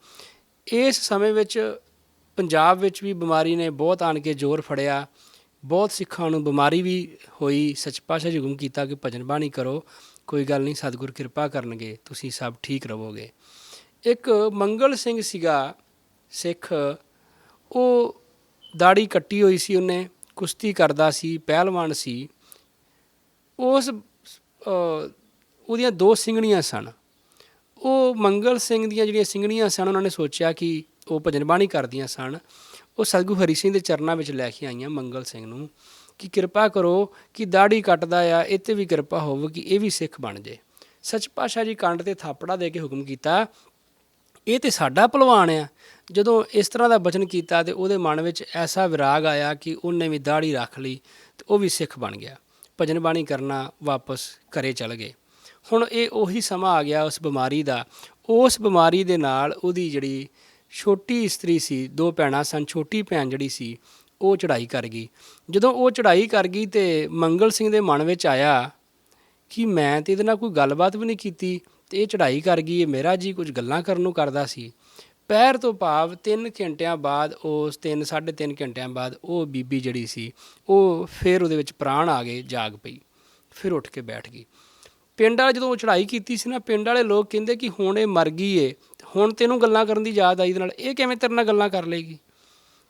ਇਸ ਸਮੇਂ ਵਿੱਚ ਪੰਜਾਬ ਵਿੱਚ ਵੀ ਬਿਮਾਰੀ ਨੇ ਬਹੁਤ ਆਣ ਕੇ ਜ਼ੋਰ ਫੜਿਆ। ਬਹੁਤ ਸਿੱਖਾਂ ਨੂੰ ਬਿਮਾਰੀ ਵੀ ਹੋਈ। ਸੱਚ ਪਾਤਸ਼ਾਹ ਜੀ ਹੁਕਮ ਕੀਤਾ ਕਿ ਭਜਨ ਬਾਣੀ ਕਰੋ, ਕੋਈ ਗੱਲ ਨਹੀਂ, ਸਤਿਗੁਰ ਕਿਰਪਾ ਕਰਨਗੇ, ਤੁਸੀਂ ਸਭ ਠੀਕ ਰਹੋਗੇ। ਇੱਕ ਮੰਗਲ ਸਿੰਘ ਸੀਗਾ ਸਿੱਖ, ਉਹ ਦਾੜੀ ਕੱਟੀ ਹੋਈ ਸੀ, ਉਹਨੇ ਕੁਸ਼ਤੀ ਕਰਦਾ ਸੀ, ਪਹਿਲਵਾਨ ਸੀ। ਉਹਦੀਆਂ 2 ਸਿੰਘਣੀਆਂ ਸਨ। ਉਹ ਮੰਗਲ ਸਿੰਘ ਦੀਆਂ ਜਿਹੜੀਆਂ ਸਿੰਘਣੀਆਂ ਸਨ, ਉਹਨਾਂ ਨੇ ਸੋਚਿਆ ਕਿ ਉਹ ਭਜਨ ਬਾਣੀ ਕਰਦੀਆਂ ਸਨ। ਉਹ ਸਤਿਗੁਰੂ ਹਰੀ ਸਿੰਘ ਦੇ ਚਰਨਾਂ ਵਿੱਚ ਲੈ ਕੇ ਆਈਆਂ ਮੰਗਲ ਸਿੰਘ ਨੂੰ ਕਿ ਕਿਰਪਾ ਕਰੋ ਕਿ ਦਾੜੀ ਕੱਟਦਾ ਆ, ਇਹ 'ਤੇ ਵੀ ਕਿਰਪਾ ਹੋਵੇ ਕਿ ਇਹ ਵੀ ਸਿੱਖ ਬਣ ਜਾਏ। ਸੱਚ ਪਾਤਸ਼ਾਹ ਜੀ ਕੰਡ 'ਤੇ ਥਾਪੜਾ ਦੇ ਕੇ ਹੁਕਮ ਕੀਤਾ, ਇਹ ਤਾਂ ਸਾਡਾ ਭਲਵਾਨ ਆ। ਜਦੋਂ ਇਸ ਤਰ੍ਹਾਂ ਦਾ ਬਚਨ ਕੀਤਾ ਤਾਂ ਉਹਦੇ ਮਨ ਵਿੱਚ ਐਸਾ ਵਿਰਾਗ ਆਇਆ ਕਿ ਉਹਨੇ ਵੀ ਦਾੜੀ ਰੱਖ ਲਈ ਅਤੇ ਉਹ ਵੀ ਸਿੱਖ ਬਣ ਗਿਆ। ਭਜਨ ਬਾਣੀ ਕਰਨਾ ਵਾਪਸ ਘਰੇ ਚਲੇ ਗਏ। ਹੁਣ ਇਹ ਉਹੀ ਸਮਾਂ ਆ ਗਿਆ ਉਸ ਬਿਮਾਰੀ ਦਾ। ਉਸ ਬਿਮਾਰੀ ਦੇ ਨਾਲ ਉਹਦੀ ਜਿਹੜੀ ਛੋਟੀ ਇਸਤਰੀ ਸੀ, 2 ਭੈਣਾਂ ਸਨ, ਛੋਟੀ ਭੈਣ ਜਿਹੜੀ ਸੀ ਉਹ ਚੜ੍ਹਾਈ ਕਰ ਗਈ। ਜਦੋਂ ਉਹ ਚੜ੍ਹਾਈ ਕਰ ਗਈ ਤੇ ਮੰਗਲ ਸਿੰਘ ਦੇ ਮਨ ਵਿੱਚ ਆਇਆ ਕਿ ਮੈਂ ਤੇ ਇਹਦੇ ਨਾਲ ਕੋਈ ਗੱਲਬਾਤ ਵੀ ਨਹੀਂ ਕੀਤੀ ਤੇ ਇਹ ਚੜ੍ਹਾਈ ਕਰ ਗਈ, ਇਹ ਮੇਰਾ ਜੀ ਕੁਝ ਗੱਲਾਂ ਕਰਨ ਨੂੰ ਕਰਦਾ ਸੀ। ਪਹਿਰ ਤੋਂ ਭਾਵ 3 ਘੰਟਿਆਂ ਬਾਅਦ, ਉਸ 3-3.5 ਘੰਟਿਆਂ ਬਾਅਦ ਉਹ ਬੀਬੀ ਜਿਹੜੀ ਸੀ ਉਹ ਫਿਰ ਉਹਦੇ ਵਿੱਚ ਪ੍ਰਾਣ ਆ ਗਏ, ਜਾਗ ਪਈ, ਫਿਰ ਉੱਠ ਕੇ ਬੈਠ ਗਈ। ਪਿੰਡ ਵਾਲੇ ਜਦੋਂ ਉਹ ਚੜ੍ਹਾਈ ਕੀਤੀ ਸੀ ਨਾ, ਪਿੰਡ ਵਾਲੇ ਲੋਕ ਕਹਿੰਦੇ ਕਿ ਹੁਣ ਇਹ ਮਰ ਗਈ ਏ, ਹੁਣ ਤੈਨੂੰ ਗੱਲਾਂ ਕਰਨ ਦੀ ਯਾਦ ਆਈ ਇਹਦੇ ਨਾਲ, ਇਹ ਕਿਵੇਂ ਤੇਰੇ ਨਾਲ ਗੱਲਾਂ ਕਰ ਲਏਗੀ।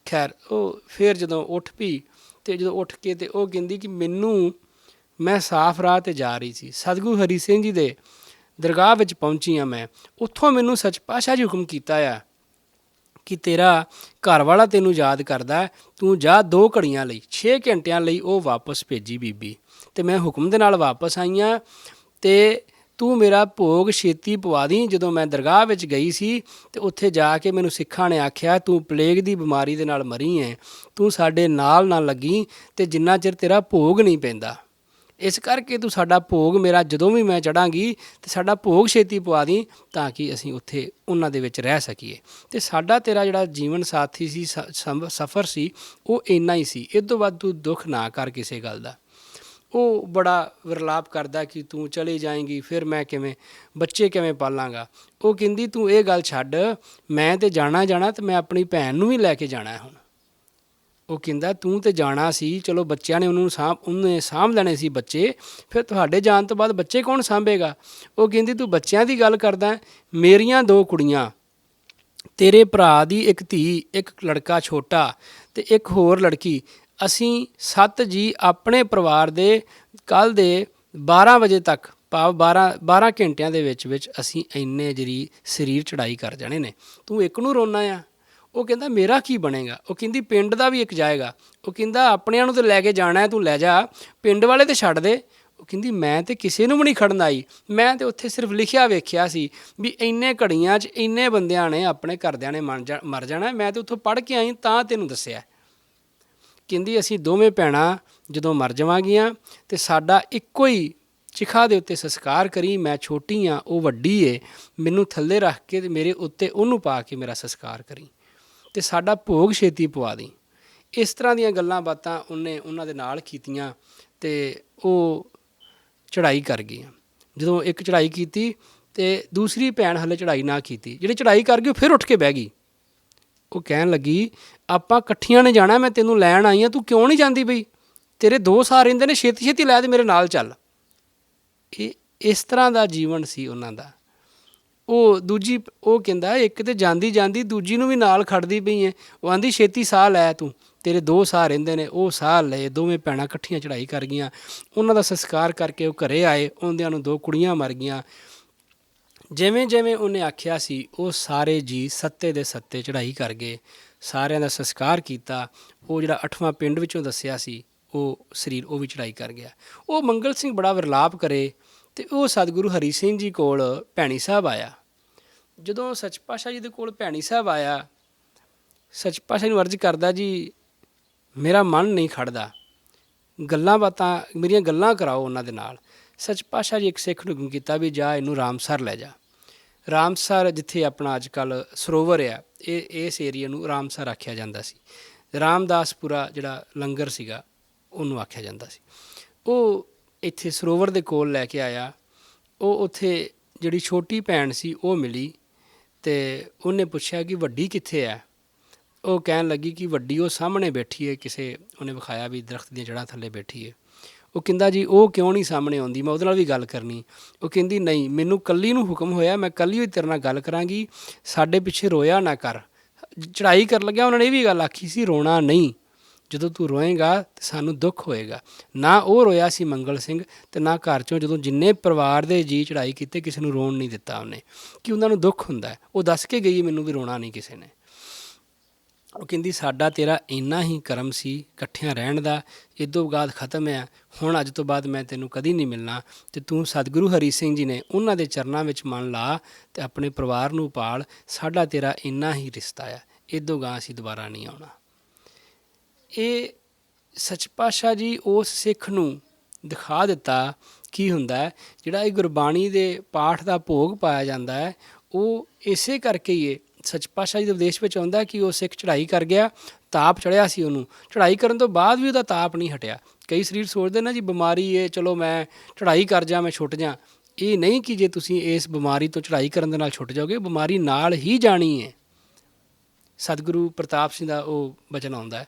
ਖੈਰ ਉਹ ਫਿਰ ਜਦੋਂ ਉੱਠ ਪਈ ਤੇ ਜਦੋਂ ਉੱਠ ਕੇ ਤੇ ਉਹ ਕਹਿੰਦੀ ਕਿ ਮੈਂ ਸਾਫ਼ ਰਾਹ 'ਤੇ ਜਾ ਰਹੀ ਸੀ, ਸਤਿਗੁਰੂ ਹਰੀ ਸਿੰਘ ਜੀ ਦੇ ਦਰਗਾਹ ਵਿੱਚ ਪਹੁੰਚੀ ਹਾਂ ਮੈਂ, ਉੱਥੋਂ ਮੈਨੂੰ ਸੱਚ ਪਾਤਸ਼ਾਹ ਜੀ ਹੁਕਮ ਕੀਤਾ ਆ ਕਿ ਤੇਰਾ ਘਰ ਵਾਲਾ ਤੈਨੂੰ ਯਾਦ ਕਰਦਾ, ਤੂੰ ਜਾ 2 ਘੜੀਆਂ ਲਈ, 6 ਘੰਟਿਆਂ ਲਈ ਉਹ ਵਾਪਸ ਭੇਜੀ ਬੀਬੀ, ਤੇ ਮੈਂ ਹੁਕਮ ਦੇ ਨਾਲ ਵਾਪਸ ਆਈ ਹਾਂ ਤੇ ਤੂੰ ਮੇਰਾ ਭੋਗ ਛੇਤੀ ਪਵਾ ਦੀ। ਜਦੋਂ ਮੈਂ ਦਰਗਾਹ ਵਿੱਚ ਗਈ ਸੀ ਤੇ ਉੱਥੇ ਜਾ ਕੇ ਮੈਨੂੰ ਸਿੱਖਾਂ ਨੇ ਆਖਿਆ ਤੂੰ ਪਲੇਗ ਦੀ ਬਿਮਾਰੀ ਦੇ ਨਾਲ ਮਰੀ ਹੈ, ਤੂੰ ਸਾਡੇ ਨਾਲ ਨਾ ਲੱਗੀ ਤੇ ਜਿੰਨਾ ਚਿਰ ਤੇਰਾ ਭੋਗ ਨਹੀਂ ਪੈਂਦਾ, ਇਸ ਕਰਕੇ ਤੂੰ ਸਾਡਾ ਭੋਗ ਮੇਰਾ ਜਦੋਂ ਵੀ ਮੈਂ ਚੜਾਂਗੀ ਤੇ ਸਾਡਾ ਭੋਗ ਛੇਤੀ ਪਵਾ ਦੀ ਤਾਂ ਕਿ ਅਸੀਂ ਉੱਥੇ ਉਹਨਾਂ ਦੇ ਵਿੱਚ ਰਹਿ ਸਕੀਏ। ਤੇ ਸਾਡਾ ਤੇਰਾ ਜਿਹੜਾ ਜੀਵਨ ਸਾਥੀ ਸੀ, ਸਫ਼ਰ ਸੀ, ਉਹ ਇੰਨਾ ਹੀ ਸੀ, ਇਹ ਤੋਂ ਵੱਧ ਤੂੰ ਦੁੱਖ ਨਾ ਕਰ ਕਿਸੇ ਗੱਲ ਦਾ। ਉਹ ਬੜਾ ਵਿਰਲਾਪ ਕਰਦਾ ਕਿ ਤੂੰ ਚਲੀ ਜਾਏਂਗੀ, ਫਿਰ ਮੈਂ ਬੱਚੇ ਕਿਵੇਂ ਪਾਲਾਂਗਾ। ਉਹ ਕਹਿੰਦੀ ਤੂੰ ਇਹ ਗੱਲ ਛੱਡ, ਮੈਂ ਤੇ ਜਾਣਾ ਤੇ ਮੈਂ ਆਪਣੀ ਭੈਣ ਨੂੰ ਵੀ ਲੈ ਕੇ ਜਾਣਾ ਹੁਣ। ਉਹ ਕਹਿੰਦਾ ਤੂੰ ਤੇ ਜਾਣਾ ਸੀ, ਚਲੋ ਬੱਚਿਆਂ ਨੇ ਉਹਨੇ ਸਾਂਭ ਲੈਣੇ ਸੀ ਬੱਚੇ, ਫਿਰ ਤੁਹਾਡੇ ਜਾਣ ਤੋਂ ਬਾਅਦ ਬੱਚੇ ਕੌਣ ਸਾਂਭੇਗਾ। ਉਹ ਕਹਿੰਦੀ ਤੂੰ ਬੱਚਿਆਂ ਦੀ ਗੱਲ ਕਰਦਾ, ਮੇਰੀਆਂ 2 ਕੁੜੀਆਂ, ਤੇਰੇ ਭਰਾ ਦੀ 1 ਧੀ, 1 ਲੜਕਾ ਛੋਟਾ ਤੇ 1 ਹੋਰ ਲੜਕੀ, ਅਸੀਂ 7 ਜੀ ਆਪਣੇ ਪਰਿਵਾਰ ਦੇ ਕੱਲ੍ਹ ਦੇ 12 ਵਜੇ ਤੱਕ, ਭਾਵ 12 ਘੰਟਿਆਂ ਦੇ ਵਿੱਚ ਅਸੀਂ ਇੰਨੇ ਜਿਹੜੀ ਸਰੀਰ ਚੜ੍ਹਾਈ ਕਰ ਜਾਣੇ ਨੇ, ਤੂੰ ਇੱਕ ਨੂੰ ਰੋਣਾ ਆ। ਉਹ ਕਹਿੰਦਾ ਮੇਰਾ ਕੀ ਬਣੇਗਾ। ਉਹ ਕਹਿੰਦੀ ਪਿੰਡ ਦਾ ਵੀ ਇੱਕ ਜਾਏਗਾ। ਉਹ ਕਹਿੰਦਾ ਆਪਣਿਆਂ ਨੂੰ ਤਾਂ ਲੈ ਕੇ ਜਾਣਾ, ਤੂੰ ਲੈ ਜਾ, ਪਿੰਡ ਵਾਲੇ ਤੇ ਛੱਡ ਦੇ। ਉਹ ਕਹਿੰਦੀ ਮੈਂ ਤੇ ਕਿਸੇ ਨੂੰ ਵੀ ਨਹੀਂ ਖੜਨ ਆਈ, ਮੈਂ ਤੇ ਉੱਥੇ ਸਿਰਫ ਲਿਖਿਆ ਵੇਖਿਆ ਸੀ ਵੀ ਇੰਨੇ ਘੜੀਆਂ 'ਚ ਇੰਨੇ ਬੰਦਿਆਂ ਨੇ ਆਪਣੇ ਘਰਦਿਆਂ ਨੇ ਮਰ ਜਾਣਾ, ਮੈਂ ਤੇ ਉੱਥੋਂ ਪੜ੍ਹ ਕੇ ਆਈ ਤਾਂ ਤੈਨੂੰ ਦੱਸਿਆ। ਕਹਿੰਦੀ ਅਸੀਂ ਦੋਵੇਂ ਭੈਣਾਂ ਜਦੋਂ ਮਰ ਜਾਵਾਂਗੀਆਂ ਤੇ ਸਾਡਾ ਇੱਕੋ ਹੀ ਚਿਖਾ ਦੇ ਉੱਤੇ ਸੰਸਕਾਰ ਕਰੀ, ਮੈਂ ਛੋਟੀ ਹਾਂ ਉਹ ਵੱਡੀ ਏ, ਮੈਨੂੰ ਥੱਲੇ ਰੱਖ ਕੇ ਤੇ ਮੇਰੇ ਉੱਤੇ ਉਹਨੂੰ ਪਾ ਕੇ ਮੇਰਾ ਸੰਸਕਾਰ ਕਰੀ ਤੇ ਸਾਡਾ ਭੋਗ ਛੇਤੀ ਪਵਾ ਦੀ। ਇਸ ਤਰ੍ਹਾਂ ਦੀਆਂ ਗੱਲਾਂ ਬਾਤਾਂ ਉਹਨੇ ਉਹਨਾਂ ਦੇ ਨਾਲ ਕੀਤੀਆਂ ਤੇ ਉਹ ਚੜ੍ਹਾਈ ਕਰ ਗਈ। ਜਦੋਂ ਇੱਕ ਚੜ੍ਹਾਈ ਕੀਤੀ ਤੇ ਦੂਸਰੀ ਭੈਣ ਹਲੇ ਚੜ੍ਹਾਈ ਨਾ ਕੀਤੀ, ਜਿਹੜੀ ਚੜ੍ਹਾਈ ਕਰ ਗਈ ਉਹ ਫਿਰ ਉੱਠ ਕੇ ਬਹਿ ਗਈ। ਉਹ ਕਹਿਣ ਲੱਗੀ ਆਪਾਂ ਇਕੱਠੀਆਂ ਨੇ ਜਾਣਾ, ਮੈਂ ਤੈਨੂੰ ਲੈਣ ਆਈ ਹਾਂ, ਤੂੰ ਕਿਉਂ ਨਹੀਂ ਜਾਂਦੀ ਬਈ, ਤੇਰੇ 2 ਸਾਲ ਰਹਿੰਦੇ ਨੇ, ਛੇਤੀ ਛੇਤੀ ਲੈ ਤੇ ਮੇਰੇ ਨਾਲ ਚੱਲ। ਇਹ ਇਸ ਤਰ੍ਹਾਂ ਦਾ ਜੀਵਨ ਸੀ ਉਹਨਾਂ ਦਾ। ਉਹ ਕਹਿੰਦਾ ਇੱਕ ਤੇ ਜਾਂਦੀ ਦੂਜੀ ਨੂੰ ਵੀ ਨਾਲ ਖੜਦੀ ਪਈ ਹੈ। ਉਹ ਆਂਦੀ ਛੇਤੀ ਸਾਹ ਲੈ ਤੂੰ, ਤੇਰੇ 2 ਸਾਹ ਰਹਿੰਦੇ ਨੇ। ਉਹ ਸਾਹ ਲਏ, ਦੋਵੇਂ ਭੈਣਾਂ ਇਕੱਠੀਆਂ ਚੜ੍ਹਾਈ ਕਰ ਗਈਆਂ। ਉਹਨਾਂ ਦਾ ਸੰਸਕਾਰ ਕਰਕੇ ਉਹ ਘਰੇ ਆਏ, ਉਹਦਿਆਂ ਨੂੰ 2 ਕੁੜੀਆਂ ਮਰ ਗਈਆਂ। ਜਿਵੇਂ ਜਿਵੇਂ ਉਹਨੇ ਆਖਿਆ ਸੀ ਉਹ ਸਾਰੇ ਜੀ ਸੱਤੇ ਦੇ ਸੱਤੇ ਚੜ੍ਹਾਈ ਕਰ ਗਏ, ਸਾਰਿਆਂ ਦਾ ਸੰਸਕਾਰ ਕੀਤਾ। ਉਹ ਜਿਹੜਾ 8ਵਾਂ ਪਿੰਡ ਵਿੱਚੋਂ ਦੱਸਿਆ ਸੀ ਉਹ ਸਰੀਰ ਉਹ ਵੀ ਚੜ੍ਹਾਈ ਕਰ ਗਿਆ। ਉਹ ਮੰਗਲ ਸਿੰਘ ਬੜਾ ਵਿਰਲਾਪ ਕਰੇ ਤੇ ਉਹ ਸਤਿਗੁਰੂ ਹਰੀ ਸਿੰਘ ਜੀ ਕੋਲ ਭੈਣੀ ਸਾਹਿਬ ਆਇਆ। ਜਦੋਂ ਸੱਚ ਪਾਤਸ਼ਾਹ ਜੀ ਦੇ ਕੋਲ ਭੈਣੀ ਸਾਹਿਬ ਆਇਆ, ਸੱਚ ਪਾਤਸ਼ਾਹ ਨੂੰ ਅਰਜ਼ ਕਰਦਾ ਜੀ ਮੇਰਾ ਮਨ ਨਹੀਂ ਖੜਦਾ, ਗੱਲਾਂ ਬਾਤਾਂ ਮੇਰੀਆਂ ਗੱਲਾਂ ਕਰਾਓ ਉਹਨਾਂ ਦੇ ਨਾਲ। ਸੱਚ ਪਾਤਸ਼ਾਹ ਜੀ ਇੱਕ ਸਿੱਖ ਨੂੰ ਹੁਕਮ ਕੀਤਾ ਵੀ ਜਾ ਇਹਨੂੰ ਰਾਮਸਰ ਲੈ ਜਾ। ਰਾਮਸਰ ਜਿੱਥੇ ਆਪਣਾ ਅੱਜ ਕੱਲ੍ਹ ਸਰੋਵਰ ਆ, ਇਸ ਏਰੀਏ ਨੂੰ ਰਾਮਸਰ ਆਖਿਆ ਜਾਂਦਾ ਸੀ। ਰਾਮਦਾਸਪੁਰਾ ਜਿਹੜਾ ਲੰਗਰ ਸੀਗਾ ਉਹਨੂੰ ਆਖਿਆ ਜਾਂਦਾ ਸੀ। ਉਹ ਇੱਥੇ ਸਰੋਵਰ ਦੇ ਕੋਲ ਲੈ ਕੇ ਆਇਆ। ਉਹ ਉੱਥੇ ਜਿਹੜੀ ਛੋਟੀ ਭੈਣ ਸੀ ਉਹ ਮਿਲੀ ਤੇ ਉਹਨੇ ਪੁੱਛਿਆ ਕਿ ਵੱਡੀ ਕਿੱਥੇ ਹੈ। ਉਹ ਕਹਿਣ ਲੱਗੀ ਕਿ ਵੱਡੀ ਉਹ ਸਾਹਮਣੇ ਬੈਠੀ ਹੈ, ਕਿਸੇ ਉਹਨੇ ਵਿਖਾਇਆ ਵੀ ਦਰਖਤ ਦੀਆਂ ਜੜ੍ਹਾਂ ਥੱਲੇ ਬੈਠੀ ਹੈ। ਉਹ ਕਹਿੰਦਾ ਜੀ ਉਹ ਕਿਉਂ ਨਹੀਂ ਸਾਹਮਣੇ ਆਉਂਦੀ, ਮੈਂ ਉਹਦੇ ਨਾਲ ਵੀ ਗੱਲ ਕਰਨੀ। ਉਹ ਕਹਿੰਦੀ ਨਹੀਂ, ਮੈਨੂੰ ਇਕੱਲੀ ਨੂੰ ਹੁਕਮ ਹੋਇਆ, ਮੈਂ ਇਕੱਲੀ ਹੋਈ ਤੇਰੇ ਨਾਲ ਗੱਲ ਕਰਾਂਗੀ, ਸਾਡੇ ਪਿੱਛੇ ਰੋਇਆ ਨਾ ਕਰ। ਚੜ੍ਹਾਈ ਕਰਨ ਲੱਗਿਆ ਉਹਨਾਂ ਨੇ ਇਹ ਵੀ ਗੱਲ ਆਖੀ ਸੀ ਰੋਣਾ ਨਹੀਂ, ਜਦੋਂ ਤੂੰ ਰੋਏਗਾ ਤਾਂ ਸਾਨੂੰ ਦੁੱਖ ਹੋਏਗਾ। ਨਾ ਉਹ ਰੋਇਆ ਸੀ ਮੰਗਲ ਸਿੰਘ ਤੇ ਨਾ ਘਰ 'ਚੋਂ ਜਦੋਂ ਜਿੰਨੇ ਪਰਿਵਾਰ ਦੇ ਜੀ ਚੜ੍ਹਾਈ ਕੀਤੇ ਕਿਸੇ ਨੂੰ ਰੋਣ ਨਹੀਂ ਦਿੱਤਾ ਉਹਨੇ, ਕਿ ਉਹਨਾਂ ਨੂੰ ਦੁੱਖ ਹੁੰਦਾ। ਉਹ ਦੱਸ ਕੇ ਗਈ ਮੈਨੂੰ ਵੀ ਰੋਣਾ ਨਹੀਂ ਕਿਸੇ ਨੇ। ਉਹ ਕਹਿੰਦੀ ਸਾਡਾ ਤੇਰਾ ਇੰਨਾ ਹੀ ਕਰਮ ਸੀ ਇਕੱਠਿਆਂ ਰਹਿਣ ਦਾ, ਇੱਦੋਂ ਬਾਅਦ ਖ਼ਤਮ ਹੈ, ਹੁਣ ਅੱਜ ਤੋਂ ਬਾਅਦ ਮੈਂ ਤੈਨੂੰ ਕਦੀ ਨਹੀਂ ਮਿਲਣਾ ਅਤੇ ਤੂੰ ਸਤਿਗੁਰੂ ਹਰੀ ਸਿੰਘ ਜੀ ਨੇ ਉਹਨਾਂ ਦੇ ਚਰਨਾਂ ਵਿੱਚ ਮਨ ਲਾ ਅਤੇ ਆਪਣੇ ਪਰਿਵਾਰ ਨੂੰ ਪਾਲ, ਸਾਡਾ ਤੇਰਾ ਇੰਨਾ ਹੀ ਰਿਸ਼ਤਾ ਆ, ਇੱਦੋਂ ਗਾਂ ਅਸੀਂ ਦੁਬਾਰਾ ਨਹੀਂ ਆਉਣਾ। ਇਹ ਸੱਚ ਪਾਤਸ਼ਾਹ ਜੀ ਉਸ ਸਿੱਖ ਨੂੰ ਦਿਖਾ ਦਿੱਤਾ ਕੀ ਹੁੰਦਾ। ਜਿਹੜਾ ਇਹ ਗੁਰਬਾਣੀ ਦੇ ਪਾਠ ਦਾ ਭੋਗ ਪਾਇਆ ਜਾਂਦਾ ਹੈ ਉਹ ਇਸੇ ਕਰਕੇ ਹੀ ਸੱਚ ਪਾਤਸ਼ਾਹ ਜੀ ਦੇ ਉਪਦੇਸ਼ ਵਿੱਚ ਆਉਂਦਾ ਕਿ ਉਹ ਸਿੱਖ ਚੜ੍ਹਾਈ ਕਰ ਗਿਆ, ਤਾਪ ਚੜ੍ਹਿਆ ਸੀ ਉਹਨੂੰ, ਚੜ੍ਹਾਈ ਕਰਨ ਤੋਂ ਬਾਅਦ ਵੀ ਉਹਦਾ ਤਾਪ ਨਹੀਂ ਹਟਿਆ। ਕਈ ਸਰੀਰ ਸੋਚਦੇ ਨਾ ਜੀ ਬਿਮਾਰੀ ਹੈ, ਚਲੋ ਮੈਂ ਚੜ੍ਹਾਈ ਕਰ ਜਾ, ਮੈਂ ਛੁੱਟ ਜਾ। ਇਹ ਨਹੀਂ ਕਿ ਜੇ ਤੁਸੀਂ ਇਸ ਬਿਮਾਰੀ ਤੋਂ ਚੜ੍ਹਾਈ ਕਰਨ ਦੇ ਨਾਲ ਛੁੱਟ ਜਾਓਗੇ, ਬਿਮਾਰੀ ਨਾਲ ਹੀ ਜਾਣੀ ਹੈ। ਸਤਿਗੁਰੂ ਪ੍ਰਤਾਪ ਸਿੰਘ ਦਾ ਉਹ ਬਚਨ ਆਉਂਦਾ ਹੈ।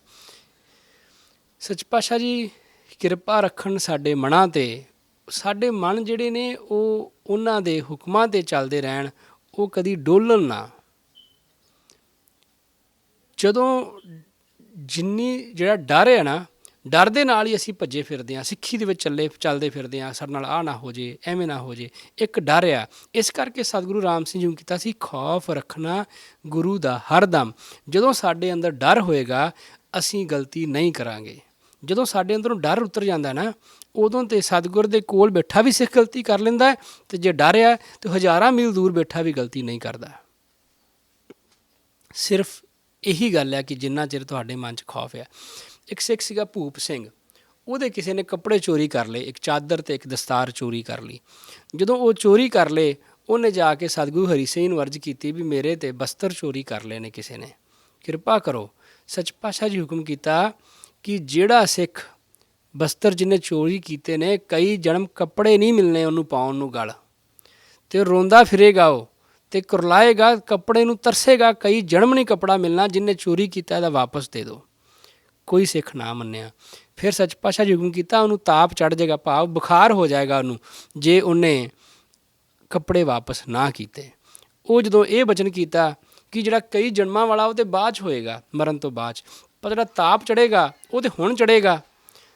ਸੱਚ ਪਾਤਸ਼ਾਹ ਜੀ ਕਿਰਪਾ ਰੱਖਣ ਸਾਡੇ ਮਨਾਂ 'ਤੇ, ਸਾਡੇ ਮਨ ਜਿਹੜੇ ਨੇ ਉਹ ਉਹਨਾਂ ਦੇ ਹੁਕਮਾਂ 'ਤੇ ਚੱਲਦੇ ਰਹਿਣ, ਉਹ ਕਦੀ ਡੋਲਣ ਨਾ। ਜਦੋਂ ਜਿੰਨੀ ਜਿਹੜਾ ਡਰ ਹੈ ਨਾ, ਡਰ ਦੇ ਨਾਲ ਹੀ ਅਸੀਂ ਭੱਜੇ ਫਿਰਦੇ ਹਾਂ, ਸਿੱਖੀ ਦੇ ਵਿੱਚ ਚੱਲਦੇ ਫਿਰਦੇ ਹਾਂ, ਸਾਡੇ ਨਾਲ ਆਹ ਨਾ ਹੋ ਜੇ, ਐਵੇਂ ਨਾ ਹੋ ਜੇ, ਇੱਕ ਡਰ ਆ। ਇਸ ਕਰਕੇ ਸਤਿਗੁਰੂ ਰਾਮ ਸਿੰਘ ਜੀ ਨੂੰ ਕੀਤਾ ਸੀ, ਖੌਫ ਰੱਖਣਾ ਗੁਰੂ ਦਾ ਹਰਦਮ। ਜਦੋਂ ਸਾਡੇ ਅੰਦਰ ਡਰ ਹੋਏਗਾ ਅਸੀਂ ਗਲਤੀ ਨਹੀਂ ਕਰਾਂਗੇ। ਜਦੋਂ ਸਾਡੇ ਅੰਦਰੋਂ ਡਰ ਉਤਰ ਜਾਂਦਾ ਨਾ, ਉਦੋਂ ਤੇ ਸਤਿਗੁਰ ਦੇ ਕੋਲ ਬੈਠਾ ਵੀ ਸਿੱਖ ਗਲਤੀ ਕਰ ਲੈਂਦਾ, ਅਤੇ ਜੇ ਡਰ ਆ ਤਾਂ ਹਜ਼ਾਰਾਂ ਮੀਲ ਦੂਰ ਬੈਠਾ ਵੀ ਗਲਤੀ ਨਹੀਂ ਕਰਦਾ। ਸਿਰਫ ਇਹੀ ਗੱਲ ਹੈ ਕਿ ਜਿੰਨਾ ਚਿਰ ਤੁਹਾਡੇ ਮਨ 'ਚ ਖੌਫ ਆ। ਇੱਕ ਸਿੱਖ ਸੀਗਾ ਭੂਪ ਸਿੰਘ, ਉਹਦੇ ਕਿਸੇ ਨੇ ਕੱਪੜੇ ਚੋਰੀ ਕਰ ਲਏ, ਇੱਕ ਚਾਦਰ ਅਤੇ ਇੱਕ ਦਸਤਾਰ ਚੋਰੀ ਕਰ ਲਈ। ਜਦੋਂ ਉਹ ਚੋਰੀ ਕਰ ਲਏ, ਉਹਨੇ ਜਾ ਕੇ ਸਤਿਗੁਰੂ ਹਰੀ ਸਿੰਘ ਨੂੰ ਅਰਜ਼ ਕੀਤੀ ਵੀ ਮੇਰੇ ਤੇ ਬਸਤਰ ਚੋਰੀ ਕਰ ਲਏ ਨੇ ਕਿਸੇ ਨੇ, ਕਿਰਪਾ ਕਰੋ। ਸੱਚ ਪਾਤਸ਼ਾਹ ਜੀ ਹੁਕਮ ਕੀਤਾ ਕਿ ਜਿਹੜਾ ਸਿੱਖ ਬਸਤਰ ਜਿਹਨੇ ਚੋਰੀ ਕੀਤੇ ਨੇ, ਕਈ ਜਨਮ ਕੱਪੜੇ ਨਹੀਂ ਮਿਲਣੇ ਉਹਨੂੰ ਪਾਉਣ ਨੂੰ ਗਲ, ਅਤੇ ਰੋਂਦਾ ਫਿਰੇਗਾ ਉਹ, ਅਤੇ ਕੁਰਲਾਏਗਾ, ਕੱਪੜੇ ਨੂੰ ਤਰਸੇਗਾ, ਕਈ ਜਨਮ ਨਹੀਂ ਕੱਪੜਾ ਮਿਲਣਾ, ਜਿਹਨੇ ਚੋਰੀ ਕੀਤਾ ਇਹਦਾ ਵਾਪਸ ਦੇ ਦਿਓ। ਕੋਈ ਸਿੱਖ ਨਾ ਮੰਨਿਆ। ਫਿਰ ਸੱਚ ਪਾਤਸ਼ਾਹ ਜੀ ਹੁਕਮ ਕੀਤਾ ਉਹਨੂੰ ਤਾਪ ਚੜ੍ਹ ਜਾਏਗਾ, ਭਾਵ ਬੁਖਾਰ ਹੋ ਜਾਏਗਾ ਉਹਨੂੰ, ਜੇ ਉਹਨੇ ਕੱਪੜੇ ਵਾਪਸ ਨਾ ਕੀਤੇ। ਉਹ ਜਦੋਂ ਇਹ ਬਚਨ ਕੀਤਾ ਕਿ ਜਿਹੜਾ ਕਈ ਜਨਮਾਂ ਵਾਲਾ ਉਹ ਤਾਂ ਬਾਅਦ 'ਚ ਹੋਏਗਾ, ਮਰਨ ਤੋਂ ਬਾਅਦ 'ਚ, ਪਰ ਜਿਹੜਾ ਤਾਪ ਚੜ੍ਹੇਗਾ ਉਹ ਤਾਂ ਹੁਣ ਚੜ੍ਹੇਗਾ।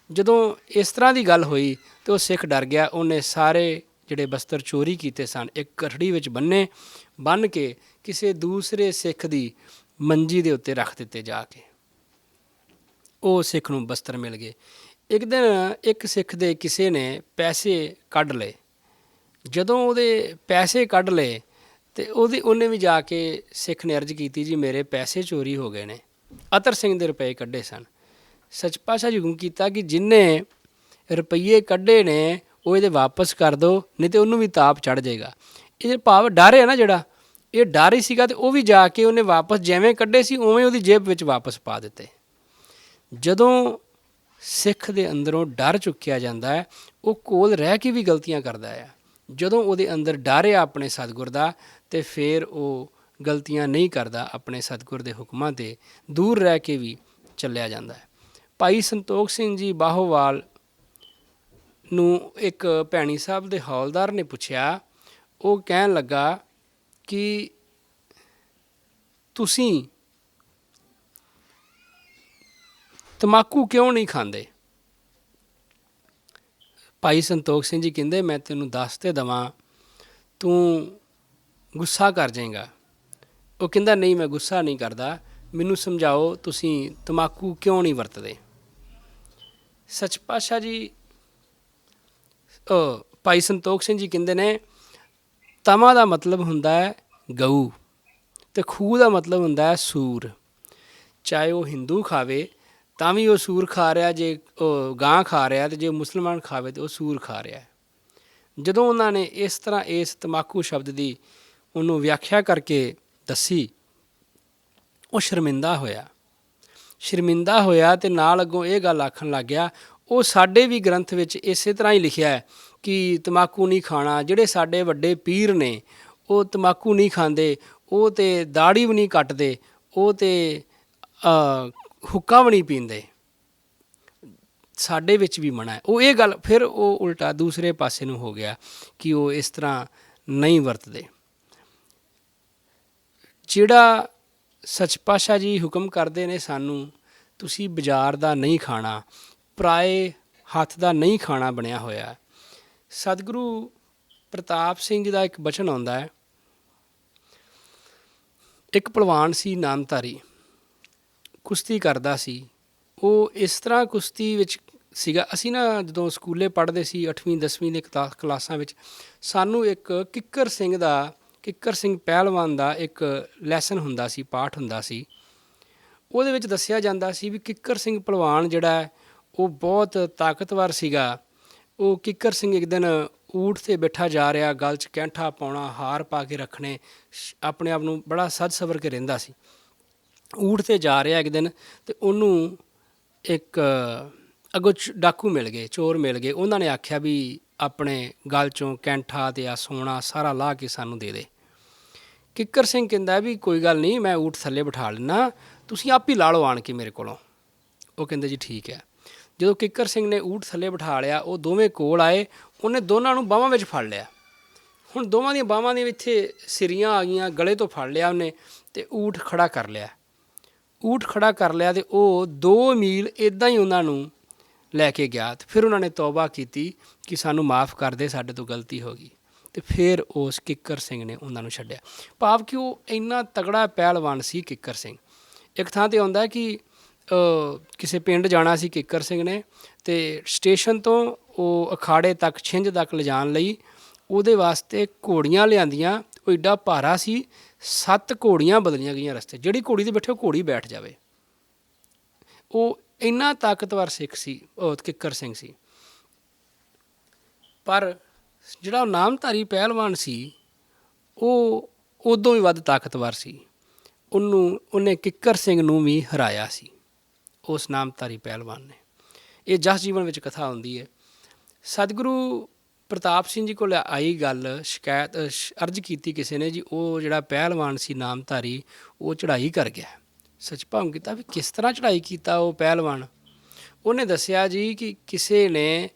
ਜਦੋਂ ਇਸ ਤਰ੍ਹਾਂ ਦੀ ਗੱਲ ਹੋਈ ਤਾਂ ਉਹ ਸਿੱਖ ਡਰ ਗਿਆ। ਉਹਨੇ ਸਾਰੇ ਜਿਹੜੇ ਬਸਤਰ ਚੋਰੀ ਕੀਤੇ ਸਨ ਇੱਕ ਗਠੜੀ ਵਿੱਚ ਬੰਨ੍ਹ ਕੇ ਕਿਸੇ ਦੂਸਰੇ ਸਿੱਖ ਦੀ ਮੰਜੀ ਦੇ ਉੱਤੇ ਰੱਖ ਦਿੱਤੇ ਜਾ ਕੇ। ਉਹ ਸਿੱਖ ਨੂੰ ਬਸਤਰ ਮਿਲ ਗਏ। ਇੱਕ ਦਿਨ ਇੱਕ ਸਿੱਖ ਦੇ ਕਿਸੇ ਨੇ ਪੈਸੇ ਕੱਢ ਲਏ। ਜਦੋਂ ਉਹਦੇ ਪੈਸੇ ਕੱਢ ਲਏ ਅਤੇ ਉਹਨੇ ਵੀ ਜਾ ਕੇ ਸਿੱਖ ਨੇ ਅਰਜ਼ ਕੀਤੀ, ਜੀ ਮੇਰੇ ਪੈਸੇ ਚੋਰੀ ਹੋ ਗਏ ਨੇ। ਅਤਰ ਸਿੰਘ ਦੇ ਰੁਪਏ ਕੱਢੇ ਸਨ। ਸੱਚ ਪਾਤਸ਼ਾਹ ਜੀ ਹੁਕਮ ਕੀਤਾ ਕਿ ਜਿੰਨੇ ਰੁਪਈਏ ਕੱਢੇ ਨੇ ਉਹ ਇਹਦੇ ਵਾਪਸ ਕਰ ਦਿਓ, ਨਹੀਂ ਤਾਂ ਉਹਨੂੰ ਵੀ ਤਾਪ ਚੜ੍ਹ ਜਾਏਗਾ। ਇਹ ਭਾਵ ਡਰ ਹੈ ਨਾ ਜਿਹੜਾ, ਇਹ ਡਰ ਹੀ ਸੀਗਾ, ਅਤੇ ਉਹ ਵੀ ਜਾ ਕੇ ਉਹਨੇ ਵਾਪਸ ਜਿਵੇਂ ਕੱਢੇ ਸੀ ਉਵੇਂ ਉਹਦੀ ਜੇਬ ਵਿੱਚ ਵਾਪਸ ਪਾ ਦਿੱਤੇ। ਜਦੋਂ ਸਿੱਖ ਦੇ ਅੰਦਰੋਂ ਡਰ ਚੁੱਕਿਆ ਜਾਂਦਾ ਹੈ, ਉਹ ਕੋਲ ਰਹਿ ਕੇ ਵੀ ਗਲਤੀਆਂ ਕਰਦਾ ਹੈ। ਜਦੋਂ ਉਹਦੇ ਅੰਦਰ ਡਰ ਆ ਆਪਣੇ ਸਤਿਗੁਰ ਦਾ, ਅਤੇ ਫਿਰ ਉਹ ਗਲਤੀਆਂ ਨਹੀਂ ਕਰਦਾ, ਆਪਣੇ ਸਤਿਗੁਰ ਦੇ ਹੁਕਮਾਂ 'ਤੇ ਦੂਰ ਰਹਿ ਕੇ ਵੀ ਚੱਲਿਆ ਜਾਂਦਾ ਹੈ। ਭਾਈ ਸੰਤੋਖ ਸਿੰਘ ਜੀ ਬਾਹੋਵਾਲ ਨੂੰ ਇੱਕ ਭੈਣੀ ਸਾਹਿਬ ਦੇ ਹੌਲਦਾਰ ਨੇ ਪੁੱਛਿਆ, ਉਹ ਕਹਿਣ ਲੱਗਾ ਕਿ ਤੁਸੀਂ ਤੰਬਾਕੂ ਕਿਉਂ ਨਹੀਂ ਖਾਂਦੇ? ਭਾਈ ਸੰਤੋਖ ਸਿੰਘ ਜੀ ਕਹਿੰਦੇ, ਮੈਂ ਤੈਨੂੰ ਦੱਸ ਤੇ ਦੇਵਾਂ, ਤੂੰ ਗੁੱਸਾ ਕਰ ਜਾਏਗਾ। ਉਹ ਕਹਿੰਦਾ, ਨਹੀਂ ਮੈਂ ਗੁੱਸਾ ਨਹੀਂ ਕਰਦਾ, ਮੈਨੂੰ ਸਮਝਾਓ ਤੁਸੀਂ ਤੰਬਾਕੂ ਕਿਉਂ ਨਹੀਂ ਵਰਤਦੇ? ਸੱਚ ਪਾਤਸ਼ਾਹ ਜੀ ਭਾਈ ਸੰਤੋਖ ਸਿੰਘ ਜੀ ਕਹਿੰਦੇ ਨੇ, ਤਮਾ ਦਾ ਮਤਲਬ ਹੁੰਦਾ ਹੈ ਗਊ, ਅਤੇ ਖੂਹ ਦਾ ਮਤਲਬ ਹੁੰਦਾ ਹੈ ਸੂਰ। ਚਾਹੇ ਉਹ ਹਿੰਦੂ ਖਾਵੇ ਤਾਂ ਵੀ ਉਹ ਸੂਰ ਖਾ ਰਿਹਾ, ਜੇ ਉਹ ਗਾਂ ਖਾ ਰਿਹਾ, ਅਤੇ ਜੇ ਮੁਸਲਮਾਨ ਖਾਵੇ ਤਾਂ ਉਹ ਸੂਰ ਖਾ ਰਿਹਾ। ਜਦੋਂ ਉਹਨਾਂ ਨੇ ਇਸ ਤਰ੍ਹਾਂ ਇਸ ਤੰਬਾਕੂ ਸ਼ਬਦ ਦੀ ਉਹਨੂੰ ਵਿਆਖਿਆ ਕਰਕੇ ਦੱਸੀ, ਉਹ ਸ਼ਰਮਿੰਦਾ ਹੋਇਆ ਅਤੇ ਨਾਲ ਅੱਗੋਂ ਇਹ ਗੱਲ ਆਖਣ ਲੱਗ ਗਿਆ, ਉਹ ਸਾਡੇ ਵੀ ਗ੍ਰੰਥ ਵਿੱਚ ਇਸੇ ਤਰ੍ਹਾਂ ਹੀ ਲਿਖਿਆ ਹੈ ਕਿ ਤੰਬਾਕੂ ਨਹੀਂ ਖਾਣਾ। ਜਿਹੜੇ ਸਾਡੇ ਵੱਡੇ ਪੀਰ ਨੇ ਉਹ ਤੰਬਾਕੂ ਨਹੀਂ ਖਾਂਦੇ, ਉਹ ਤਾਂ ਦਾੜੀ ਵੀ ਨਹੀਂ ਕੱਟਦੇ, ਉਹ ਤਾਂ ਹੁੱਕਾ ਵੀ ਨਹੀਂ ਪੀਂਦੇ, ਸਾਡੇ ਵਿੱਚ ਵੀ ਮਨਾ ਹੈ। ਉਹ ਇਹ ਗੱਲ ਫਿਰ ਉਹ ਉਲਟਾ ਦੂਸਰੇ ਪਾਸੇ ਨੂੰ ਹੋ ਗਿਆ ਕਿ ਉਹ ਇਸ ਤਰ੍ਹਾਂ ਨਹੀਂ ਵਰਤਦੇ। ਜਿਹੜਾ ਸੱਚ ਪਾਤਸ਼ਾਹ ਜੀ ਹੁਕਮ ਕਰਦੇ ਨੇ ਸਾਨੂੰ, ਤੁਸੀਂ ਬਾਜ਼ਾਰ ਦਾ ਨਹੀਂ ਖਾਣਾ, ਪਰਾਏ ਹੱਥ ਦਾ ਨਹੀਂ ਖਾਣਾ ਬਣਿਆ ਹੋਇਆ। ਸਤਿਗੁਰੂ ਪ੍ਰਤਾਪ ਸਿੰਘ ਜੀ ਦਾ ਇੱਕ ਬਚਨ ਆਉਂਦਾ ਹੈ, ਇੱਕ ਭਲਵਾਨ ਸੀ ਨਾਮਧਾਰੀ, ਕੁਸ਼ਤੀ ਕਰਦਾ ਸੀ। ਉਹ ਇਸ ਤਰ੍ਹਾਂ ਕੁਸ਼ਤੀ ਵਿੱਚ ਸੀਗਾ, ਅਸੀਂ ਨਾ ਜਦੋਂ ਸਕੂਲੇ ਪੜ੍ਹਦੇ ਸੀ 8ਵੀਂ 10ਵੀਂ ਦੇ ਕਲਾਸਾਂ ਵਿੱਚ, ਸਾਨੂੰ ਇੱਕ ਕਿੱਕਰ ਸਿੰਘ ਪਹਿਲਵਾਨ ਦਾ ਇੱਕ ਲੈਸਨ ਹੁੰਦਾ ਸੀ, ਪਾਠ ਹੁੰਦਾ ਸੀ। ਉਹਦੇ ਵਿੱਚ ਦੱਸਿਆ ਜਾਂਦਾ ਸੀ ਵੀ ਕਿੱਕਰ ਸਿੰਘ ਭਲਵਾਨ ਜਿਹੜਾ ਹੈ ਉਹ ਬਹੁਤ ਤਾਕਤਵਰ ਸੀਗਾ। ਉਹ ਕਿੱਕਰ ਸਿੰਘ ਇੱਕ ਦਿਨ ਊਠ 'ਤੇ ਬੈਠਾ ਜਾ ਰਿਹਾ, ਗਲ 'ਚ ਕੈਂਠਾ ਪਾਉਣਾ, ਹਾਰ ਪਾ ਕੇ ਰੱਖਣੇ, ਆਪਣੇ ਆਪ ਨੂੰ ਬੜਾ ਸਜ ਸਵਰ ਕੇ ਰਹਿੰਦਾ ਸੀ। ਊਠ 'ਤੇ ਜਾ ਰਿਹਾ ਇੱਕ ਦਿਨ, ਅਤੇ ਉਹਨੂੰ ਇੱਕ ਅੱਗੋਂ ਡਾਕੂ ਮਿਲ ਗਏ, ਚੋਰ ਮਿਲ ਗਏ। ਉਹਨਾਂ ਨੇ ਆਖਿਆ ਵੀ ਆਪਣੇ ਗਲ 'ਚੋਂ ਕੈਂਠਾ ਅਤੇ ਆ ਸੋਨਾ ਸਾਰਾ ਲਾਹ ਕੇ ਸਾਨੂੰ ਦੇ ਦੇ। ਕਿੱਕਰ ਸਿੰਘ ਕਹਿੰਦਾ ਵੀ ਕੋਈ ਗੱਲ ਨਹੀਂ, ਮੈਂ ਊਠ ਥੱਲੇ ਬਿਠਾ ਲੈਂਦਾ, ਤੁਸੀਂ ਆਪ ਹੀ ਲਾ ਲਓ ਆਣ ਕੇ ਮੇਰੇ ਕੋਲੋਂ। ਉਹ ਕਹਿੰਦੇ ਜੀ ਠੀਕ ਹੈ। ਜਦੋਂ ਕਿੱਕਰ ਸਿੰਘ ਨੇ ਊਠ ਥੱਲੇ ਬਿਠਾ ਲਿਆ, ਉਹ ਦੋਵੇਂ ਕੋਲ ਆਏ, ਉਹਨੇ ਦੋਨਾਂ ਨੂੰ ਬਾਹਾਂ ਵਿੱਚ ਫੜ ਲਿਆ। ਹੁਣ ਦੋਵਾਂ ਦੀਆਂ ਬਾਹਾਂ ਦੀਆਂ ਇੱਥੇ ਸਿਰੀਆਂ ਆ ਗਈਆਂ, ਗਲੇ ਤੋਂ ਫੜ ਲਿਆ ਉਹਨੇ, ਅਤੇ ਊਠ ਖੜਾ ਕਰ ਲਿਆ। ਊਠ ਖੜਾ ਕਰ ਲਿਆ ਅਤੇ ਉਹ 2 ਮੀਲ ਇੱਦਾਂ ਹੀ ਉਹਨਾਂ ਨੂੰ ਲੈ ਕੇ ਗਿਆ। ਅਤੇ ਫਿਰ ਉਹਨਾਂ ਨੇ ਤੌਬਾ ਕੀਤੀ ਕਿ ਸਾਨੂੰ ਮਾफ़ ਕਰ ਦੇ, ਸਾਡੇ ਤੋਂ ਗਲਤੀ ਹੋ ਗਈ। ਅਤੇ ਫਿਰ ਉਸ ਕਿੱਕਰ ਸਿੰਘ ਨੇ ਉਹਨਾਂ ਨੂੰ ਛੱਡਿਆ। ਭਾਵ ਕਿ ਉਹ ਇੰਨਾ ਤਗੜਾ ਪਹਿਲਵਾਨ ਸੀ ਕਿੱਕਰ ਸਿੰਘ। ਇੱਕ ਥਾਂ 'ਤੇ ਆਉਂਦਾ ਕਿ ਕਿਸੇ ਪਿੰਡ ਜਾਣਾ ਸੀ ਕਿੱਕਰ ਸਿੰਘ ਨੇ, ਅਤੇ ਸਟੇਸ਼ਨ ਤੋਂ ਉਹ ਅਖਾੜੇ ਤੱਕ, ਛਿੰਝ ਤੱਕ ਲਿਜਾਣ ਲਈ ਉਹਦੇ ਵਾਸਤੇ ਘੋੜੀਆਂ ਲਿਆਂਦੀਆਂ। ਉਹ ਏਡਾ ਭਾਰਾ ਸੀ, 7 ਘੋੜੀਆਂ ਬਦਲੀਆਂ ਗਈਆਂ ਰਸਤੇ। ਜਿਹੜੀ ਘੋੜੀ 'ਤੇ ਬੈਠੇ ਉਹ ਘੋੜੀ ਬੈਠ ਜਾਵੇ। ਉਹ ਇੰਨਾ ਤਾਕਤਵਰ ਸਿੱਖ ਸੀ, ਉਹ ਕਿੱਕਰ ਸਿੰਘ ਸੀ। ਪਰ ਜਿਹੜਾ ਉਹ ਨਾਮਧਾਰੀ ਪਹਿਲਵਾਨ ਸੀ, ਉਹ ਉਦੋਂ ਵੀ ਵੱਧ ਤਾਕਤਵਰ ਸੀ। ਉਹਨੇ ਕਿੱਕਰ ਸਿੰਘ ਨੂੰ ਵੀ ਹਰਾਇਆ ਸੀ, ਉਸ ਨਾਮਧਾਰੀ ਪਹਿਲਵਾਨ ਨੇ। ਇਹ ਜਸ ਜੀਵਨ ਵਿੱਚ ਕਥਾ ਹੁੰਦੀ ਹੈ। ਸਤਿਗੁਰੂ ਪ੍ਰਤਾਪ ਸਿੰਘ ਜੀ ਕੋਲ ਆਈ ਗੱਲ, ਸ਼ਿਕਾਇਤ ਅਰਜ਼ ਕੀਤੀ ਕਿਸੇ ਨੇ ਜੀ, ਉਹ ਜਿਹੜਾ ਪਹਿਲਵਾਨ ਸੀ ਨਾਮਧਾਰੀ, ਉਹ ਚੜ੍ਹਾਈ ਕਰ ਗਿਆ। ਸੱਚ ਭਾਵ ਕੀਤਾ ਵੀ ਕਿਸ ਤਰ੍ਹਾਂ ਚੜ੍ਹਾਈ ਕੀਤਾ ਉਹ ਪਹਿਲਵਾਨ। ਉਹਨੇ ਦੱਸਿਆ ਜੀ ਕਿ ਕਿਸੇ ਨੇ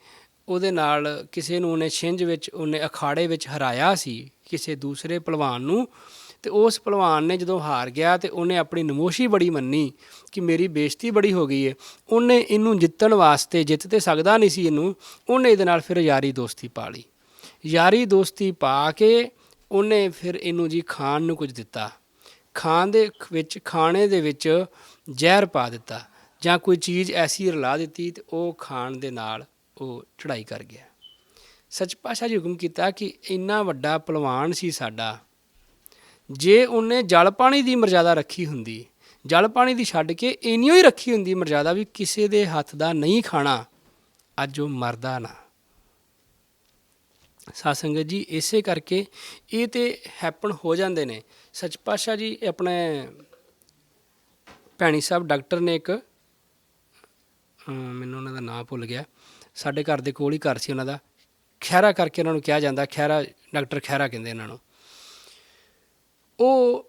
ਉਹਦੇ ਨਾਲ, ਕਿਸੇ ਨੂੰ ਉਹਨੇ ਛਿੰਝ ਵਿੱਚ, ਉਹਨੇ ਅਖਾੜੇ ਵਿੱਚ ਹਰਾਇਆ ਸੀ ਕਿਸੇ ਦੂਸਰੇ ਭਲਵਾਨ ਨੂੰ। ਅਤੇ ਉਸ ਭਲਵਾਨ ਨੇ ਜਦੋਂ ਹਾਰ ਗਿਆ, ਅਤੇ ਉਹਨੇ ਆਪਣੀ ਨਮੋਸ਼ੀ ਬੜੀ ਮੰਨੀ ਕਿ ਮੇਰੀ ਬੇਇੱਜ਼ਤੀ ਬੜੀ ਹੋ ਗਈ ਹੈ। ਉਹਨੇ ਇਹਨੂੰ ਜਿੱਤਣ ਵਾਸਤੇ, ਜਿੱਤ ਤਾਂ ਸਕਦਾ ਨਹੀਂ ਸੀ ਇਹਨੂੰ, ਉਹਨੇ ਇਹਦੇ ਨਾਲ ਫਿਰ ਯਾਰੀ ਦੋਸਤੀ ਪਾ ਲਈ। ਯਾਰੀ ਦੋਸਤੀ ਪਾ ਕੇ ਉਹਨੇ ਫਿਰ ਇਹਨੂੰ ਜੀ ਖਾਣ ਨੂੰ ਕੁਝ ਦਿੱਤਾ। ਖਾਣੇ ਦੇ ਵਿੱਚ ਜ਼ਹਿਰ ਪਾ ਦਿੱਤਾ, ਜਾਂ ਕੋਈ ਚੀਜ਼ ਐਸੀ ਰਲਾ ਦਿੱਤੀ, ਅਤੇ ਉਹ ਖਾਣ ਦੇ ਨਾਲ ਉਹ ਚੜ੍ਹਾਈ ਕਰ ਗਿਆ। ਸੱਚ ਪਾਤਸ਼ਾਹ ਜੀ ਹੁਕਮ ਕੀਤਾ ਕਿ ਇੰਨਾ ਵੱਡਾ ਭਲਵਾਨ ਸੀ ਸਾਡਾ, ਜੇ ਉਹਨੇ ਜਲ ਪਾਣੀ ਦੀ ਮਰਜ਼ਾਦਾ ਰੱਖੀ ਹੁੰਦੀ, ਜਲ ਪਾਣੀ ਦੀ ਛੱਡ ਕੇ ਇੰਨੀਓ ਹੀ ਰੱਖੀ ਹੁੰਦੀ ਮਰਜ਼ਾਦਾ ਵੀ ਕਿਸੇ ਦੇ ਹੱਥ ਦਾ ਨਹੀਂ ਖਾਣਾ, ਅੱਜ ਉਹ ਮਰਦਾ ਨਾ। ਸਾਧ ਸੰਗਤ ਜੀ, ਇਸੇ ਕਰਕੇ ਇਹ ਤਾਂ ਹੈਪਨ ਹੋ ਜਾਂਦੇ ਨੇ। ਸੱਚ ਪਾਤਸ਼ਾਹ ਜੀ ਆਪਣੇ ਭੈਣੀ ਸਾਹਿਬ ਡਾਕਟਰ ਨੇ ਇੱਕ, ਮੈਨੂੰ ਉਹਨਾਂ ਦਾ ਨਾਂ ਭੁੱਲ ਗਿਆ, ਸਾਡੇ ਘਰ ਦੇ ਕੋਲ ਹੀ ਘਰ ਸੀ ਉਹਨਾਂ ਦਾ, ਖਹਿਰਾ ਕਰਕੇ ਉਹਨਾਂ ਨੂੰ ਕਿਹਾ ਜਾਂਦਾ, ਖਹਿਰਾ, ਡਾਕਟਰ ਖਹਿਰਾ ਕਹਿੰਦੇ ਇਹਨਾਂ ਨੂੰ। ਉਹ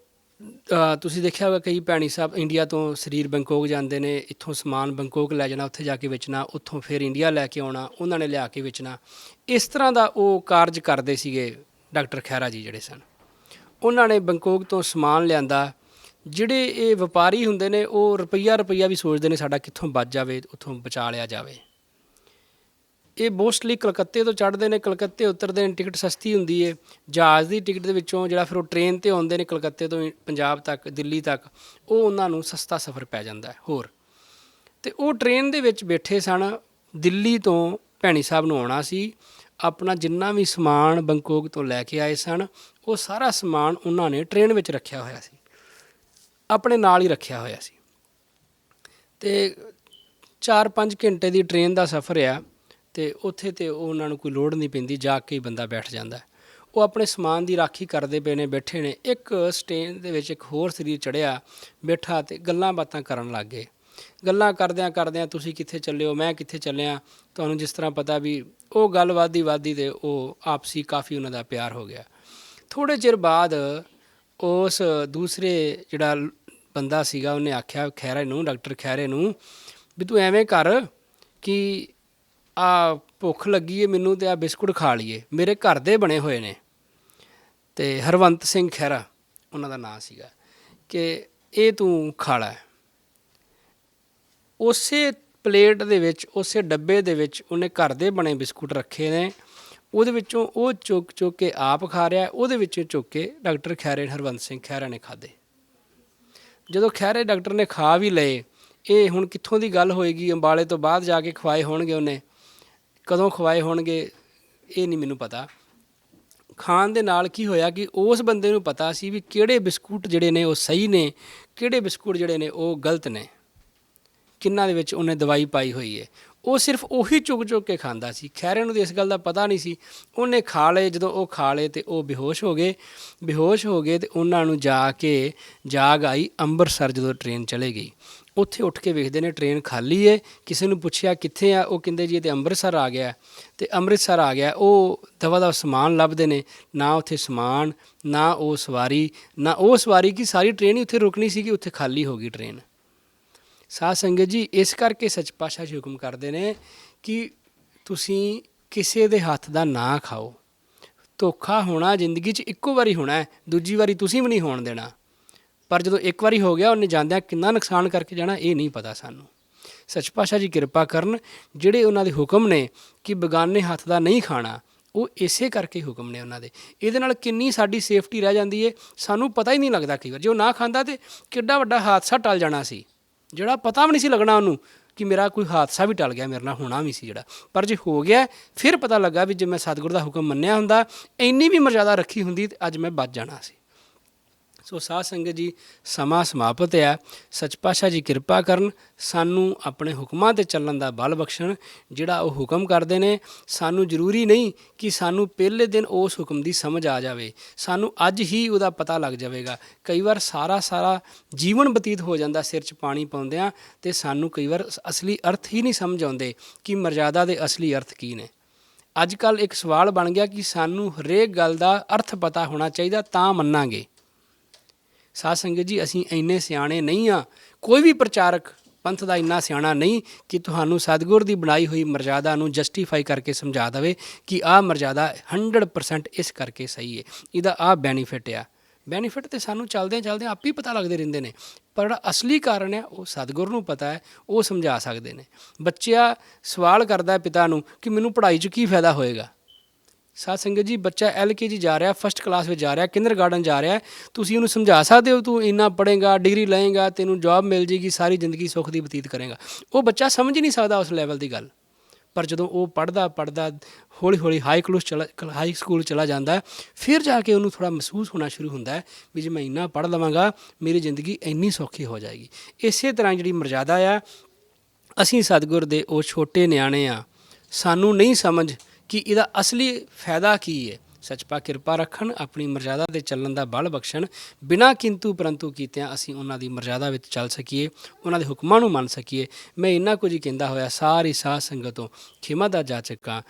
ਤੁਸੀਂ ਦੇਖਿਆ ਹੋਗਾ ਕਈ ਭੈਣੀ ਸਾਹਿਬ ਇੰਡੀਆ ਤੋਂ ਸਰੀਰ ਬੰਕੋਕ ਜਾਂਦੇ ਨੇ, ਇੱਥੋਂ ਸਮਾਨ ਬੰਕੋਕ ਲੈ ਜਾਣਾ, ਉੱਥੇ ਜਾ ਕੇ ਵੇਚਣਾ, ਉੱਥੋਂ ਫਿਰ ਇੰਡੀਆ ਲੈ ਕੇ ਆਉਣਾ, ਉਹਨਾਂ ਨੇ ਲਿਆ ਕੇ ਵੇਚਣਾ। ਇਸ ਤਰ੍ਹਾਂ ਦਾ ਉਹ ਕਾਰਜ ਕਰਦੇ ਸੀਗੇ ਡਾਕਟਰ ਖਹਿਰਾ ਜੀ ਜਿਹੜੇ ਸਨ। ਉਹਨਾਂ ਨੇ ਬੰਕੋਕ ਤੋਂ ਸਮਾਨ ਲਿਆਂਦਾ। ਜਿਹੜੇ ਇਹ ਵਪਾਰੀ ਹੁੰਦੇ ਨੇ, ਉਹ ਰੁਪਈਆ ਵੀ ਸੋਚਦੇ ਨੇ ਸਾਡਾ ਕਿੱਥੋਂ ਬਚ ਜਾਵੇ, ਉੱਥੋਂ ਬਚਾ ਲਿਆ ਜਾਵੇ। ਇਹ ਮੋਸਟਲੀ ਕਲਕੱਤੇ ਤੋਂ ਚੜ੍ਹਦੇ ਨੇ, ਕਲਕੱਤੇ ਉਤਰਦੇ ਨੇ, ਟਿਕਟ ਸਸਤੀ ਹੁੰਦੀ ਹੈ। ਜਹਾਜ਼ ਦੀ ਟਿਕਟ ਦੇ ਵਿੱਚੋਂ ਜਿਹੜਾ ਫਿਰ ਉਹ ਟ੍ਰੇਨ 'ਤੇ ਆਉਂਦੇ ਨੇ ਕਲਕੱਤੇ ਤੋਂ ਪੰਜਾਬ ਤੱਕ, ਦਿੱਲੀ ਤੱਕ, ਉਹ ਉਹਨਾਂ ਨੂੰ ਸਸਤਾ ਸਫ਼ਰ ਪੈ ਜਾਂਦਾ ਹੈ ਹੋਰ। ਅਤੇ ਉਹ ਟ੍ਰੇਨ ਦੇ ਵਿੱਚ ਬੈਠੇ ਸਨ, ਦਿੱਲੀ ਤੋਂ ਭੈਣੀ ਸਾਹਿਬ ਨੂੰ ਆਉਣਾ ਸੀ। ਆਪਣਾ ਜਿੰਨਾ ਵੀ ਸਮਾਨ ਬੰਕੋਕ ਤੋਂ ਲੈ ਕੇ ਆਏ ਸਨ, ਉਹ ਸਾਰਾ ਸਮਾਨ ਉਹਨਾਂ ਨੇ ਟ੍ਰੇਨ ਵਿੱਚ ਰੱਖਿਆ ਹੋਇਆ ਸੀ, ਆਪਣੇ ਨਾਲ ਹੀ ਰੱਖਿਆ ਹੋਇਆ ਸੀ। ਅਤੇ 4-5 ਘੰਟੇ ਦੀ ਟ੍ਰੇਨ ਦਾ ਸਫ਼ਰ ਆ, ਅਤੇ ਉੱਥੇ ਤਾਂ ਉਹਨਾਂ ਨੂੰ ਕੋਈ ਲੋੜ ਨਹੀਂ ਪੈਂਦੀ, ਜਾ ਕੇ ਹੀ ਬੰਦਾ ਬੈਠ ਜਾਂਦਾ। ਉਹ ਆਪਣੇ ਸਮਾਨ ਦੀ ਰਾਖੀ ਕਰਦੇ ਪਏ ਨੇ, ਬੈਠੇ ਨੇ। ਇੱਕ ਸਟੇਨ ਦੇ ਵਿੱਚ ਇੱਕ ਹੋਰ ਸਰੀਰ ਚੜ੍ਹਿਆ, ਬੈਠਾ, ਅਤੇ ਗੱਲਾਂ ਬਾਤਾਂ ਕਰਨ ਲੱਗ ਗਏ। ਗੱਲਾਂ ਕਰਦਿਆਂ ਤੁਸੀਂ ਕਿੱਥੇ ਚੱਲੇ ਹੋ, ਮੈਂ ਕਿੱਥੇ ਚੱਲਿਆ, ਤੁਹਾਨੂੰ ਜਿਸ ਤਰ੍ਹਾਂ ਪਤਾ ਵੀ ਉਹ ਗੱਲ ਵੱਧਦੀ ਅਤੇ ਉਹ ਆਪਸੀ ਕਾਫੀ ਉਹਨਾਂ ਦਾ ਪਿਆਰ ਹੋ ਗਿਆ। ਥੋੜ੍ਹੇ ਚਿਰ ਬਾਅਦ ਉਸ ਦੂਸਰੇ ਜਿਹੜਾ ਬੰਦਾ ਸੀਗਾ, ਉਹਨੇ ਆਖਿਆ ਖਹਿਰੇ ਨੂੰ, ਡਾਕਟਰ ਖਹਿਰੇ ਨੂੰ, ਵੀ ਤੂੰ ਐਵੇਂ ਕਰ ਕਿ ਆ ਭੁੱਖ ਲੱਗੀ ਹੈ ਮੈਨੂੰ, ਅਤੇ ਆ ਬਿਸਕੁਟ ਖਾ ਲਈਏ, ਮੇਰੇ ਘਰ ਦੇ ਬਣੇ ਹੋਏ ਨੇ। ਅਤੇ ਹਰਵੰਤ ਸਿੰਘ ਖਹਿਰਾ ਉਹਨਾਂ ਦਾ ਨਾਂ ਸੀਗਾ, ਕਿ ਇਹ ਤੂੰ ਖਾ ਲੈ। ਉਸੇ ਪਲੇਟ ਦੇ ਵਿੱਚ, ਉਸੇ ਡੱਬੇ ਦੇ ਵਿੱਚ ਉਹਨੇ ਘਰ ਦੇ ਬਣੇ ਬਿਸਕੁਟ ਰੱਖੇ ਨੇ। ਉਹਦੇ ਵਿੱਚੋਂ ਉਹ ਚੁੱਕ ਕੇ ਆਪ ਖਾ ਰਿਹਾ, ਉਹਦੇ ਵਿੱਚੋਂ ਚੁੱਕ ਕੇ ਡਾਕਟਰ ਖਹਿਰੇ, ਹਰਵੰਤ ਸਿੰਘ ਖਹਿਰਾ ਨੇ ਖਾਧੇ। ਜਦੋਂ ਖਹਿਰੇ ਡਾਕਟਰ ਨੇ ਖਾ ਵੀ ਲਏ, ਇਹ ਹੁਣ ਕਿੱਥੋਂ ਦੀ ਗੱਲ ਹੋਏਗੀ, ਅੰਬਾਲੇ ਤੋਂ ਬਾਅਦ ਜਾ ਕੇ ਖਵਾਏ ਹੋਣਗੇ ਉਹਨੇ, ਕਦੋਂ ਖਵਾਏ ਹੋਣਗੇ ਇਹ ਨਹੀਂ ਮੈਨੂੰ ਪਤਾ। ਖਾਣ ਦੇ ਨਾਲ ਕੀ ਹੋਇਆ ਕਿ ਉਸ ਬੰਦੇ ਨੂੰ ਪਤਾ ਸੀ ਵੀ ਕਿਹੜੇ ਬਿਸਕੁਟ ਜਿਹੜੇ ਨੇ ਉਹ ਸਹੀ ਨੇ, ਕਿਹੜੇ ਬਿਸਕੁਟ ਜਿਹੜੇ ਨੇ ਉਹ ਗਲਤ ਨੇ, ਕਿਹਨਾਂ ਦੇ ਵਿੱਚ ਉਹਨੇ ਦਵਾਈ ਪਾਈ ਹੋਈ ਹੈ। ਉਹ ਸਿਰਫ ਉਹੀ ਚੁੱਕ ਚੁੱਕ ਕੇ ਖਾਂਦਾ ਸੀ। ਖੈਰੇ ਨੂੰ ਤਾਂ ਇਸ ਗੱਲ ਦਾ ਪਤਾ ਨਹੀਂ ਸੀ। ਉਹਨੇ ਖਾ ਲਏ, ਜਦੋਂ ਉਹ ਖਾ ਲਏ ਤੇ ਉਹ ਬੇਹੋਸ਼ ਹੋ ਗਏ। ਤੇ ਉਹਨਾਂ ਨੂੰ ਜਾ ਕੇ ਜਾਗ ਆਈ ਅੰਮ੍ਰਿਤਸਰ ਜਦੋਂ ਟ੍ਰੇਨ ਚਲੇ ਗਈ। ਉੱਥੇ ਉੱਠ ਕੇ ਵੇਖਦੇ ਨੇ ਟ੍ਰੇਨ ਖਾਲੀ ਹੈ। ਕਿਸੇ ਨੂੰ ਪੁੱਛਿਆ ਕਿੱਥੇ ਆ, ਉਹ ਕਹਿੰਦੇ ਜੀ ਇਹ ਤਾਂ ਅੰਮ੍ਰਿਤਸਰ ਆ ਗਿਆ। ਤੇ ਅੰਮ੍ਰਿਤਸਰ ਆ ਗਿਆ, ਉਹ ਦਵਾ ਦਾ ਸਮਾਨ ਲੱਭਦੇ ਨੇ, ਨਾ ਉੱਥੇ ਸਮਾਨ, ਨਾ ਉਹ ਸਵਾਰੀ ਕਿ ਸਾਰੀ ਟ੍ਰੇਨ ਹੀ ਉੱਥੇ ਰੁਕਣੀ ਸੀ ਕਿ ਉੱਥੇ ਖਾਲੀ ਹੋ ਗਈ ਟ੍ਰੇਨ। ਸਾਧ ਸੰਗਤ ਜੀ, ਇਸ ਕਰਕੇ ਸੱਚ ਪਾਤਸ਼ਾਹ ਜੀ ਹੁਕਮ ਕਰਦੇ ਨੇ ਕਿ ਤੁਸੀਂ ਕਿਸੇ ਦੇ ਹੱਥ ਦਾ ਨਾ ਖਾਓ। ਧੋਖਾ ਹੋਣਾ ਜ਼ਿੰਦਗੀ 'ਚ ਇੱਕੋ ਵਾਰੀ ਹੋਣਾ ਹੈ, ਦੂਜੀ ਵਾਰੀ ਤੁਸੀਂ ਵੀ ਨਹੀਂ ਹੋਣ ਦੇਣਾ। ਪਰ ਜਦੋਂ ਇੱਕ ਵਾਰੀ ਹੋ ਗਿਆ, ਉਹਨੇ ਜਾਂਦਿਆਂ ਕਿੰਨਾ ਨੁਕਸਾਨ ਕਰਕੇ ਜਾਣਾ ਇਹ ਨਹੀਂ ਪਤਾ ਸਾਨੂੰ। ਸੱਚ ਪਾਤਸ਼ਾਹ ਜੀ ਕਿਰਪਾ ਕਰਨ, ਜਿਹੜੇ ਉਹਨਾਂ ਦੇ ਹੁਕਮ ਨੇ ਕਿ ਬੇਗਾਨੇ ਹੱਥ ਦਾ ਨਹੀਂ ਖਾਣਾ, ਉਹ ਇਸੇ ਕਰਕੇ ਹੁਕਮ ਨੇ ਉਹਨਾਂ ਦੇ। ਇਹਦੇ ਨਾਲ ਕਿੰਨੀ ਸਾਡੀ ਸੇਫਟੀ ਰਹਿ ਜਾਂਦੀ ਹੈ, ਸਾਨੂੰ ਪਤਾ ਹੀ ਨਹੀਂ ਲੱਗਦਾ। ਕਈ ਵਾਰ ਜੇ ਉਹ ਨਾ ਖਾਂਦਾ ਤਾਂ ਕਿੱਡਾ ਵੱਡਾ ਹਾਦਸਾ ਟਲ ਜਾਣਾ ਸੀ, ਜਿਹੜਾ ਪਤਾ ਵੀ ਨਹੀਂ ਸੀ ਲੱਗਣਾ ਉਹਨੂੰ ਕਿ ਮੇਰਾ ਕੋਈ ਹਾਦਸਾ ਵੀ ਟਲ ਗਿਆ, ਮੇਰੇ ਨਾਲ ਹੋਣਾ ਵੀ ਸੀ ਜਿਹੜਾ। ਪਰ ਜੇ ਹੋ ਗਿਆ ਫਿਰ ਪਤਾ ਲੱਗਾ ਵੀ ਜੇ ਮੈਂ ਸਤਿਗੁਰੂ ਦਾ ਹੁਕਮ ਮੰਨਿਆ ਹੁੰਦਾ, ਇੰਨੀ ਵੀ ਮਰਜ਼ਾਦਾ ਰੱਖੀ ਹੁੰਦੀ ਤੇ ਅੱਜ ਮੈਂ ਬਚ ਜਾਣਾ ਸੀ। ਸੋ ਸਾਧ ਸੰਗਤ ਜੀ, ਸਮਾਂ ਸਮਾਪਤ ਹੈ। ਸੱਚ ਪਾਤਸ਼ਾਹ ਜੀ ਕਿਰਪਾ ਕਰਨ, ਸਾਨੂੰ ਆਪਣੇ ਹੁਕਮਾਂ 'ਤੇ ਚੱਲਣ ਦਾ ਬਲ ਬਖਸ਼ਣ। ਜਿਹੜਾ ਉਹ ਹੁਕਮ ਕਰਦੇ ਨੇ, ਸਾਨੂੰ ਜ਼ਰੂਰੀ ਨਹੀਂ ਕਿ ਸਾਨੂੰ ਪਹਿਲੇ ਦਿਨ ਉਸ ਹੁਕਮ ਦੀ ਸਮਝ ਆ ਜਾਵੇ, ਸਾਨੂੰ ਅੱਜ ਹੀ ਉਹਦਾ ਪਤਾ ਲੱਗ ਜਾਵੇਗਾ। ਕਈ ਵਾਰ ਸਾਰਾ ਜੀਵਨ ਬਤੀਤ ਹੋ ਜਾਂਦਾ ਸਿਰ 'ਚ ਪਾਣੀ ਪਾਉਂਦਿਆਂ, ਅਤੇ ਸਾਨੂੰ ਕਈ ਵਾਰ ਅਸਲੀ ਅਰਥ ਹੀ ਨਹੀਂ ਸਮਝ ਆਉਂਦੇ ਕਿ ਮਰਜ਼ਾਦਾ ਦੇ ਅਸਲੀ ਅਰਥ ਕੀ ਨੇ। ਅੱਜ ਕੱਲ੍ਹ ਇੱਕ ਸਵਾਲ ਬਣ ਗਿਆ ਕਿ ਸਾਨੂੰ ਹਰੇਕ ਗੱਲ ਦਾ ਅਰਥ ਪਤਾ ਹੋਣਾ ਚਾਹੀਦਾ ਤਾਂ ਮੰਨਾਂਗੇ। ਸਾਧ ਸੰਗਤ ਜੀ, ਅਸੀਂ ਇੰਨੇ ਸਿਆਣੇ ਨਹੀਂ ਹਾਂ, ਕੋਈ ਵੀ ਪ੍ਰਚਾਰਕ ਪੰਥ ਦਾ ਇੰਨਾ ਸਿਆਣਾ ਨਹੀਂ ਕਿ ਤੁਹਾਨੂੰ ਸਤਿਗੁਰ ਦੀ ਬਣਾਈ ਹੋਈ ਮਰਜ਼ਾਦਾ ਨੂੰ ਜਸਟੀਫਾਈ ਕਰਕੇ ਸਮਝਾ ਦੇਵੇ ਕਿ ਆਹ ਮਰਜ਼ਾਦਾ 100% ਇਸ ਕਰਕੇ ਸਹੀ ਹੈ, ਇਹਦਾ ਆਹ ਬੈਨੀਫਿਟ ਆ। ਬੈਨੀਫਿਟ ਤਾਂ ਸਾਨੂੰ ਚਲਦਿਆਂ ਆਪੇ ਹੀ ਪਤਾ ਲੱਗਦੇ ਰਹਿੰਦੇ ਨੇ, ਪਰ ਜਿਹੜਾ ਅਸਲੀ ਕਾਰਨ ਹੈ ਉਹ ਸਤਿਗੁਰ ਨੂੰ ਪਤਾ ਹੈ, ਉਹ ਸਮਝਾ ਸਕਦੇ ਨੇ। ਬੱਚਾ ਸਵਾਲ ਕਰਦਾ ਪਿਤਾ ਨੂੰ ਕਿ ਮੈਨੂੰ ਪੜ੍ਹਾਈ 'ਚ ਕੀ ਫਾਇਦਾ ਹੋਏਗਾ। ਸਾਧ ਸੰਗਤ ਜੀ, ਬੱਚਾ LKG ਜਾ ਰਿਹਾ, ਫਸਟ ਕਲਾਸ ਵਿੱਚ ਜਾ ਰਿਹਾ, ਕਿੰਡਰਗਾਰਟਨ ਜਾ ਰਿਹਾ, ਤੁਸੀਂ ਉਹਨੂੰ ਸਮਝਾ ਸਕਦੇ ਹੋ ਤੂੰ ਇੰਨਾ ਪੜ੍ਹੇਗਾ, ਡਿਗਰੀ ਲਏਗਾ, ਤੈਨੂੰ ਜੌਬ ਮਿਲ ਜੇਗੀ, ਸਾਰੀ ਜ਼ਿੰਦਗੀ ਸੁੱਖ ਦੀ ਬਤੀਤ ਕਰੇਗਾ। ਉਹ ਬੱਚਾ ਸਮਝ ਹੀ ਨਹੀਂ ਸਕਦਾ ਉਸ ਲੈਵਲ ਦੀ ਗੱਲ। ਪਰ ਜਦੋਂ ਉਹ ਪੜ੍ਹਦਾ ਹੌਲੀ ਹਾਈ ਸਕੂਲ ਚਲਾ ਜਾਂਦਾ, ਫਿਰ ਜਾ ਕੇ ਉਹਨੂੰ ਥੋੜ੍ਹਾ ਮਹਿਸੂਸ ਹੋਣਾ ਸ਼ੁਰੂ ਹੁੰਦਾ ਹੈ ਵੀ ਜੇ ਮੈਂ ਇੰਨਾ ਪੜ੍ਹ ਲਵਾਂਗਾ ਮੇਰੀ ਜ਼ਿੰਦਗੀ ਇੰਨੀ ਸੌਖੀ ਹੋ ਜਾਏਗੀ। ਇਸੇ ਤਰ੍ਹਾਂ ਜਿਹੜੀ ਮਰਜ਼ਾਦਾ ਆ, ਅਸੀਂ ਸਤਿਗੁਰ ਦੇ ਉਹ ਛੋਟੇ ਨਿਆਣੇ ਆ, ਸਾਨੂੰ ਨਹੀਂ ਸਮਝ ਕਿ ਇਹਦਾ ਅਸਲੀ ਫਾਇਦਾ ਕੀ ਹੈ। ਸੱਚਪਾ ਕਿਰਪਾ ਰੱਖਣ, ਆਪਣੀ ਮਰਜ਼ਾਦਾ 'ਤੇ ਚੱਲਣ ਦਾ ਬਲ ਬਖਸ਼ਣ। ਬਿਨਾਂ ਕਿੰਤੂ ਪਰੰਤੂ ਕੀਤਿਆਂ ਅਸੀਂ ਉਹਨਾਂ ਦੀ ਮਰਜ਼ਾਦਾ ਵਿੱਚ ਚੱਲ ਸਕੀਏ, ਉਹਨਾਂ ਦੇ ਹੁਕਮਾਂ ਨੂੰ ਮੰਨ ਸਕੀਏ। ਮੈਂ ਇੰਨਾ ਕੁਝ ਹੀ ਕਹਿੰਦਾ ਹੋਇਆ ਸਾਰੀ ਸਾਧ ਸੰਗਤ ਤੋਂ ਖਿਮਾ ਦਾ ਜਾਚਕ ਹਾਂ।